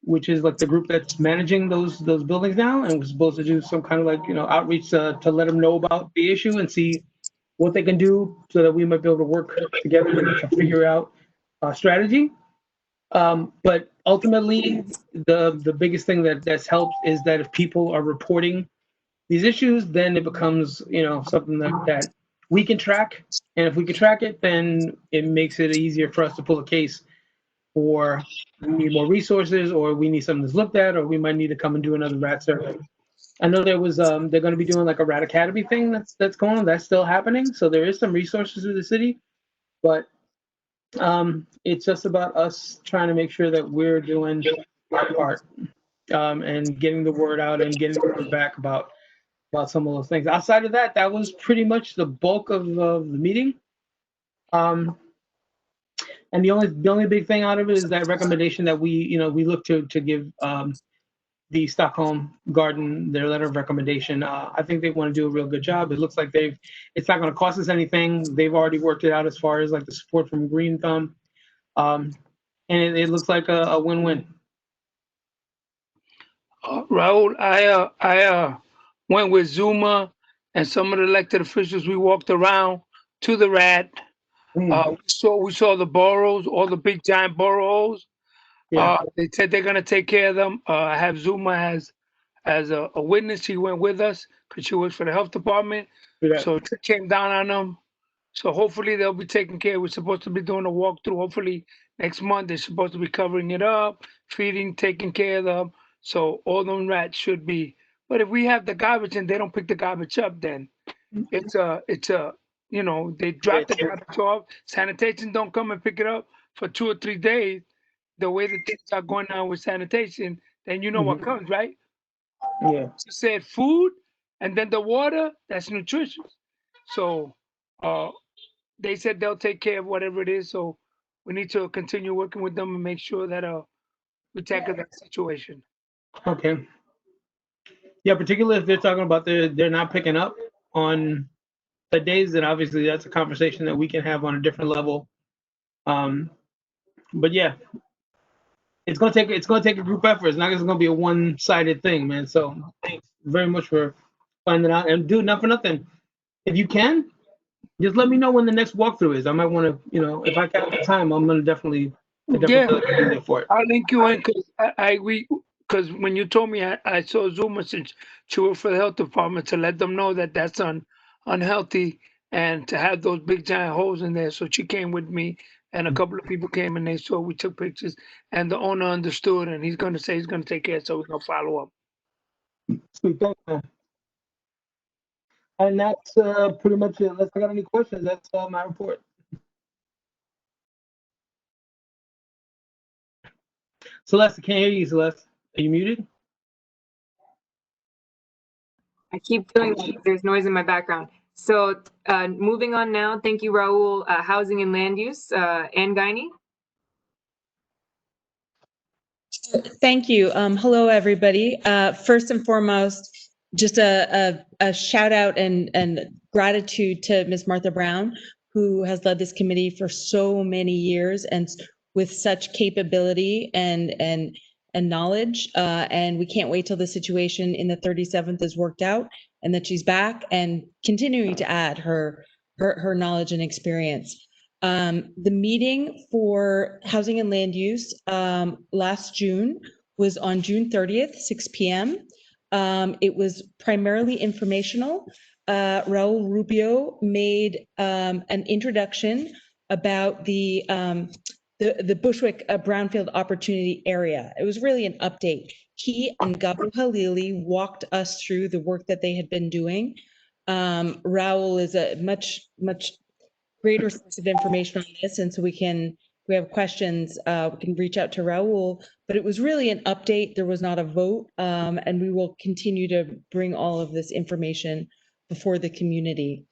which is like the group that's managing those buildings now, and was supposed to do some kind of outreach to let them know about the issue and see what they can do so that we might be able to work together to figure out a strategy. But ultimately, the biggest thing that's helped is that if people are reporting these issues, then it becomes something that we can track, and if we can track it, then it makes it easier for us to pull a case for we need more resources, or we need something that's looked at, or we might need to come and do another rat survey. I know there was they're going to be doing like a rat academy thing that's going on. That's still happening, so there is some resources through the city, but it's just about us trying to make sure that we're doing our part and getting the word out and getting the word back about some of those things. Outside of that, that was pretty much the bulk of the meeting. And the only big thing out of it is that recommendation that we look to give the Stockholm Garden their letter of recommendation. I think they want to do a real good job. It looks like it's not going to cost us anything. They've already worked it out as far as like the support from Green Thumb. And it looks like a win-win. Raul, I went with Zuma and some of the elected officials. We walked around to the rat. We saw the burrows, all the big giant burrows. Yeah. They said they're gonna take care of them. I have Zuma as a witness. She went with us because she works for the health department. Yeah. So she came down on them. So hopefully they'll be taken care. We're supposed to be doing a walkthrough. Hopefully next month they're supposed to be covering it up, feeding, taking care of them. So all them rats should be. But if we have the garbage and they don't pick the garbage up, then it's a they drop the garbage off. Sanitation don't come and pick it up for 2 or 3 days. The way the things are going on with sanitation, then you know what comes, right? Yeah. She said food and then the water, that's nutritious. So they said they'll take care of whatever it is. So we need to continue working with them and make sure that we tackle that situation. Okay. Yeah, particularly if they're talking about they're not picking up on the days, then obviously that's a conversation that we can have on a different level. But yeah, it's gonna take a group effort. It's not just gonna be a one-sided thing, man. So thanks very much for finding out. And dude, not for nothing. If you can, just let me know when the next walkthrough is. I might want to, if I got the time, I'm gonna definitely be there for it. I'll link you in because when you told me I saw Zuma since she worked for the health department to let them know that that's unhealthy and to have those big giant holes in there. So she came with me and a couple of people came and they saw, we took pictures and the owner understood and he's going to say he's going to take care. So we're going to follow up. Sweet, thanks, man. And that's pretty much it. Unless I got any questions, that's my report. Celeste, I can't hear you, Celeste. Are you muted? I keep doing that because there's noise in my background. So moving on now, thank you, Raul. Housing and land use, Ann Guiney. Thank you. Hello, everybody. First and foremost, just a shout out and gratitude to Ms. Martha Brown, who has led this committee for so many years and with such capability and knowledge. And we can't wait till the situation in the 37th is worked out and that she's back and continuing to add her knowledge and experience. The meeting for housing and land use last June was on June 30th, 6 p.m. It was primarily informational. Raul Rubio made an introduction about the Bushwick Brownfield Opportunity Area. It was really an update. He and Gabo Halili walked us through the work that they had been doing. Raul is a much greater source of information on this, and so we have questions, we can reach out to Raul, but it was really an update. There was not a vote, and we will continue to bring all of this information before the community.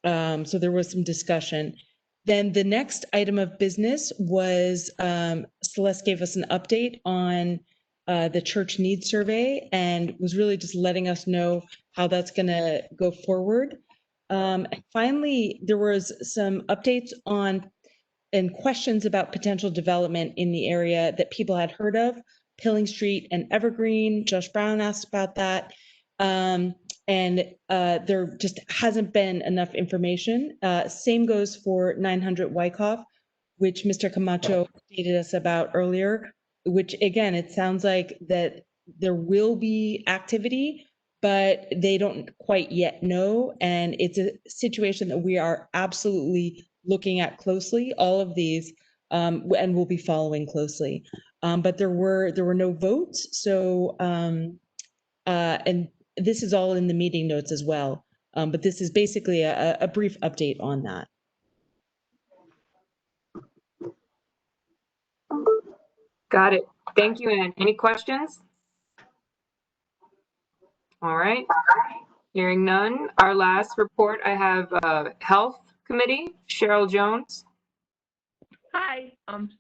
So there was some discussion. Then the next item of business was Celeste gave us an update on the church needs survey and was really just letting us know how that's going to go forward. And finally, there was some updates on and questions about potential development in the area that people had heard of, Pilling Street and Evergreen. Josh Brown asked about that. And there just hasn't been enough information. Same goes for 900 Wyckoff, which Mr. Camacho stated us about earlier, which again, it sounds like that there will be activity, but they don't quite yet know. And it's a situation that we are absolutely looking at closely, all of these, and we'll be following closely. But there were no votes. So, and this is all in the meeting notes as well. But this is basically a brief update on that. Got it. Thank you, Ann. Any questions? All right. Hearing none. Our last report, I have Health Committee, Cheryl Jones. Hi.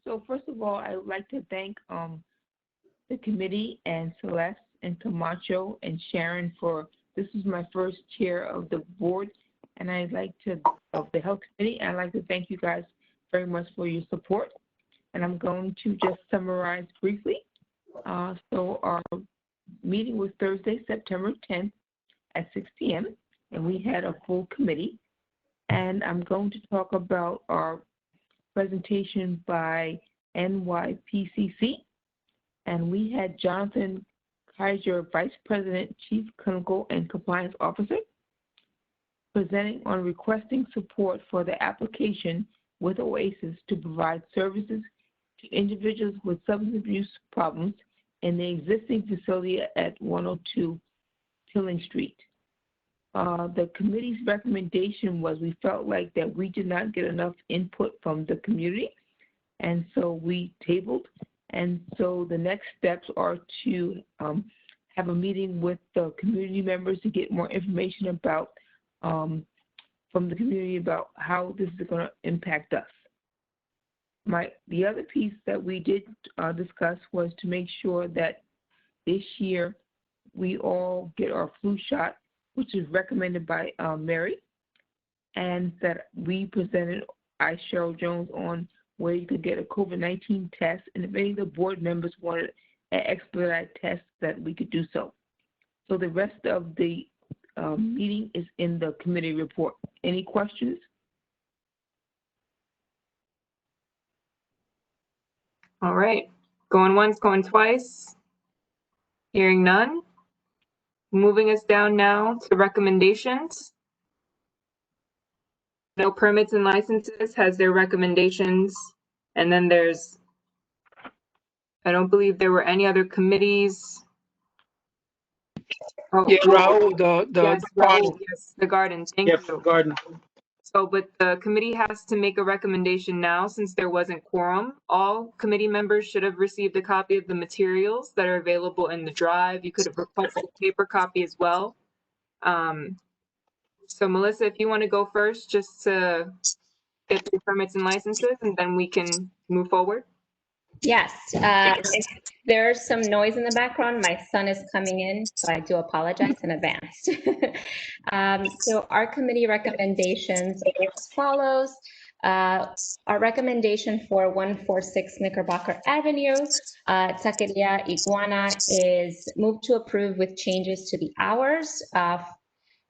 So first of all, I would like to thank the committee and Celeste and Camacho and Sharon for, this is my first chair of the board, and I'd like to, of the Health Committee, I'd like to thank you guys very much for your support. And I'm going to just summarize briefly. So our meeting was Thursday, September 10th at 6 p.m. and we had a full committee. And I'm going to talk about our presentation by NYPCC. And we had Jonathan Kaiser, Vice President, Chief Clinical and Compliance Officer, presenting on requesting support for the application with OASIS to provide services to individuals with substance abuse problems in the existing facility at 102 Tilling Street. The committee's recommendation was we felt like that we did not get enough input from the community, and so we tabled. And so the next steps are to have a meeting with the community members to get more information about from the community about how this is going to impact us. The other piece that we did discuss was to make sure that this year we all get our flu shot, which is recommended by Mary, and that we presented Cheryl Jones on where you could get a COVID-19 test, and if any of the board members wanted an expedited test, that we could do so. So the rest of the meeting is in the committee report. Any questions? All right, going once, going twice. Hearing none. Moving us down now to recommendations. No permits and licenses has their recommendations. And then there's, I don't believe there were any other committees. Oh, Yeah, Raul, yes, garden. Raul, yes, the garden, thank Yeah, you. garden. So, but the committee has to make a recommendation now since there wasn't quorum. All committee members should have received a copy of the materials that are available in the drive. You could have requested a paper copy as well. So Melissa, if you want to go first, just to get the permits and licenses, and then we can move forward. Yes, if there's some noise in the background, my son is coming in, so I do apologize in advance. So our committee recommendations are as follows. Our recommendation for 146 Knickerbocker Avenue, Taqueria Iguana, is moved to approve with changes to the hours of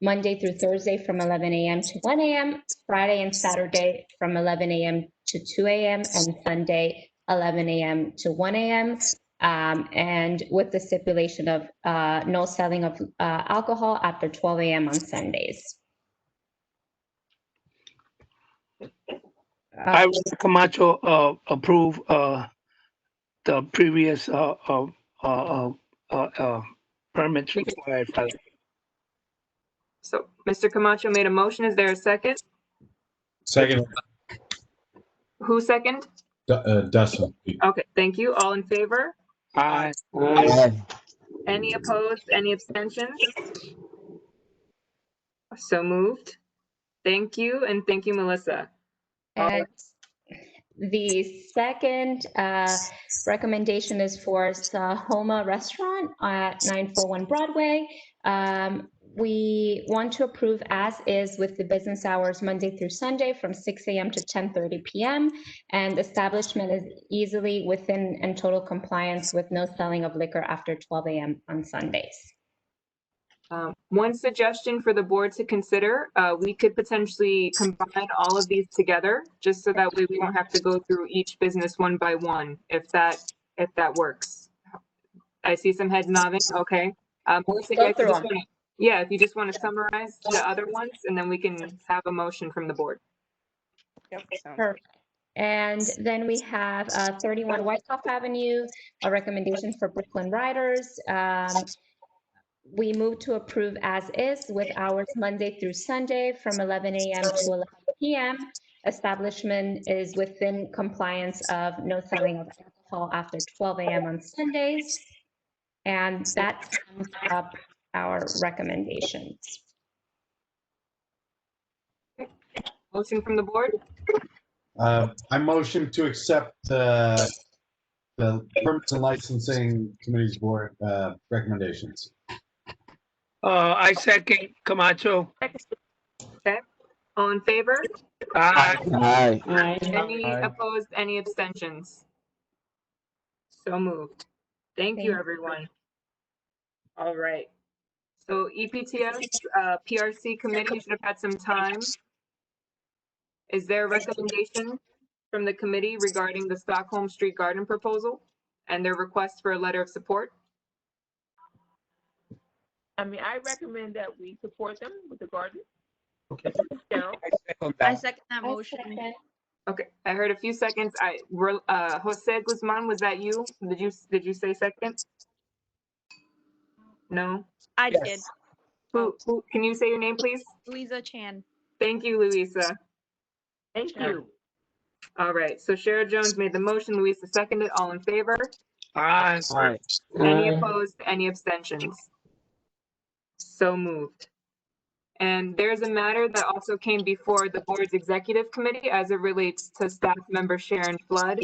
Monday through Thursday from 11 a.m. to 1 a.m., Friday and Saturday from 11 a.m. to 2 a.m., and Sunday 11 a.m. to 1 a.m., and with the stipulation of no selling of alcohol after 12 a.m. on Sundays. I, Camacho, approve the previous permits required. So Mr. Camacho made a motion. Is there a second? Second. Who second? Dustin. Okay, thank you. All in favor? Aye. Any opposed? Any abstentions? So moved. Thank you, and thank you, Melissa. And the second recommendation is for Sahoma Restaurant at 941 Broadway. We want to approve as is with the business hours Monday through Sunday from 6 a.m. to 10:30 p.m. And the establishment is easily within and total compliance with no selling of liquor after 12 a.m. on Sundays. One suggestion for the board to consider, we could potentially combine all of these together, just so that way we don't have to go through each business one by one, if that works. I see some heads nodding. Okay. Melissa, if you just want to summarize the other ones, and then we can have a motion from the board. Perfect. And then we have 31 Wyckoff Avenue, a recommendation for Brooklyn Riders. We move to approve as is with hours Monday through Sunday from 11 a.m. to 11 p.m. Establishment is within compliance of no selling of alcohol after 12 a.m. on Sundays. And that sums up our recommendations. Motion from the board? I motion to accept the permits and licensing committee's board recommendations. I second Camacho. Okay. All in favor? Aye. Any opposed? Any abstentions? So moved. Thank you, everyone. All right. So EPTS, PRC committee should have had some time. Is there a recommendation from the committee regarding the Stockholm Street Garden proposal and their request for a letter of support? I mean, I recommend that we support them with the garden. Okay. Cheryl? I second that I motion. second. Okay, I heard a few seconds. Jose Guzman, was that you? Did you say second? No? I Yes. did. Who, can you say your name, please? Louisa Chan. Thank you, Louisa. Thank you. All right, so Shara Jones made the motion, Louisa seconded. All in favor? Aye. Any opposed, any abstentions? So moved. And there's a matter that also came before the board's executive committee as it relates to staff member Sharon Flood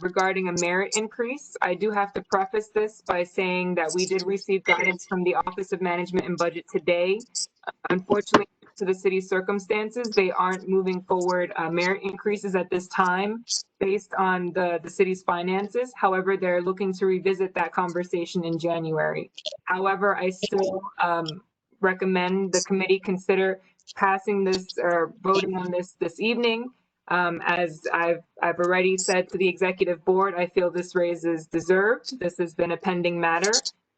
regarding a merit increase. I do have to preface this by saying that we did receive guidance from the Office of Management and Budget today. Unfortunately, to the city's circumstances, they aren't moving forward merit increases at this time based on the city's finances. However, they're looking to revisit that conversation in January. However, I still recommend the committee consider passing this or voting on this evening. As I've already said to the executive board, I feel this raise is deserved. This has been a pending matter,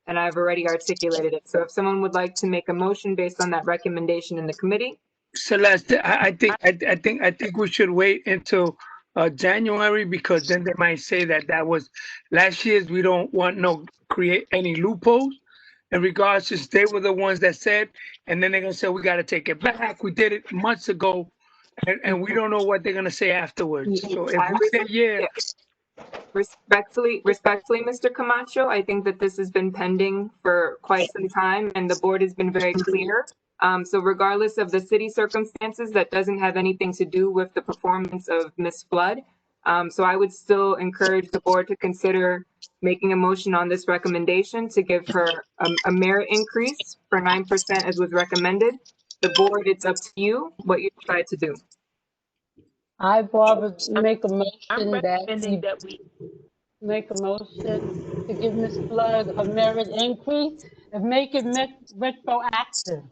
and I've already articulated it. So if someone would like to make a motion based on that recommendation in the committee. Celeste, I think we should wait until January, because then they might say that was last year's. We don't want create any loopholes. In regards to, they were the ones that said, and then they're gonna say we got to take it back. We did it months ago, and we don't know what they're gonna say afterwards. So if we say yeah. Respectfully, Mr. Camacho, I think that this has been pending for quite some time and the board has been very clear. So regardless of the city circumstances, that doesn't have anything to do with the performance of Ms. Flood. So I would still encourage the board to consider making a motion on this recommendation to give her a merit increase for 9% as was recommended. The board, it's up to you what you decide to do. I, Barbara, make a I'm motion recommending that we make a motion to give Ms. Flood a merit increase and make it retroactive.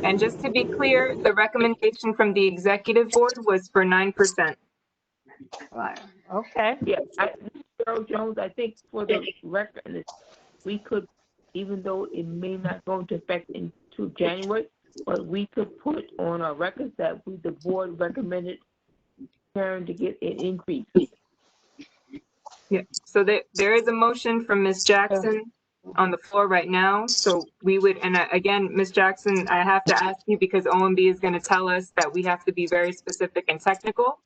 And just to be clear, the recommendation from the executive board was for 9%. Right. Okay. Yeah, Cheryl Jones, I think for the record, we could, even though it may not go into effect into January, but we could put on our records that the board recommended Sharon to get an increase. Yeah, so there is a motion from Ms. Jackson on the floor right now. So we would, and again, Ms. Jackson, I have to ask you because OMB is going to tell us that we have to be very specific and technical.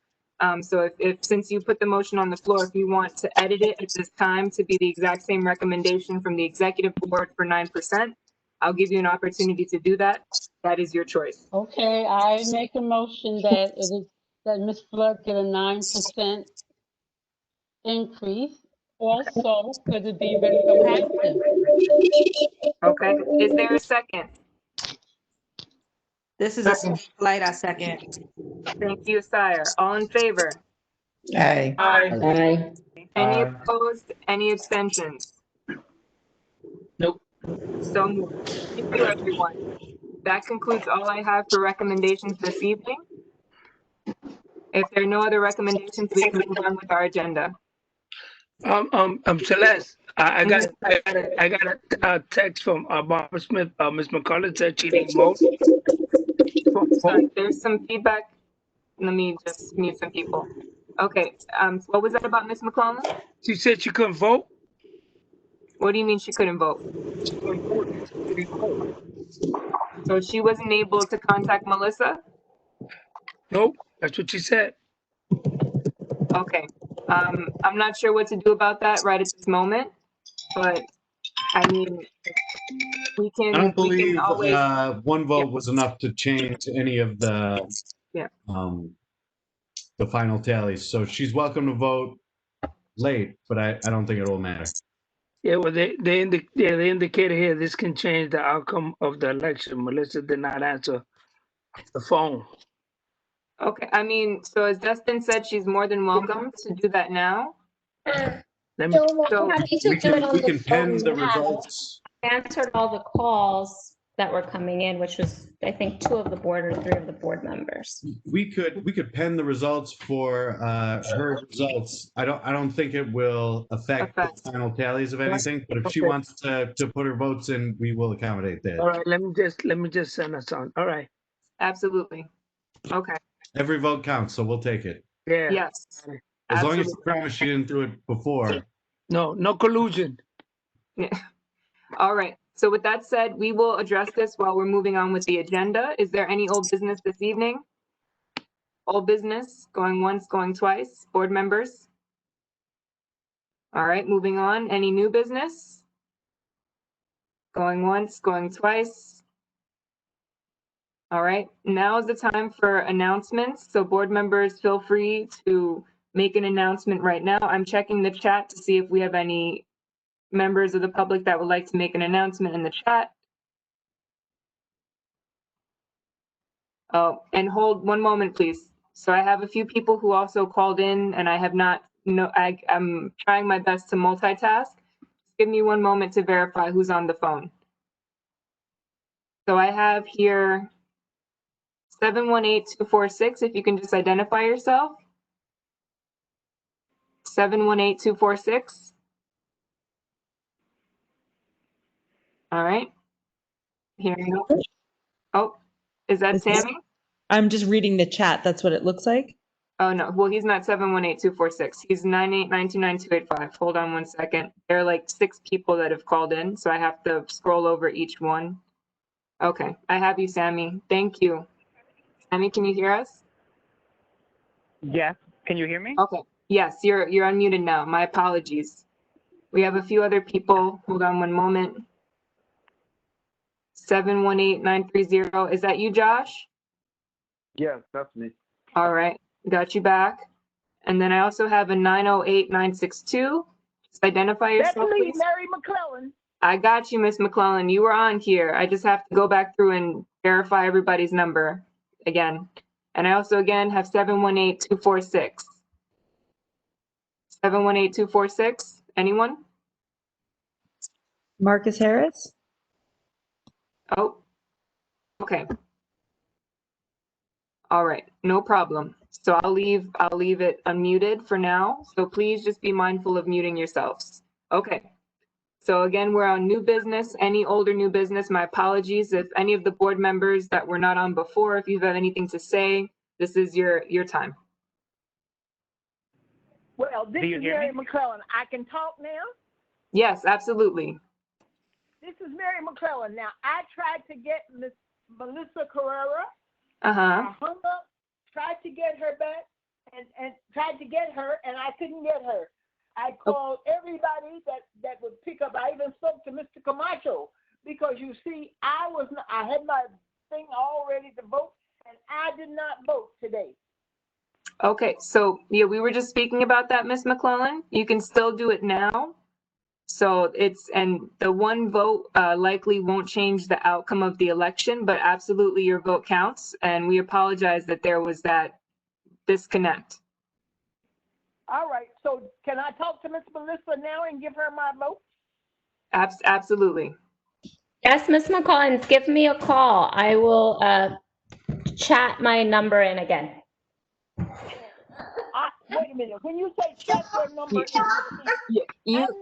So if since you put the motion on the floor, if you want to edit it at this time to be the exact same recommendation from the executive board for 9%, I'll give you an opportunity to do that. That is your choice. Okay, I make a motion that that Ms. Flood get a 9% increase. Also, could it be retroactive? Okay, is there a second? This is a light, I second. Thank you, Sire. All in favor? Aye. Aye. Any opposed? Any abstentions? Nope. So moved. Thank you, everyone. That concludes all I have for recommendations this evening. If there are no other recommendations, we can move on with our agenda. Celeste, I got a text from Barbara Smith. Ms. McCullough said she didn't vote. Sorry, there's some feedback. Let me just mute some people. Okay, what was that about Ms. McClellan? She said she couldn't vote. What do you mean she couldn't vote? So she wasn't able to contact Melissa? Nope, that's what she said. Okay, I'm not sure what to do about that right at this moment, but I mean, we can. I don't believe always, one vote was enough to change any of the final tallies. So she's welcome to vote late, but I don't think it will matter. Yeah, well, they indicated here this can change the outcome of the election. Melissa did not answer the phone. Okay, I mean, so as Dustin said, she's more than welcome to do that now. Let me. So I'm happy to We do can, it on we the can pen phone the now. results. I answered all the calls that were coming in, which was, I think, 2 of the board or 3 of the board members. We could pen the results for her results. I don't think it will affect the final tallies of anything, but if she Okay. wants to put her votes in, we will accommodate that. All right, let me just send us on. All right. Absolutely. Okay. Every vote counts, so we'll take it. Yeah. Yes. As long as you Absolutely. promise she didn't do it before. No collusion. Yeah. All right. So with that said, we will address this while we're moving on with the agenda. Is there any old business this evening? Old business, going once, going twice, board members? All right, moving on. Any new business? Going once, going twice. All right, now is the time for announcements. So board members, feel free to make an announcement right now. I'm checking the chat to see if we have any members of the public that would like to make an announcement in the chat. Oh, and hold one moment, please. So I have a few people who also called in and I have not, I'm trying my best to multitask. Give me one moment to verify who's on the phone. So I have here 718-246, if you can just identify yourself. 718-246. All right. Hearing no. Oh, is that Sammy? I'm just reading the chat. That's what it looks like. Oh, no. Well, he's not 718-246. He's 98929-285. Hold on one second. There are like 6 people that have called in, so I have to scroll over each one. Okay, I have you, Sammy. Thank you. Sammy, can you hear us? Yes. Can you hear me? Okay. Yes, you're unmuted now. My apologies. We have a few other people. Hold on one moment. 718-930. Is that you, Josh? Yes, that's me. All right, got you back. And then I also have a 908-962. Just identify That's yourself, me, please. Mary McClellan. I got you, Miss McClellan. You were on here. I just have to go back through and verify everybody's number again. And I also, again, have 718-246. 718-246. Anyone? Marcus Harris? Oh, okay. All right, no problem. So I'll leave it unmuted for now. So please just be mindful of muting yourselves. Okay. So again, we're on new business, any older new business. My apologies if any of the board members that were not on before, if you have anything to say, this is your time. Well, this is Mary McClellan. I can talk now? Yes, absolutely. This is Mary McClellan. Now, I tried to get Miss Melissa Carrera. Uh-huh. I hung up, tried to get her back, and tried to get her, and I couldn't get her. I called everybody that would pick up. I even spoke to Mr. Camacho because you see, I had my thing all ready to vote, and I did not vote today. Okay, so yeah, we were just speaking about that, Miss McClellan. You can still do it now. So and the one vote likely won't change the outcome of the election, but absolutely your vote counts. And we apologize that there was that disconnect. All right, so can I talk to Miss Melissa now and give her my vote? Absolutely. Yes, Ms. McCollins, give me a call. I will chat my number in again. Wait a minute. When you say chat your number, I'm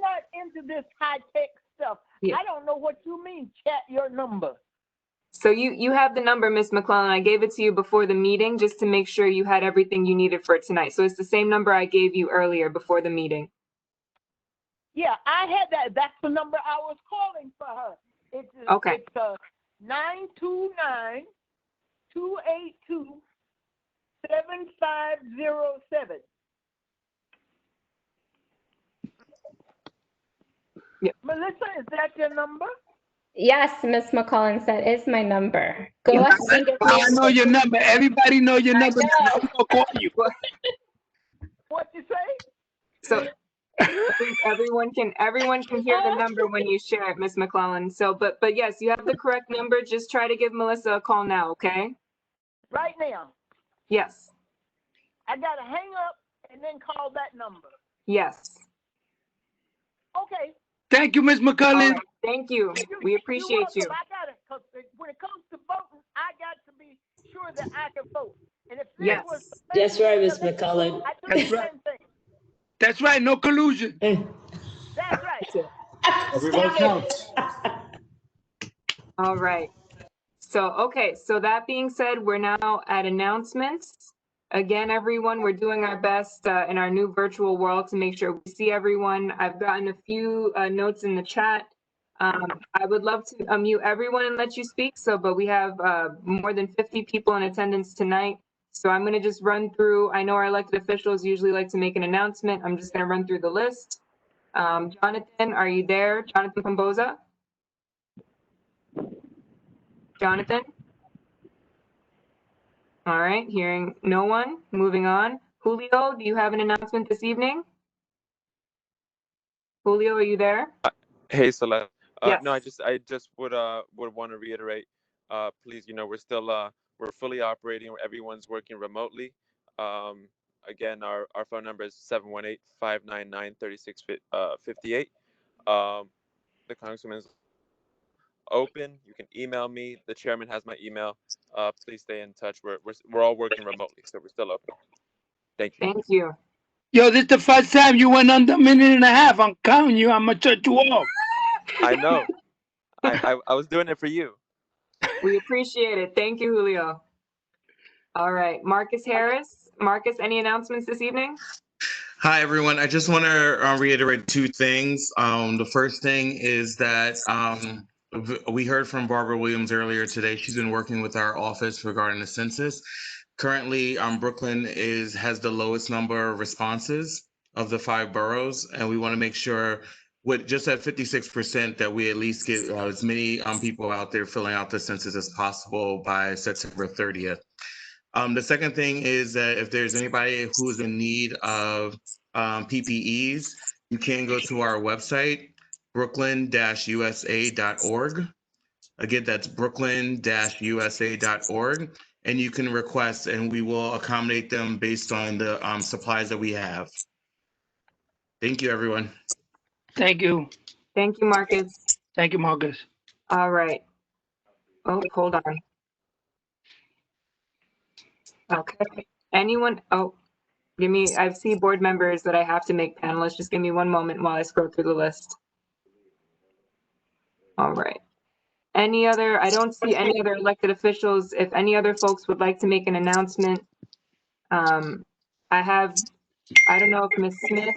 not into this high-tech stuff. Yeah. I don't know what you mean, chat your number. So you have the number, Miss McClellan. I gave it to you before the meeting just to make sure you had everything you needed for tonight. So it's the same number I gave you earlier before the meeting. Yeah, I had that. That's the number I was calling for her. It's Okay. It's 929-282-7507. Yeah. Melissa, is that your number? Yes, Ms. McCollins, that is my number. Go ahead and give me I know your number. Everybody know your number. I'm gonna call you. What you say? So I think everyone can hear the number when you share it, Miss McClellan. So, but yes, you have the correct number. Just try to give Melissa a call now, okay? Right now. Yes. I gotta hang up and then call that number. Yes. Okay. Thank you, Ms. All McCullen. right, thank you. We appreciate you. I got it. Because when it comes to voting, I got to be sure that I can vote. And if this Yes. was That's right, Ms. McCullen. I do That's the right. same thing. That's right, no collusion. That's right. Every vote counts. All right. So, okay, so that being said, we're now at announcements. Again, everyone, we're doing our best in our new virtual world to make sure we see everyone. I've gotten a few notes in the chat. I would love to unmute everyone and let you speak, but we have more than 50 people in attendance tonight. So I'm gonna just run through, I know our elected officials usually like to make an announcement. I'm just gonna run through the list. Jonathan, are you there? Jonathan Pomboza? Jonathan? All right, hearing no one, moving on. Julio, do you have an announcement this evening? Julio, are you there? Hey, Celeste. Yes. No, I just would want to reiterate, please, we're still we're fully operating. Everyone's working remotely. Again, our phone number is 718-599-3658. The Congressman's open. You can email me. The chairman has my email. Please stay in touch. We're all working remotely, so we're still open. Thank you. Thank you. Yo, this is the first time you went under a minute and a half. I'm counting you. I'm gonna shut you off. I know. I was doing it for you. We appreciate it. Thank you, Julio. All right, Marcus Harris. Marcus, any announcements this evening? Hi, everyone. I just want to reiterate two things. The first thing is that we heard from Barbara Williams earlier today. She's been working with our office regarding the census. Currently, Brooklyn has the lowest number of responses of the 5 boroughs, and we want to make sure with just at 56% that we at least get as many people out there filling out the census as possible by September 30th. The second thing is that if there's anybody who's in need of PPEs, you can go to our website, brooklyn-usa.org. Again, that's brooklyn-usa.org. And you can request, and we will accommodate them based on the supplies that we have. Thank you, everyone. Thank you. Thank you, Marcus. Thank you, Marcus. All right. Oh, hold on. Okay. Anyone? Oh, I see board members that I have to make panelists. Just give me one moment while I scroll through the list. All right. I don't see any other elected officials. If any other folks would like to make an announcement, I don't know if Ms. Smith,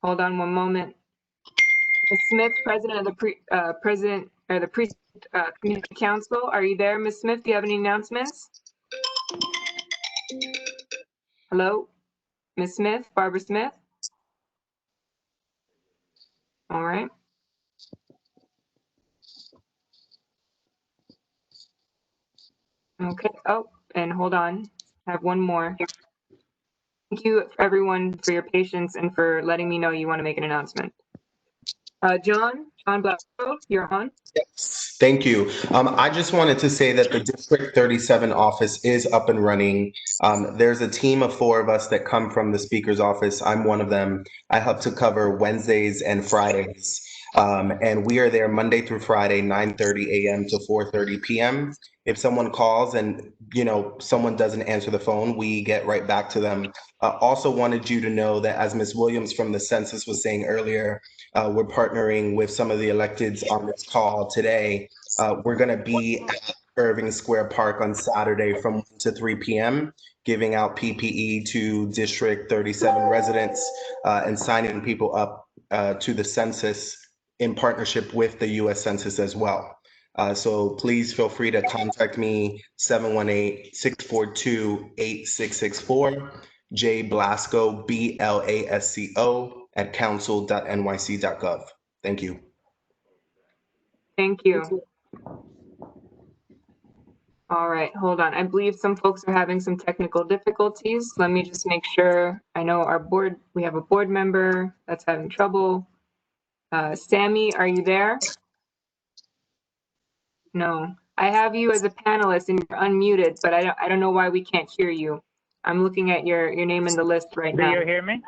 hold on one moment. Ms. Smith, president of the Community Council. Are you there, Ms. Smith? Do you have any announcements? Hello, Ms. Smith, Barbara Smith? All right. Okay, oh, and hold on, I have one more. Thank you, everyone, for your patience and for letting me know you want to make an announcement. John Blasco, you're on. Yes, thank you. I just wanted to say that the District 37 office is up and running. There's a team of 4 of us that come from the Speaker's office. I'm one of them. I help to cover Wednesdays and Fridays. And we are there Monday through Friday, 9:30 a.m. to 4:30 p.m. If someone calls and someone doesn't answer the phone, we get right back to them. Also wanted you to know that, as Ms. Williams from the census was saying earlier, we're partnering with some of the electeds on this call today. We're going to be at Irving Square Park on Saturday from 1 to 3 p.m., giving out PPE to District 37 residents and signing people up to the census in partnership with the U.S. Census as well. So please feel free to contact me, 718-642-8664, J Blasco, BLASCO, at council.nyc.gov. Thank you. Thank you. All right, hold on. I believe some folks are having some technical difficulties. Let me just make sure. I know we have a board member that's having trouble. Sammy, are you there? No, I have you as a panelist and you're unmuted, but I don't know why we can't hear you. I'm looking at your name in the list right now. Do you hear me?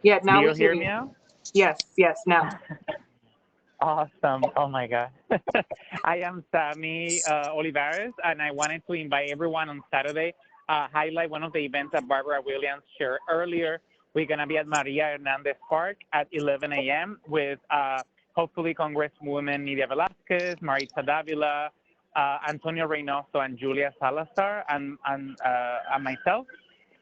Yeah, now Do we you hear hear you. me now? Yes, yes, now. Awesome. Oh my God. I am Sammy Olivares, and I wanted to invite everyone on Saturday, highlight one of the events that Barbara Williams shared earlier. We're going to be at Maria Hernandez Park at 11 a.m. with hopefully Congresswoman Nidia Velasquez, Maritza Davila, Antonio Reynoso, and Julia Salazar, and myself.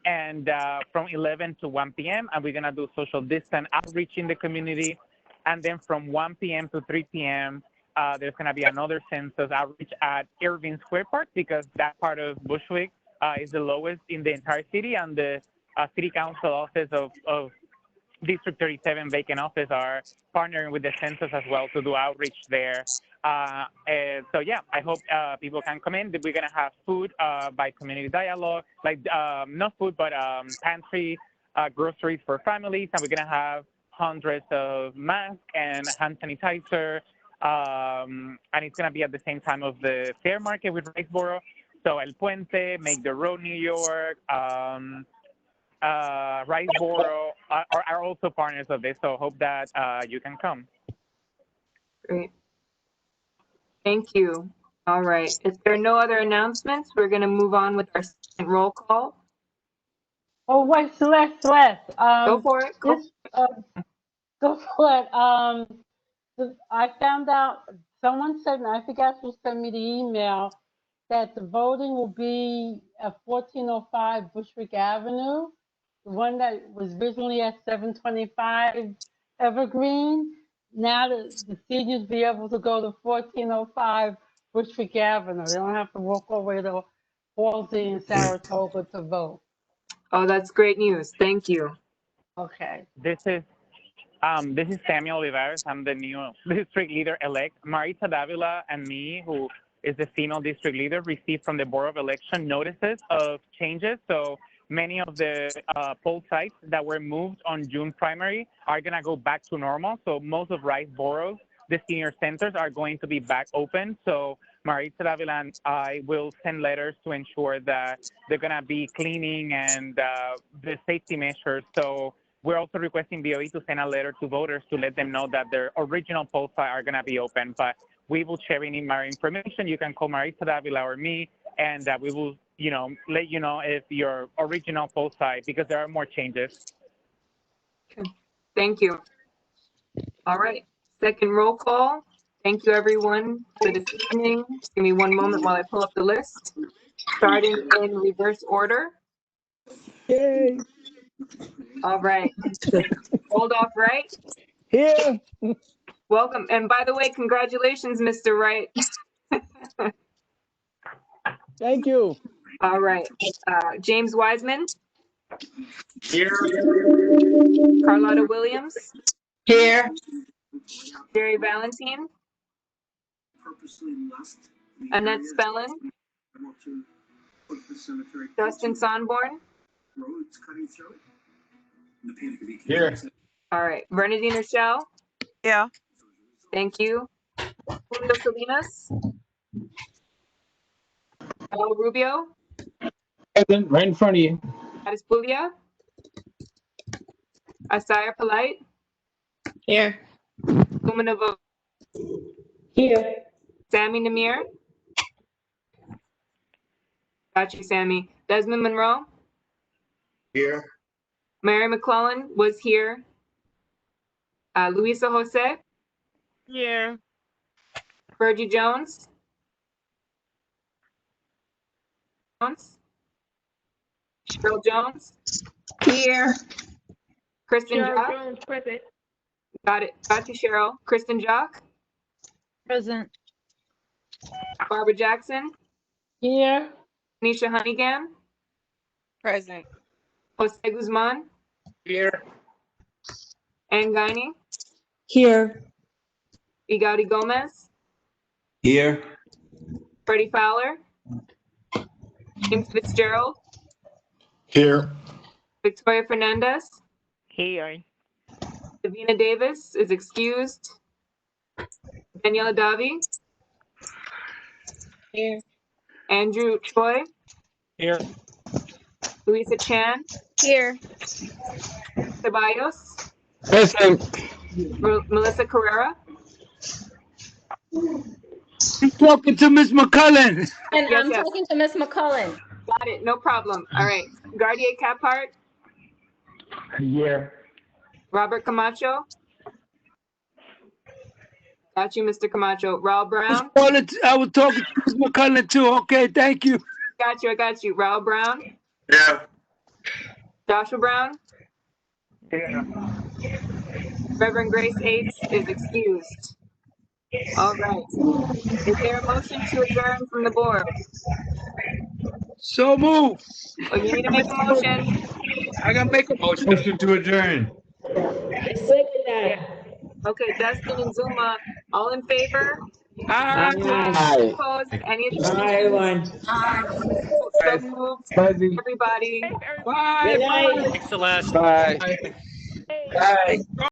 And from 11 to 1 p.m., and we're going to do social distance outreach in the community. And then from 1 p.m. to 3 p.m., there's going to be another census outreach at Irving Square Park, because that part of Bushwick is the lowest in the entire city, and the City Council office of District 37 vacant office are partnering with the census as well to do outreach there. So yeah, I hope people can come in. We're gonna have food by community dialogue, like not food, but pantry, groceries for families, and we're gonna have hundreds of masks and hand sanitizer, and it's gonna be at the same time of the fair market with Riceboro. So El Puente, Make the Road New York, Riceboro are also partners of this, so hope that you can come. Great. Thank you. All right. If there are no other announcements, we're going to move on with our second roll call. Oh, wait, Celeste. Go for it. Go. Go for it. I found out, someone said, and I forgot who sent me the email, that the voting will be at 1405 Bushwick Avenue, the one that was originally at 725 Evergreen. Now the seniors be able to go to 1405 Bushwick Avenue. They don't have to walk all the way to Halsey and Saratoga to vote. Oh, that's great news. Thank you. Okay. This is Samuel Olivares. I'm the new district leader-elect. Maritza Davila and me, who is the female district leader, received from the Board of Election notices of changes. So many of the poll sites that were moved on June primary are going to go back to normal. So most of Riceboro's, the senior centers, are going to be back open. So Maritza Davila and I will send letters to ensure that they're going to be cleaning and the safety measures. So we're also requesting BOE to send a letter to voters to let them know that their original poll sites are going to be open. But we will share any more information. You can call Maritza Davila or me, and we will, let you know if your original poll site, because there are more changes. Okay. Thank you. All right. Second roll call. Thank you, everyone, for this evening. Give me one moment while I pull up the list. Starting in reverse order. Yay. All right. Hold off, right? Here. Welcome. And by the way, congratulations, Mr. Wright. Thank you. All right. James Wiseman. Here. Carlotta Williams. Here. Jerry Valentine. Annette Spellin. Justin Sonborn. Here. All right. Bernadine Rochelle. Yeah. Thank you. Julio Salinas. Paul Rubio. Present, right in front of you. Addis Bulia. Asaya Polite. Here. Luminavo. Here. Sammy Namir. Got you, Sammy. Desmond Monroe. Here. Mary McClellan was here. Luisa Jose. Here. Virgie Jones. Cheryl Jones. Here. Kristen Cheryl Jock. Jones, present. Got it. Got you, Cheryl. Kristen Jock. Present. Barbara Jackson. Here. Nisha Honeygam. Present. Jose Guzman. Here. Ann Guiney. Here. Igaudy Gomez. Here. Freddie Fowler. James Fitzgerald. Here. Victoria Fernandez. Here. Davina Davis is excused. Daniela Davi. Here. Andrew Choi. Here. Louisa Chan. Here. Ceballos. Present. Melissa Carrera? I'm talking to Ms. McCullen. And Yes, I'm yes. talking to Ms. McCullen. Got it, no problem. All right. Guardier Caphart? Here. Robert Camacho? Got you, Mr. Camacho. Raul Brown? I was talking to Ms. McCullen too. Okay, thank you. Got you, I got you. Raul Brown? Yeah. Joshua Brown? Yeah. Reverend Grace H. is excused. All right. Is there a motion to adjourn from the board? So move. Oh, you need to make a motion. I gotta make a motion. Motion to adjourn. I second that. Okay, Dustin and Zuma, all in favor? Aye. Opposed? Any Bye, everyone. So moved. Bye. Everybody. Bye. Good night. Bye. Celeste. Bye. Bye.